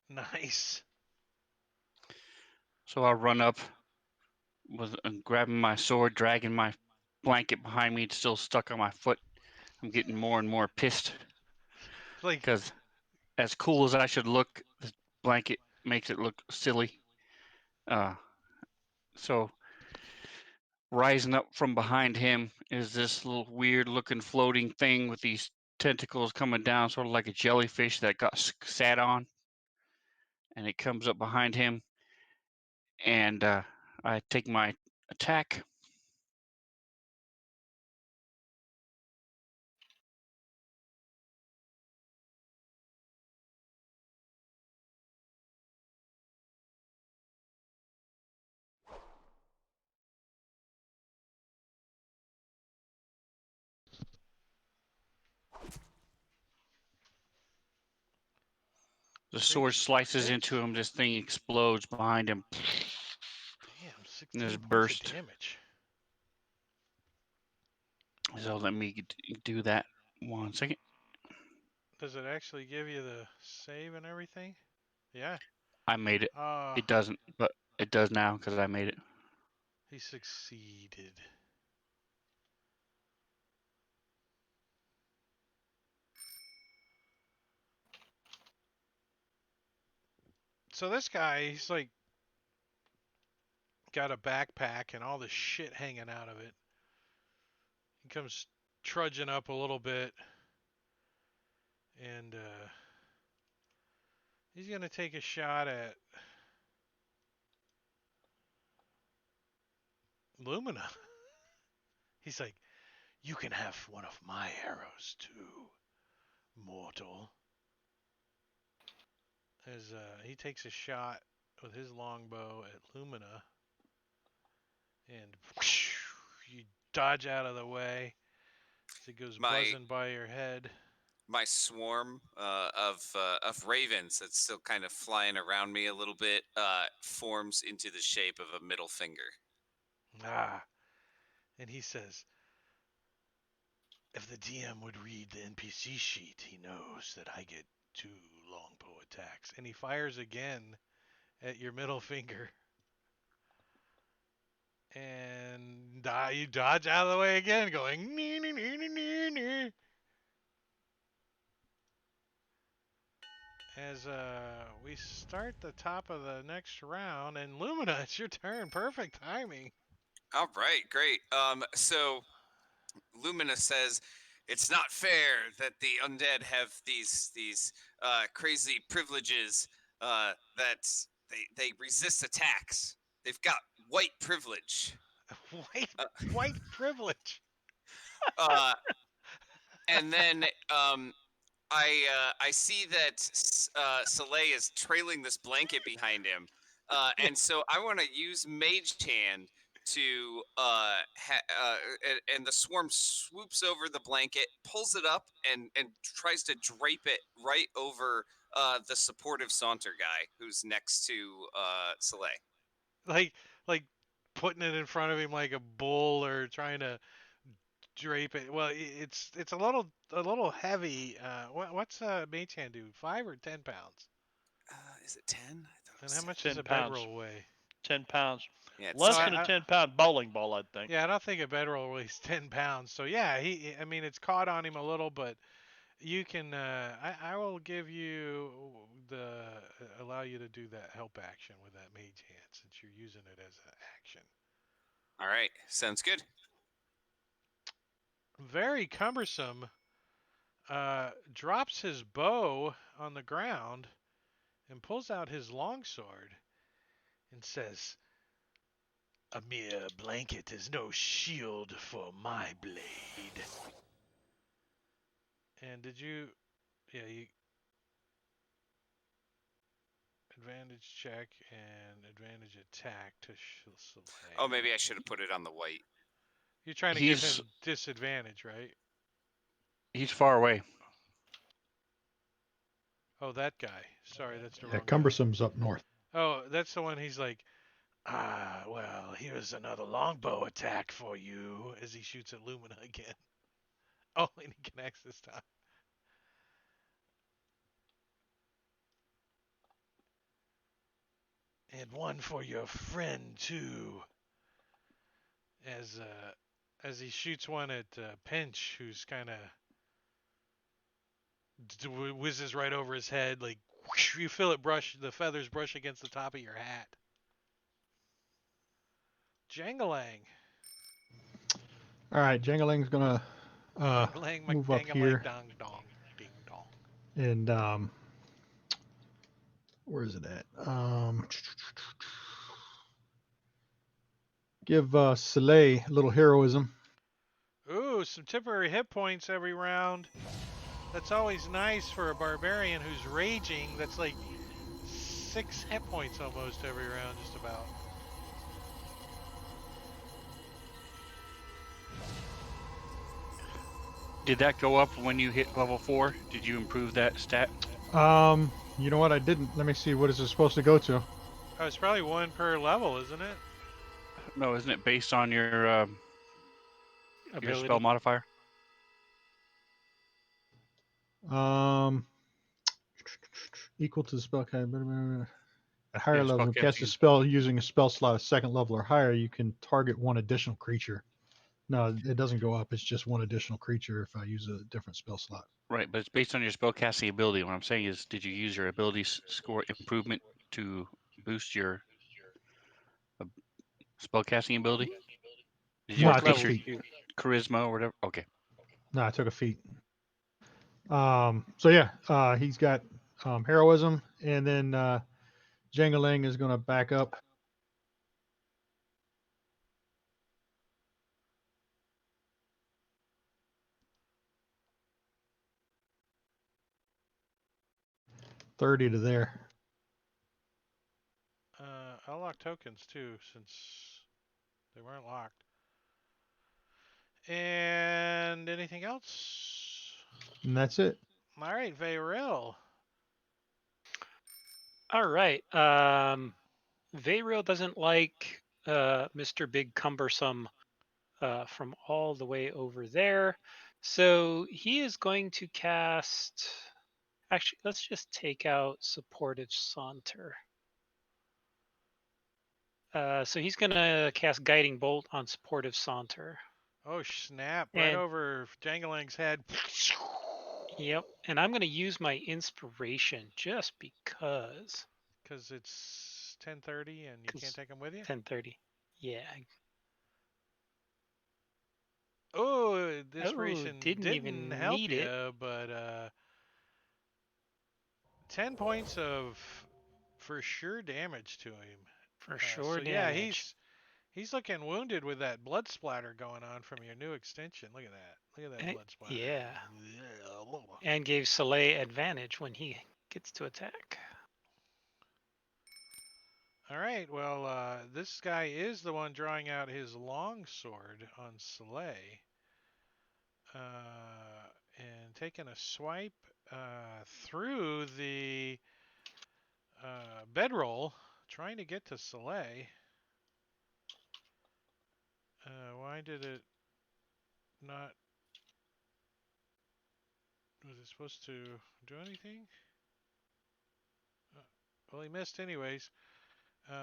Nice.
so I run up with grabbing my sword, dragging my blanket behind me. It's still stuck on my foot. I'm getting more and more pissed
Like,
because, as cool as I should look, the blanket makes it look silly. So rising up from behind him is this little weird looking floating thing with these tentacles coming down, sort of like a jellyfish that got sat on. And it comes up behind him, and I take my attack. The sword slices into him. This thing explodes behind him.
damn,
And
16
there's
points
burst.
of damage.
So let me do that 1 second.
Does it actually give you the save and everything? Yeah.
I made it.
Ah,
It doesn't, but it does now because I made it.
he succeeded. So this guy, he's like got a backpack and all this shit hanging out of it. He comes trudging up a little bit, and he's gonna take a shot at Lumina. He's like, "You can have one of my arrows too, mortal." As he takes a shot with his longbow at Lumina, and whoosh, you dodge out of the way as it goes
My
buzzing by your head.
my swarm of ravens that's still kind of flying around me a little bit forms into the shape of a middle finger.
Ah, and he says, "If the DM would read the NPC sheet, he knows that I get 2 longbow attacks." And he fires again at your middle finger. And you dodge out of the way again, going, nee, nee, nee, nee, nee, nee. As we start the top of the next round, and Lumina, it's your turn. Perfect timing.
All right, great. So Lumina says, "It's not fair that the undead have these crazy privileges that they resist attacks. They've got white privilege."
White
Uh,
white privilege.
uh, and then I see that Soleil is trailing this blanket behind him, and so I want to use Mage Hand to and the swarm swoops over the blanket, pulls it up, and tries to drape it right over the supportive Saunter guy who's next to Soleil.
like putting it in front of him like a bull, or trying to drape it. Well, it's a little heavy. What's Mage Hand do? 5 or 10 pounds?
Is it 10? I thought it
And
was
how
10.
much
10
does a
pounds.
bedroll weigh?
10 pounds.
Yeah, it's
Less
So
than
I-
a 10-pound bowling ball, I think.
Yeah, I don't think a bedroll weighs 10 pounds. So yeah, I mean, it's caught on him a little, but you can. I will give you the allow you to do that help action with that Mage Hand since you're using it as an action.
All right, sounds good.
Very cumbersome. Drops his bow on the ground and pulls out his longsword and says, "A mere blanket is no shield for my blade." And did you? Yeah, you advantage check and advantage attack to slay.
Oh, maybe I should have put it on the white.
You're trying to give
He's
him disadvantage, right?
he's far away.
Oh, that guy. Sorry, that's the
Yeah,
wrong guy.
cumbersome's up north.
Oh, that's the one. He's like, well, here's another longbow attack for you as he shoots at Lumina again. Oh, and he connects this time. And one for your friend too. As he shoots one at Pinch, who's kind of whizzes right over his head, like whoosh, you feel it brush the feathers brush against the top of your hat. Jangalang.
All right, Jangalang's gonna
Jangalang,
move up
McDangalang,
here
dong dong, ding dong.
and where is it at? Give Soleil a little heroism.
Ooh, some temporary hit points every round. That's always nice for a barbarian who's raging. That's like 6 hit points almost every round, just about.
Did that go up when you hit level 4? Did you improve that stat?
You know what? I didn't. Let me see. What is it supposed to go to?
Oh, it's probably 1 per level, isn't it?
No, isn't it based on your
Ability.
spell modifier?
Equal to the spell kind. At higher
Yeah,
levels, cast a spell using a spell slot at 2nd level or higher, you can target 1 additional creature. No, it doesn't go up. It's just 1 additional creature if I use a different spell slot.
Right, but it's based on your spellcasting ability. What I'm saying is, did you use your ability score improvement to boost your spellcasting ability? Did you
No, I
Fourth
took
increase
level.
your
feet.
charisma or whatever? Okay.
No, I took a feat. So yeah, he's got heroism, and then Jangalang is going to back up. $30 to there.
I'll lock tokens too, since they weren't locked. And anything else?
And that's it.
All right, Vayril.
All right. Vayreal doesn't like Mr. Big Cumbersome from all the way over there. So he is going to cast. Actually, let's just take out Supportive Saunter. So he's going to cast Guiding Bolt on Supportive Saunter.
Oh, snap. Right
And-
over Jangalang's head.
Yep. And I'm going to use my inspiration just because.
Because it's 10:30 and you
'Cause
can't take them with you?
10:30. Yeah.
Oh, the inspiration
didn't even
help
need
you,
it.
but 10 points of for sure damage to him.
For sure
So yeah,
damage.
he's looking wounded with that blood splatter going on from your new extension. Look at that. Look at that
Eh,
blood splatter.
yeah. And gave Soleil advantage when he gets to attack.
All right. Well, this guy is the one drawing out his long sword on Soleil, and taking a swipe through the bedroll, trying to get to Soleil. Why did it? not. Was it supposed to do anything? Well, he missed anyways.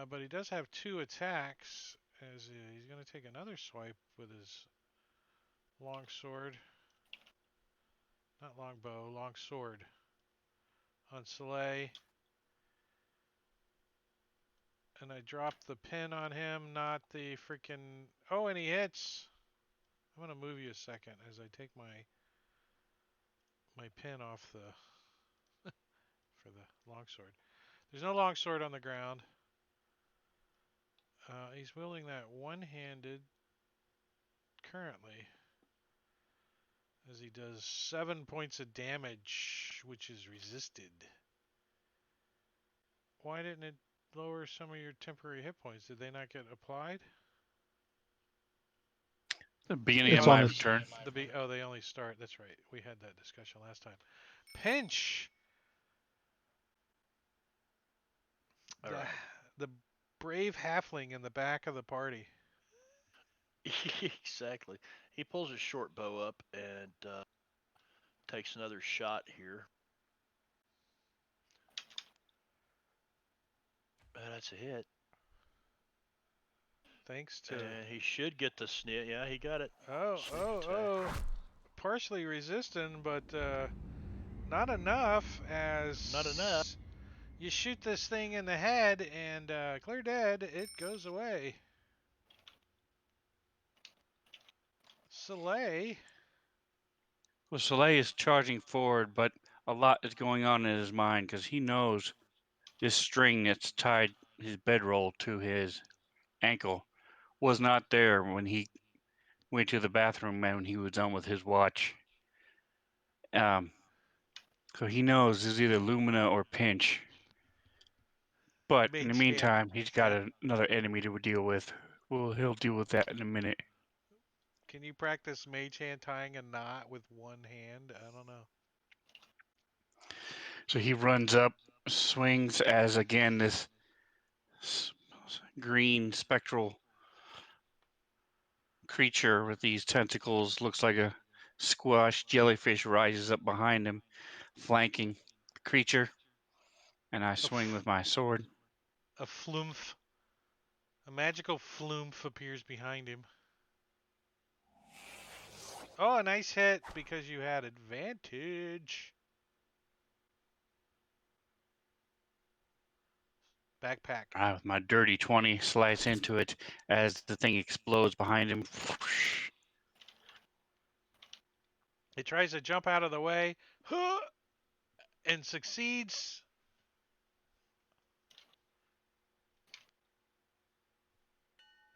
But he does have 2 attacks, as he's going to take another swipe with his long sword. Not long bow, long sword. On Soleil. And I dropped the pin on him, not the freaking... Oh, and he hits! I'm going to move you a second as I take my pin off the... for the longsword. There's no longsword on the ground. He's wielding that one-handed currently. As he does 7 points of damage, which is resisted. Why didn't it lower some of your temporary hit points? Did they not get applied?
The beginning
It's
of
on
my
his-
turn.
Oh, they only start. That's right. We had that discussion last time. Pinch.
All right.
The brave halfling in the back of the party.
Exactly. He pulls his short bow up and takes another shot here. That's a hit.
Thanks to...
And he should get the snit. Yeah, he got it.
Oh,
Sneak
oh,
attack.
oh. Partially resistant, but not enough as...
Not enough.
You shoot this thing in the head and clear dead, it goes away. Soleil.
Well, Soleil is charging forward, but a lot is going on in his mind because he knows this string that's tied his bedroll to his ankle was not there when he went to the bathroom and when he was done with his watch. So he knows it's either Lumina or Pinch. But in the
Mage hand.
meantime, he's got
Yeah.
another enemy to deal with. Well, he'll deal with that in a minute.
Can you practice mage hand tying a knot with one hand? I don't know.
So he runs up, swings as again this green spectral creature with these tentacles, looks like a squash jellyfish, rises up behind him, flanking the creature. And I swing with my sword.
A flumph. A magical flumph appears behind him. Oh, a nice hit because you had advantage. Backpack.
With my dirty 20, slice into it as the thing explodes behind him.
It tries to jump out of the way. And succeeds.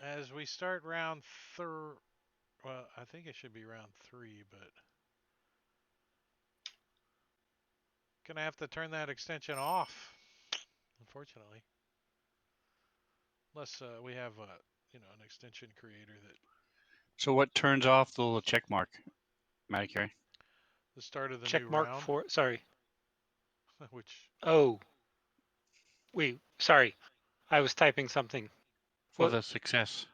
As we start round well, I think it should be round 3, but gonna have to turn that extension off, unfortunately. Unless we have an extension creator that
So what turns off the little check mark, Matty?
the start of the
Check
new
mark
round,
for. Sorry.
which
Oh. Wait. Sorry. I was typing something.
For
What?
the success.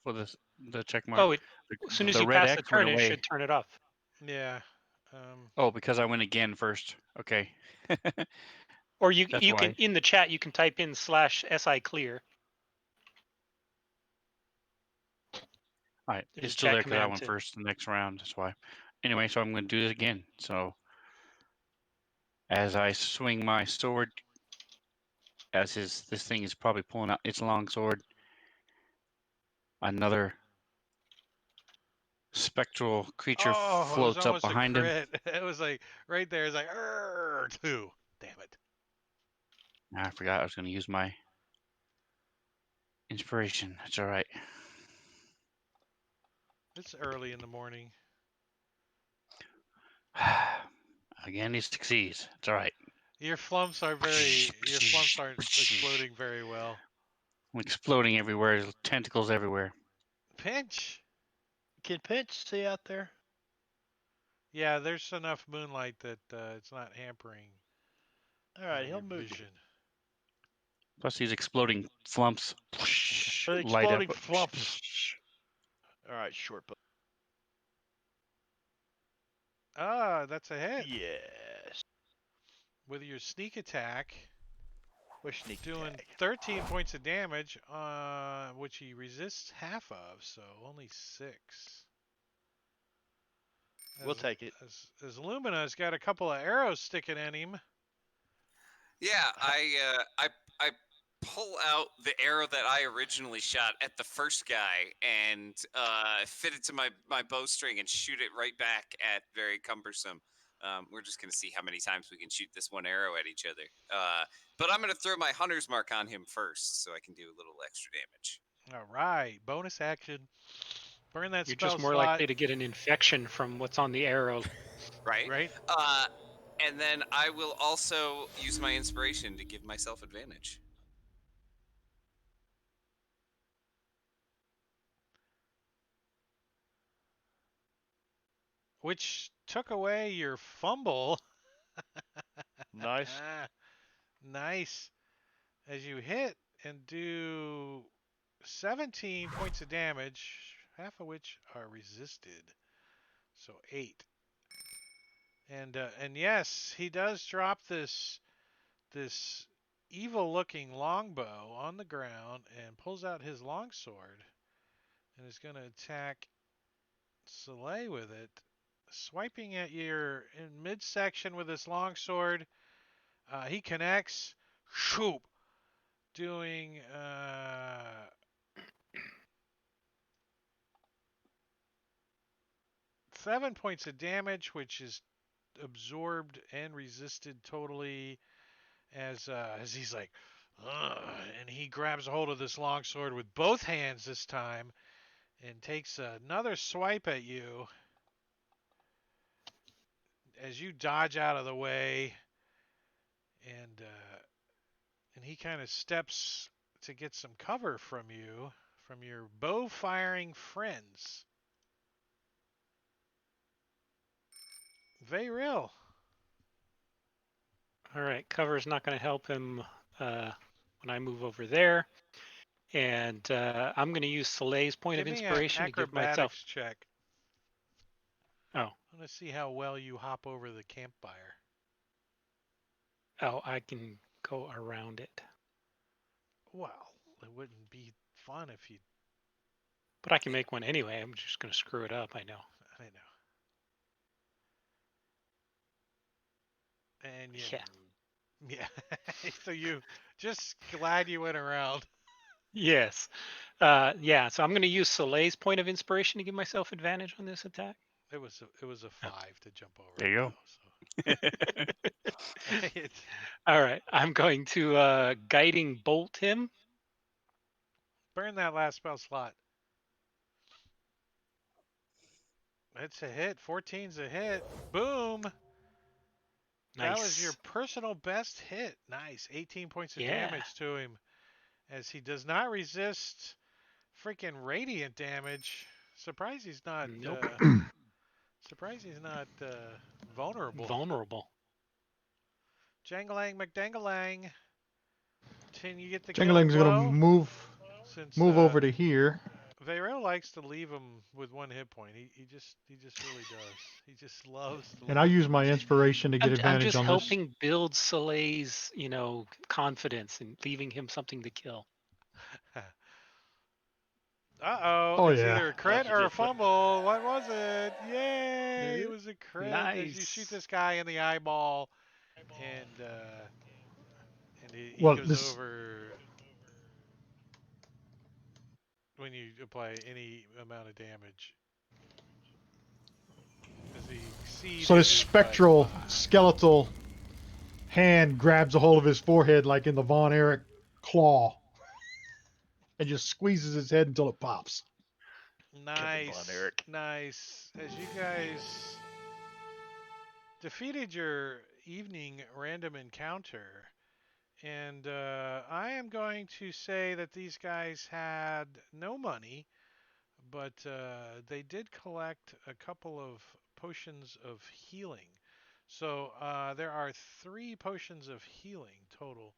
For the check mark.
Oh, as
The,
soon as
the
you
red
pass the
X went
turn, it
away.
should turn it off.
yeah.
Oh, because I went again first. Okay.
Or you
That's
can
why.
in the chat you can type in /si clear.
All right.
There's
It's
a
still
chat
there because I
command
went
to-
first the next round. That's why. Anyway, so I'm going to do this again. So as I swing my sword, as this thing is probably pulling out its long sword, another spectral creature
Oh, it was
floats up
almost a
behind him.
crit. It was like right there. It's like 2. Damn it.
I forgot I was going to use my inspiration. That's all right.
It's early in the morning.
Again, he succeeds. It's all right.
Your flumps aren't exploding very well.
I'm exploding everywhere. There's tentacles everywhere.
Pinch.
Can Pinch see out there?
Yeah, there's enough moonlight that it's not hampering.
All right,
your
he'll move.
vision.
Plus these exploding flumps
The
light up.
exploding flumps. All right, short bow.
That's a hit.
Yes.
With your sneak attack,
Where's sneak
doing
attack?
13 points of damage, which he resists half of, so only 6.
We'll take it.
As Lumina's got a couple of arrows sticking in him.
Yeah, I pull out the arrow that I originally shot at the first guy and fit it to my bowstring and shoot it right back at Very Cumbersome. We're just gonna see how many times we can shoot this one arrow at each other. But I'm gonna throw my hunter's mark on him first, so I can do a little extra damage.
All right, bonus action. Burn that
You're
spell
just more
slot.
likely to get an infection from what's on the arrow.
Right?
Right.
And then I will also use my inspiration to give myself advantage.
Which took away your fumble.
Nice.
Nice. As you hit and do 17 points of damage, half of which are resisted. So 8. And yes, he does drop this evil-looking longbow on the ground and pulls out his longsword and is going to attack Soleil with it, swiping at your in midsection with his longsword. He connects, shoop, doing 7 points of damage, which is absorbed and resisted totally as he's like, ugh, and he grabs a hold of this longsword with both hands this time and takes another swipe at you as you dodge out of the way, and he kind of steps to get some cover from you, from your bow firing friends. Very real.
All right, cover's not going to help him when I move over there. And I'm going to use Soleil's point of
Give me an
inspiration to give myself.
acrobatics check.
Oh.
I want to see how well you hop over the campfire.
Oh, I can go around it.
Well, it wouldn't be fun if you.
But I can make one anyway. I'm just going to screw it up, I know.
I know. And yeah. So you just glad you went around.
Yes. Yeah, so I'm going to use Soleil's point of inspiration to give myself advantage on this attack.
It was a 5 to jump over.
There you
go. So.
All right, I'm going to guiding bolt him.
Burn that last spell slot. It's a hit. 14's a hit. Boom.
Nice.
That was your personal best hit. Nice. 18 points of damage to him as he does not resist freaking radiant damage. Surprised he's not vulnerable. Jangalang McDangalang. Can you get the
Jangalang's gonna move over to here.
Veyro likes to leave him with 1 hit point. He just really does. He just loves to
And I use my inspiration to get advantage on this.
I'm just helping build Soleil's, confidence and leaving him something to kill.
Uh-oh.
Oh,
It's
yeah.
either a crit or a fumble. What was it? Yay! It was a crit.
Nice.
As you shoot this guy in the eyeball, and he
Well,
goes over when you apply any amount of damage. As he sees
So this spectral, skeletal hand grabs a hold of his forehead like in the Von Erich claw and just squeezes his head until it pops.
Nice. Nice. As you guys defeated your evening random encounter, and I am going to say that these guys had no money, but they did collect a couple of potions of healing. So there are 3 potions of healing total.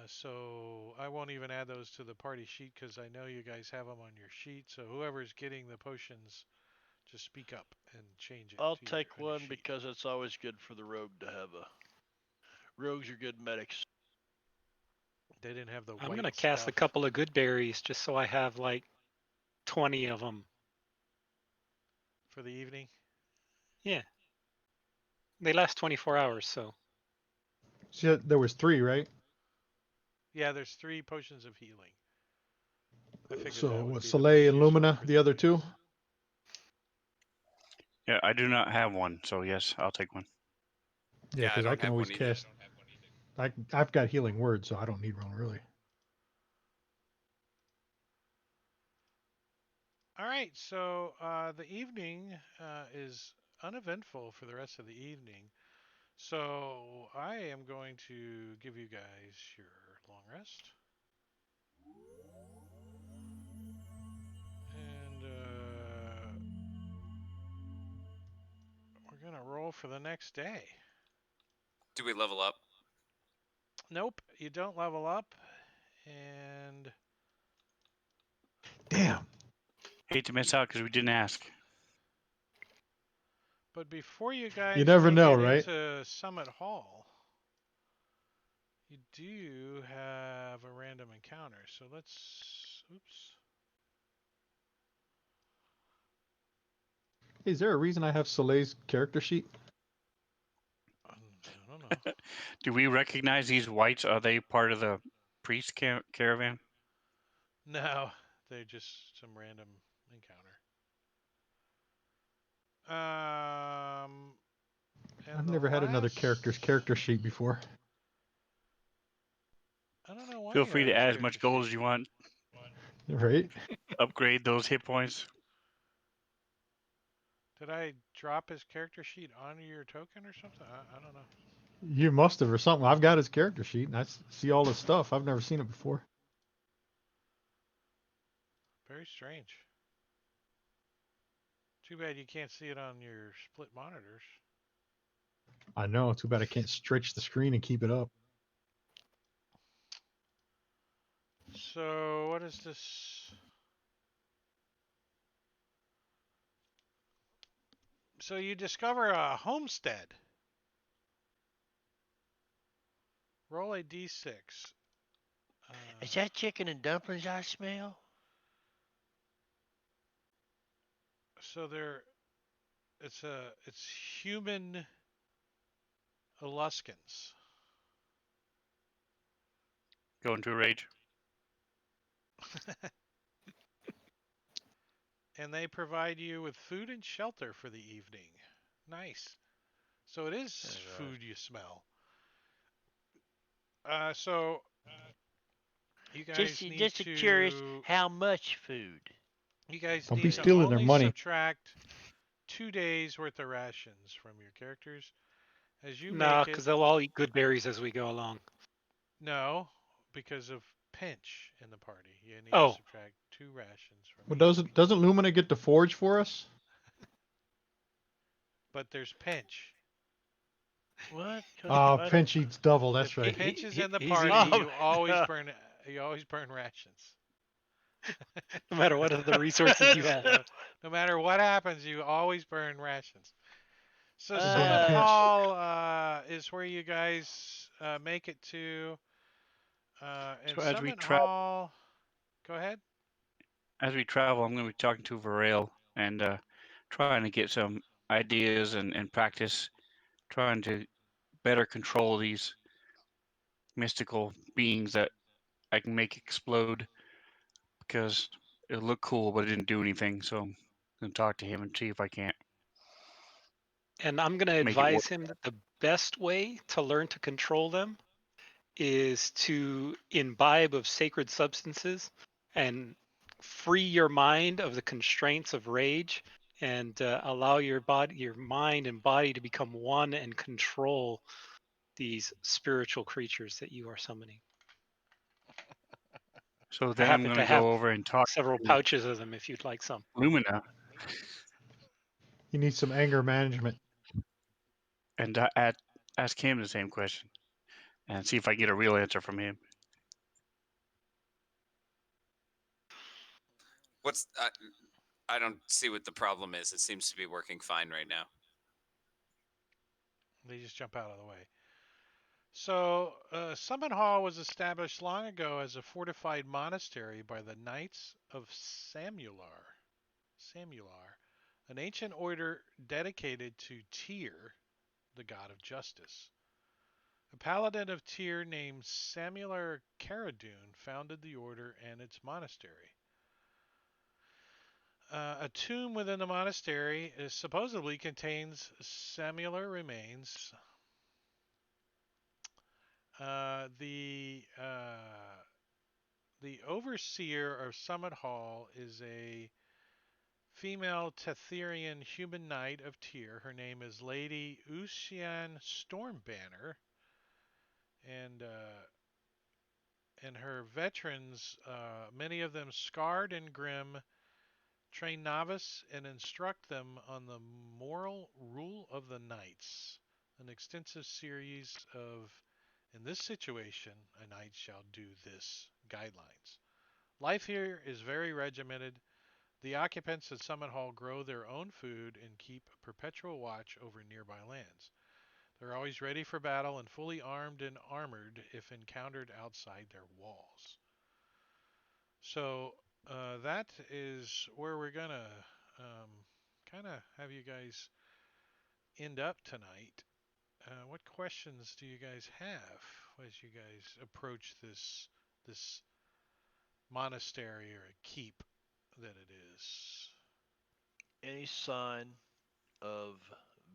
So I won't even add those to the party sheet because I know you guys have them on your sheet. So whoever's getting the potions Just speak up and change it.
I'll
to your
take
on your
one
sheet.
because it's always good for the rogue to have a. Rogues are good medics.
They didn't have the
I'm
white
gonna cast a
stuff
couple of good berries just so I have like 20 of them.
for the evening.
Yeah. They last 24 hours, so
See, there was 3, right?
Yeah, there's 3 potions of healing. I figured
So
that would
what?
be the
Soleil
most
and
useful
Lumina,
for
the other 2.
evenings.
Yeah, I do not have one, so yes, I'll take one.
Yeah,
Yeah, I
because I
don't
can
have
always
one either.
cast. I've got healing word, so I don't need one really.
All right, so the evening is uneventful for the rest of the evening. So I am going to give you guys your long rest. And we're going to roll for the next day.
Do we level up?
Nope, you don't level up. And
Damn.
Hate to miss out because we didn't ask.
but before you guys
never
make
know,
it
right?
into Summit Hall, you do have a random encounter. So let's oops.
Is there a reason I have Soleil's character sheet?
I don't know.
Do we recognize these whites? Are they part of the priest caravan?
No, they're just some random encounter. And
I've
the
never had another character's
last-
character sheet before.
I don't know why.
Feel
you
free
have
to
his
add as much
character
gold
sheet.
as you want.
Right?
Upgrade those hit points.
Did I drop his character sheet onto your token or something? I don't know.
You must have or something. I've got his character sheet and I see all his stuff. I've never seen it before.
Very strange. Too bad you can't see it on your split monitors.
I know. Too bad I can't stretch the screen and keep it up.
So what is this? So you discover a homestead. Roll a d6.
Is that chicken and dumplings I smell?
So it's human Aluskans.
Go into a rage.
And they provide you with food and shelter for the evening. Nice. So it is food you smell. So you guys need
Just
to
curious, how much food?
You guys
Don't
need
be
to
stealing their
only
money.
subtract 2 days worth of rations from your characters as you
nah,
make it.
because they'll all eat good berries as we go along.
No, because of pinch in the party. You need
Oh.
to subtract 2 rations from
Well,
each.
doesn't Lumina get to forge for us?
But there's pinch.
What?
Oh, Pinch eats double. That's
If
right.
pinch is in the
he's
party,
eating-
you always burn rations.
No matter what other resources you have.
No matter what happens, you always burn rations. So
Uh,
Summit
Pinch.
Hall is where you guys make it to. And
So as we
Summit Hall. Go ahead.
As we travel, I'm going to be talking to Varel and trying to get some ideas and practice, trying to better control these mystical beings that I can make explode, because it looked cool, but it didn't do anything. So I'm going to talk to him and see if I can't.
And I'm going to
Make it work.
advise him that the best way to learn to control them is to imbibe of sacred substances and free your mind of the constraints of rage and allow your mind and body to become one and control these spiritual creatures that you are summoning.
So
I
then I'm
happen
going
to
to
have
go over and talk
several
to
pouches of them if you'd like some.
Lumina
He needs some anger management.
and ask him the same question and see if I get a real answer from him.
What's I don't see what the problem is. It seems to be working fine right now.
They just jump out of the way. So, Summit Hall was established long ago as a fortified monastery by the Knights of Samular. Samular, an ancient order dedicated to Tyr, the god of justice. A paladin of Tyr named Samular Caradun founded the order and its monastery. A tomb within the monastery supposedly contains Samular remains. The overseer of Summit Hall is a female Tetherian human knight of Tyr. Her name is Lady Usian Stormbanner, and her veterans, many of them scarred and grim, train novice and instruct them on the moral rule of the knights. An extensive series of, in this situation, a knight shall do this guidelines. Life here is very regimented. The occupants at Summit Hall grow their own food and keep perpetual watch over nearby lands. They're always ready for battle and fully armed and armored if encountered outside their walls. So that is where we're gonna kind of have you guys end up tonight. What questions do you guys have as you guys approach this monastery or a keep that it is?
Any sign of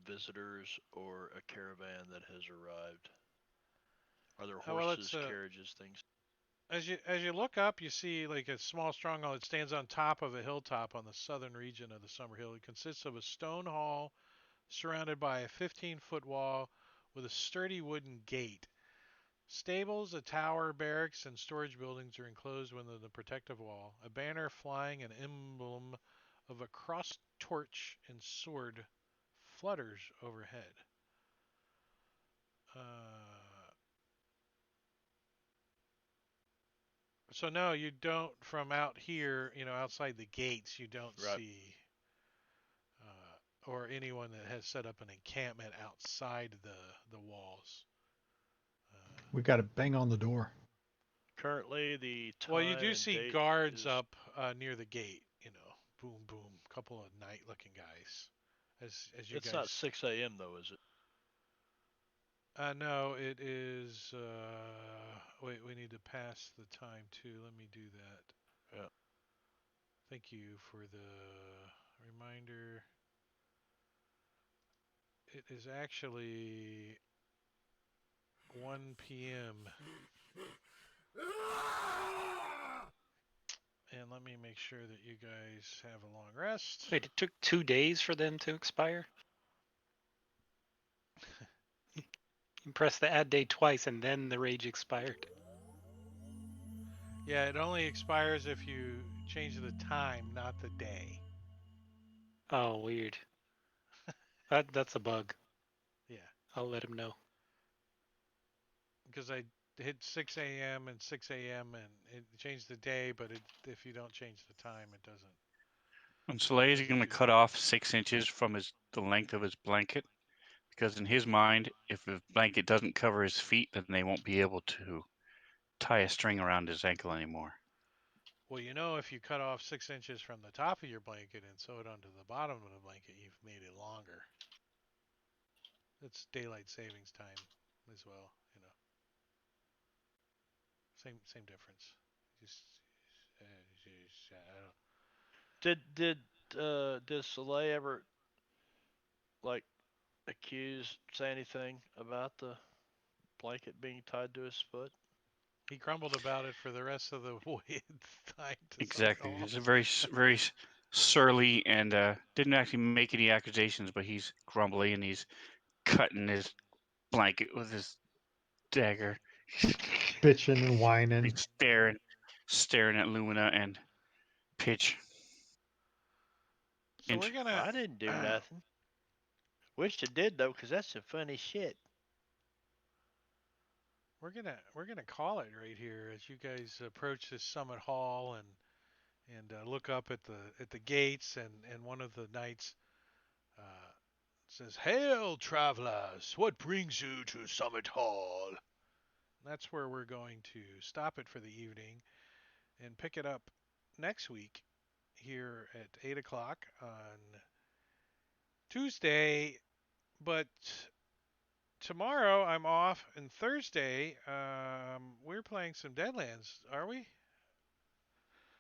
visitors or a caravan that has arrived? Are there
Well,
horses, carriages, things?
As you look up, you see like a small stronghold. It stands on top of a hilltop on the southern region of the Summer Hill. It consists of a stone hall surrounded by a 15-foot wall with a sturdy wooden gate. Stables, a tower, barracks, and storage buildings are enclosed within the protective wall. A banner flying an emblem of a crossed torch and sword flutters overhead. So no, you don't. From out here, outside the gates, you don't see or anyone that has set up an encampment outside the walls.
We got to bang on the door.
Currently, the time
Well, you do
and
see
date
guards
is
up near the gate. Boom, boom, couple of night-looking guys. As you
It's
guys.
not 6 a.m. though, is it?
No, it is. Wait, we need to pass the time too. Let me do that.
Yeah.
Thank you for the reminder. It is actually 1 p.m. And let me make sure that you guys have a long rest.
Wait, it took 2 days for them to expire? You press the add date twice and then the rage expired.
Yeah, it only expires if you change the time, not the day.
Oh, weird. That's a bug.
Yeah.
I'll let him know.
Because I hit 6 a.m. and 6 a.m. and it changed the day, but if you don't change the time, it doesn't.
And Soleil's going to cut off 6 inches from the length of his blanket, because in his mind, if the blanket doesn't cover his feet, then they won't be able to tie a string around his ankle anymore.
Well, if you cut off 6 inches from the top of your blanket and sew it onto the bottom of the blanket, you've made it longer. It's daylight savings time as well, Same difference. Just, I don't.
Did Soleil ever say anything about the blanket being tied to his foot?
He grumbled about it for the rest of the time.
Exactly. He's a very, very surly and didn't actually make any accusations, but he's grumbly and he's cutting his blanket with his dagger.
Bitching and whining.
He's staring at Lumina and Pitch.
So we're gonna.
I didn't do nothing. Wish I did though, 'cause that's some funny shit.
We're gonna call it right here as you guys approach this Summit Hall, and and look up at the gates, and one of the knights says, "Hail, travelers! What brings you to Summit Hall?" And that's where we're going to stop it for the evening and pick it up next week here at 8 o'clock on Tuesday. But tomorrow I'm off, and Thursday we're playing some Deadlands, are we?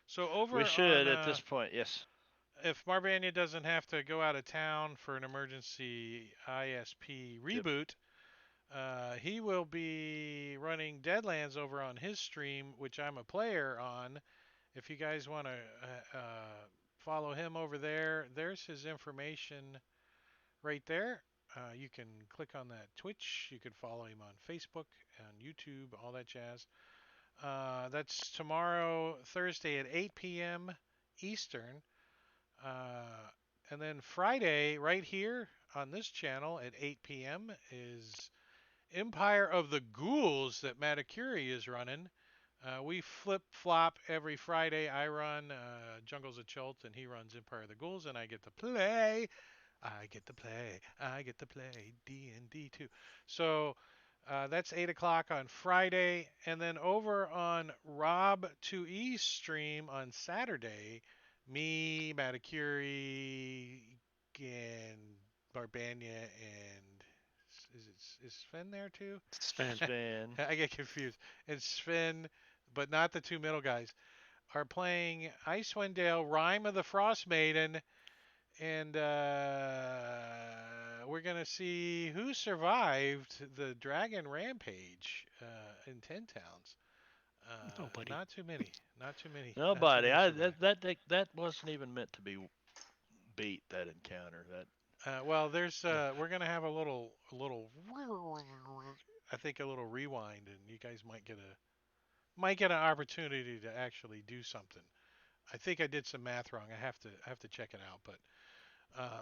So over
We should
on
at this point. Yes.
if Marvania doesn't have to go out of town for an emergency ISP reboot, he will be running Deadlands over on his stream, which I'm a player on. If you guys want to follow him over there, there's his information right there. You can click on that Twitch. You can follow him on Facebook, on YouTube, all that jazz. That's tomorrow, Thursday at 8 p.m. Eastern. And then Friday, right here on this channel at 8 p.m. is Empire of the Ghouls that Matakuri is running. We flip-flop every Friday. I run Jungles of Chult, and he runs Empire of the Ghouls, and I get to play. I get to play D&D too. So that's 8 o'clock on Friday. And then over on Rob2E's stream on Saturday, me, Matakuri, and Barbania, and is Sven there too?
Sven.
Sven.
I get confused. And Sven, but not the two middle guys, are playing Icewind Dale, Rime of the Frost Maiden, and we're gonna see who survived the Dragon Rampage in 10 Towns.
Nobody.
Not too many. Not too many.
Nobody.
survived.
That wasn't even meant to be beat. That encounter. That.
Well, there's we're gonna have a little, I think a little rewind, and you guys might get an opportunity to actually do something. I think I did some math wrong. I have to check it out, but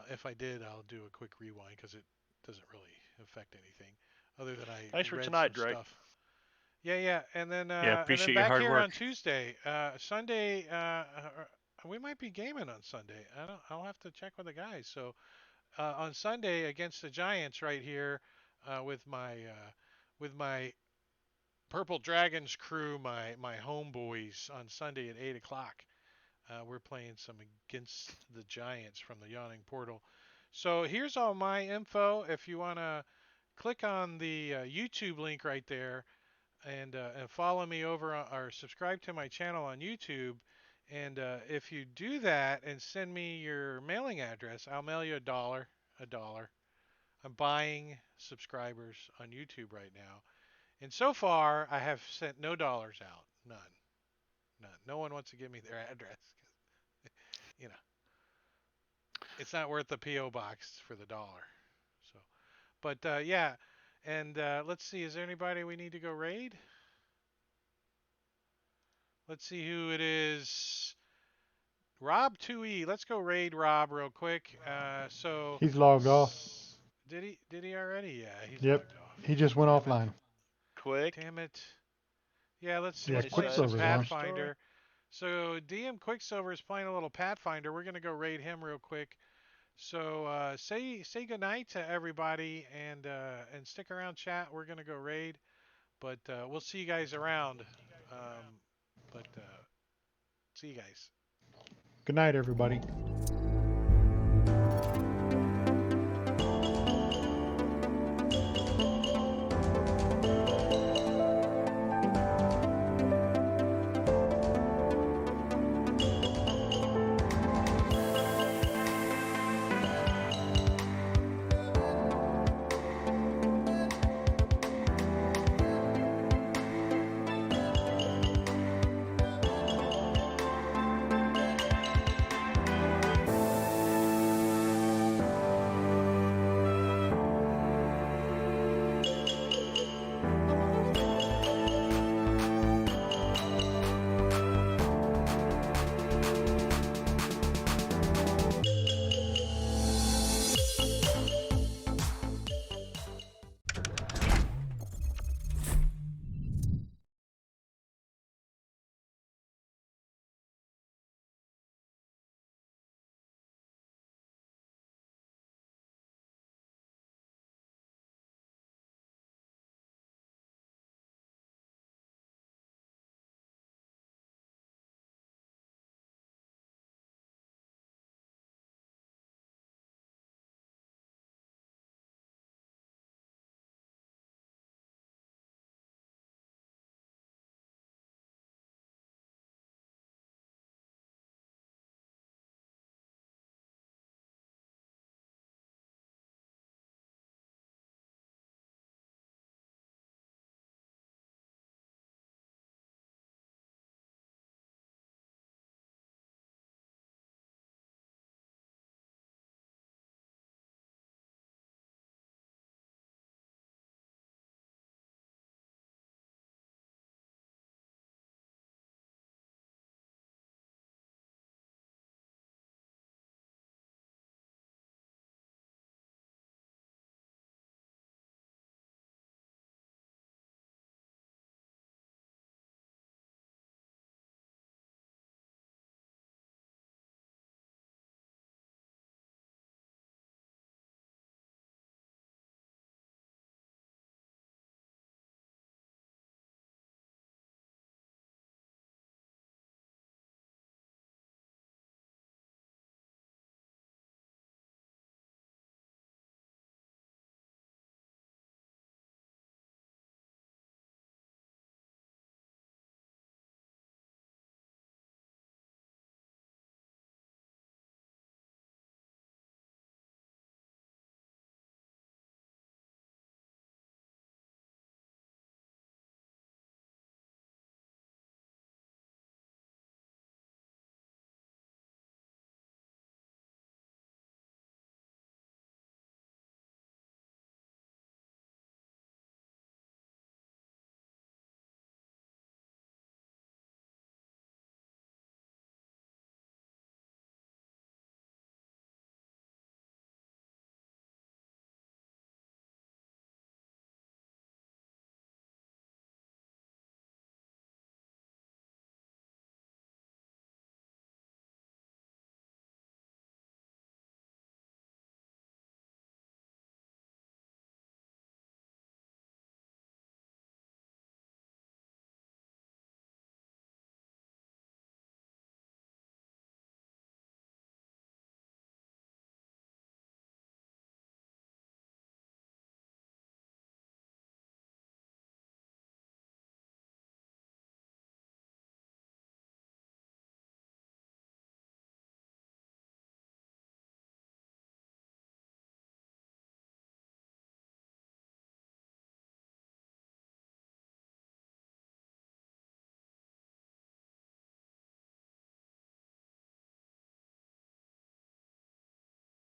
if I did, I'll do a quick rewind because it doesn't really affect anything other than I
Thanks for
read
tonight,
some
Drake.
stuff. Yeah, and then
appreciate your
back
hard
here
work.
on Tuesday, Sunday. We might be gaming on Sunday. I'll have to check with the guys. So on Sunday against the Giants right here with my Purple Dragons crew, my homeboys on Sunday at 8 o'clock. We're playing some against the Giants from the Yawning Portal. So here's all my info. If you want to click on the YouTube link right there and follow me over or subscribe to my channel on YouTube. And if you do that and send me your mailing address, I'll mail you $1. I'm buying subscribers on YouTube right now. And so far, I have sent no dollars out. None. No one wants to give me their address. You know, it's not worth the PO box for the dollar. So, but yeah, and let's see. Is there anybody we need to go raid? Let's see who it is. Rob2E. Let's go raid Rob real quick. So
He's logged off.
did he already? Yeah, he's
Yep.
logged off.
He just went offline.
Quick.
Damn it. Yeah, let's
Yeah,
play some
Quicksilver's on.
Pathfinder. So DM Quicksilver is playing a little Pathfinder. We're gonna go raid him real quick. So say goodnight to everybody and stick around, chat. We're gonna go raid, but we'll see you guys around. But see you guys.
Good night, everybody.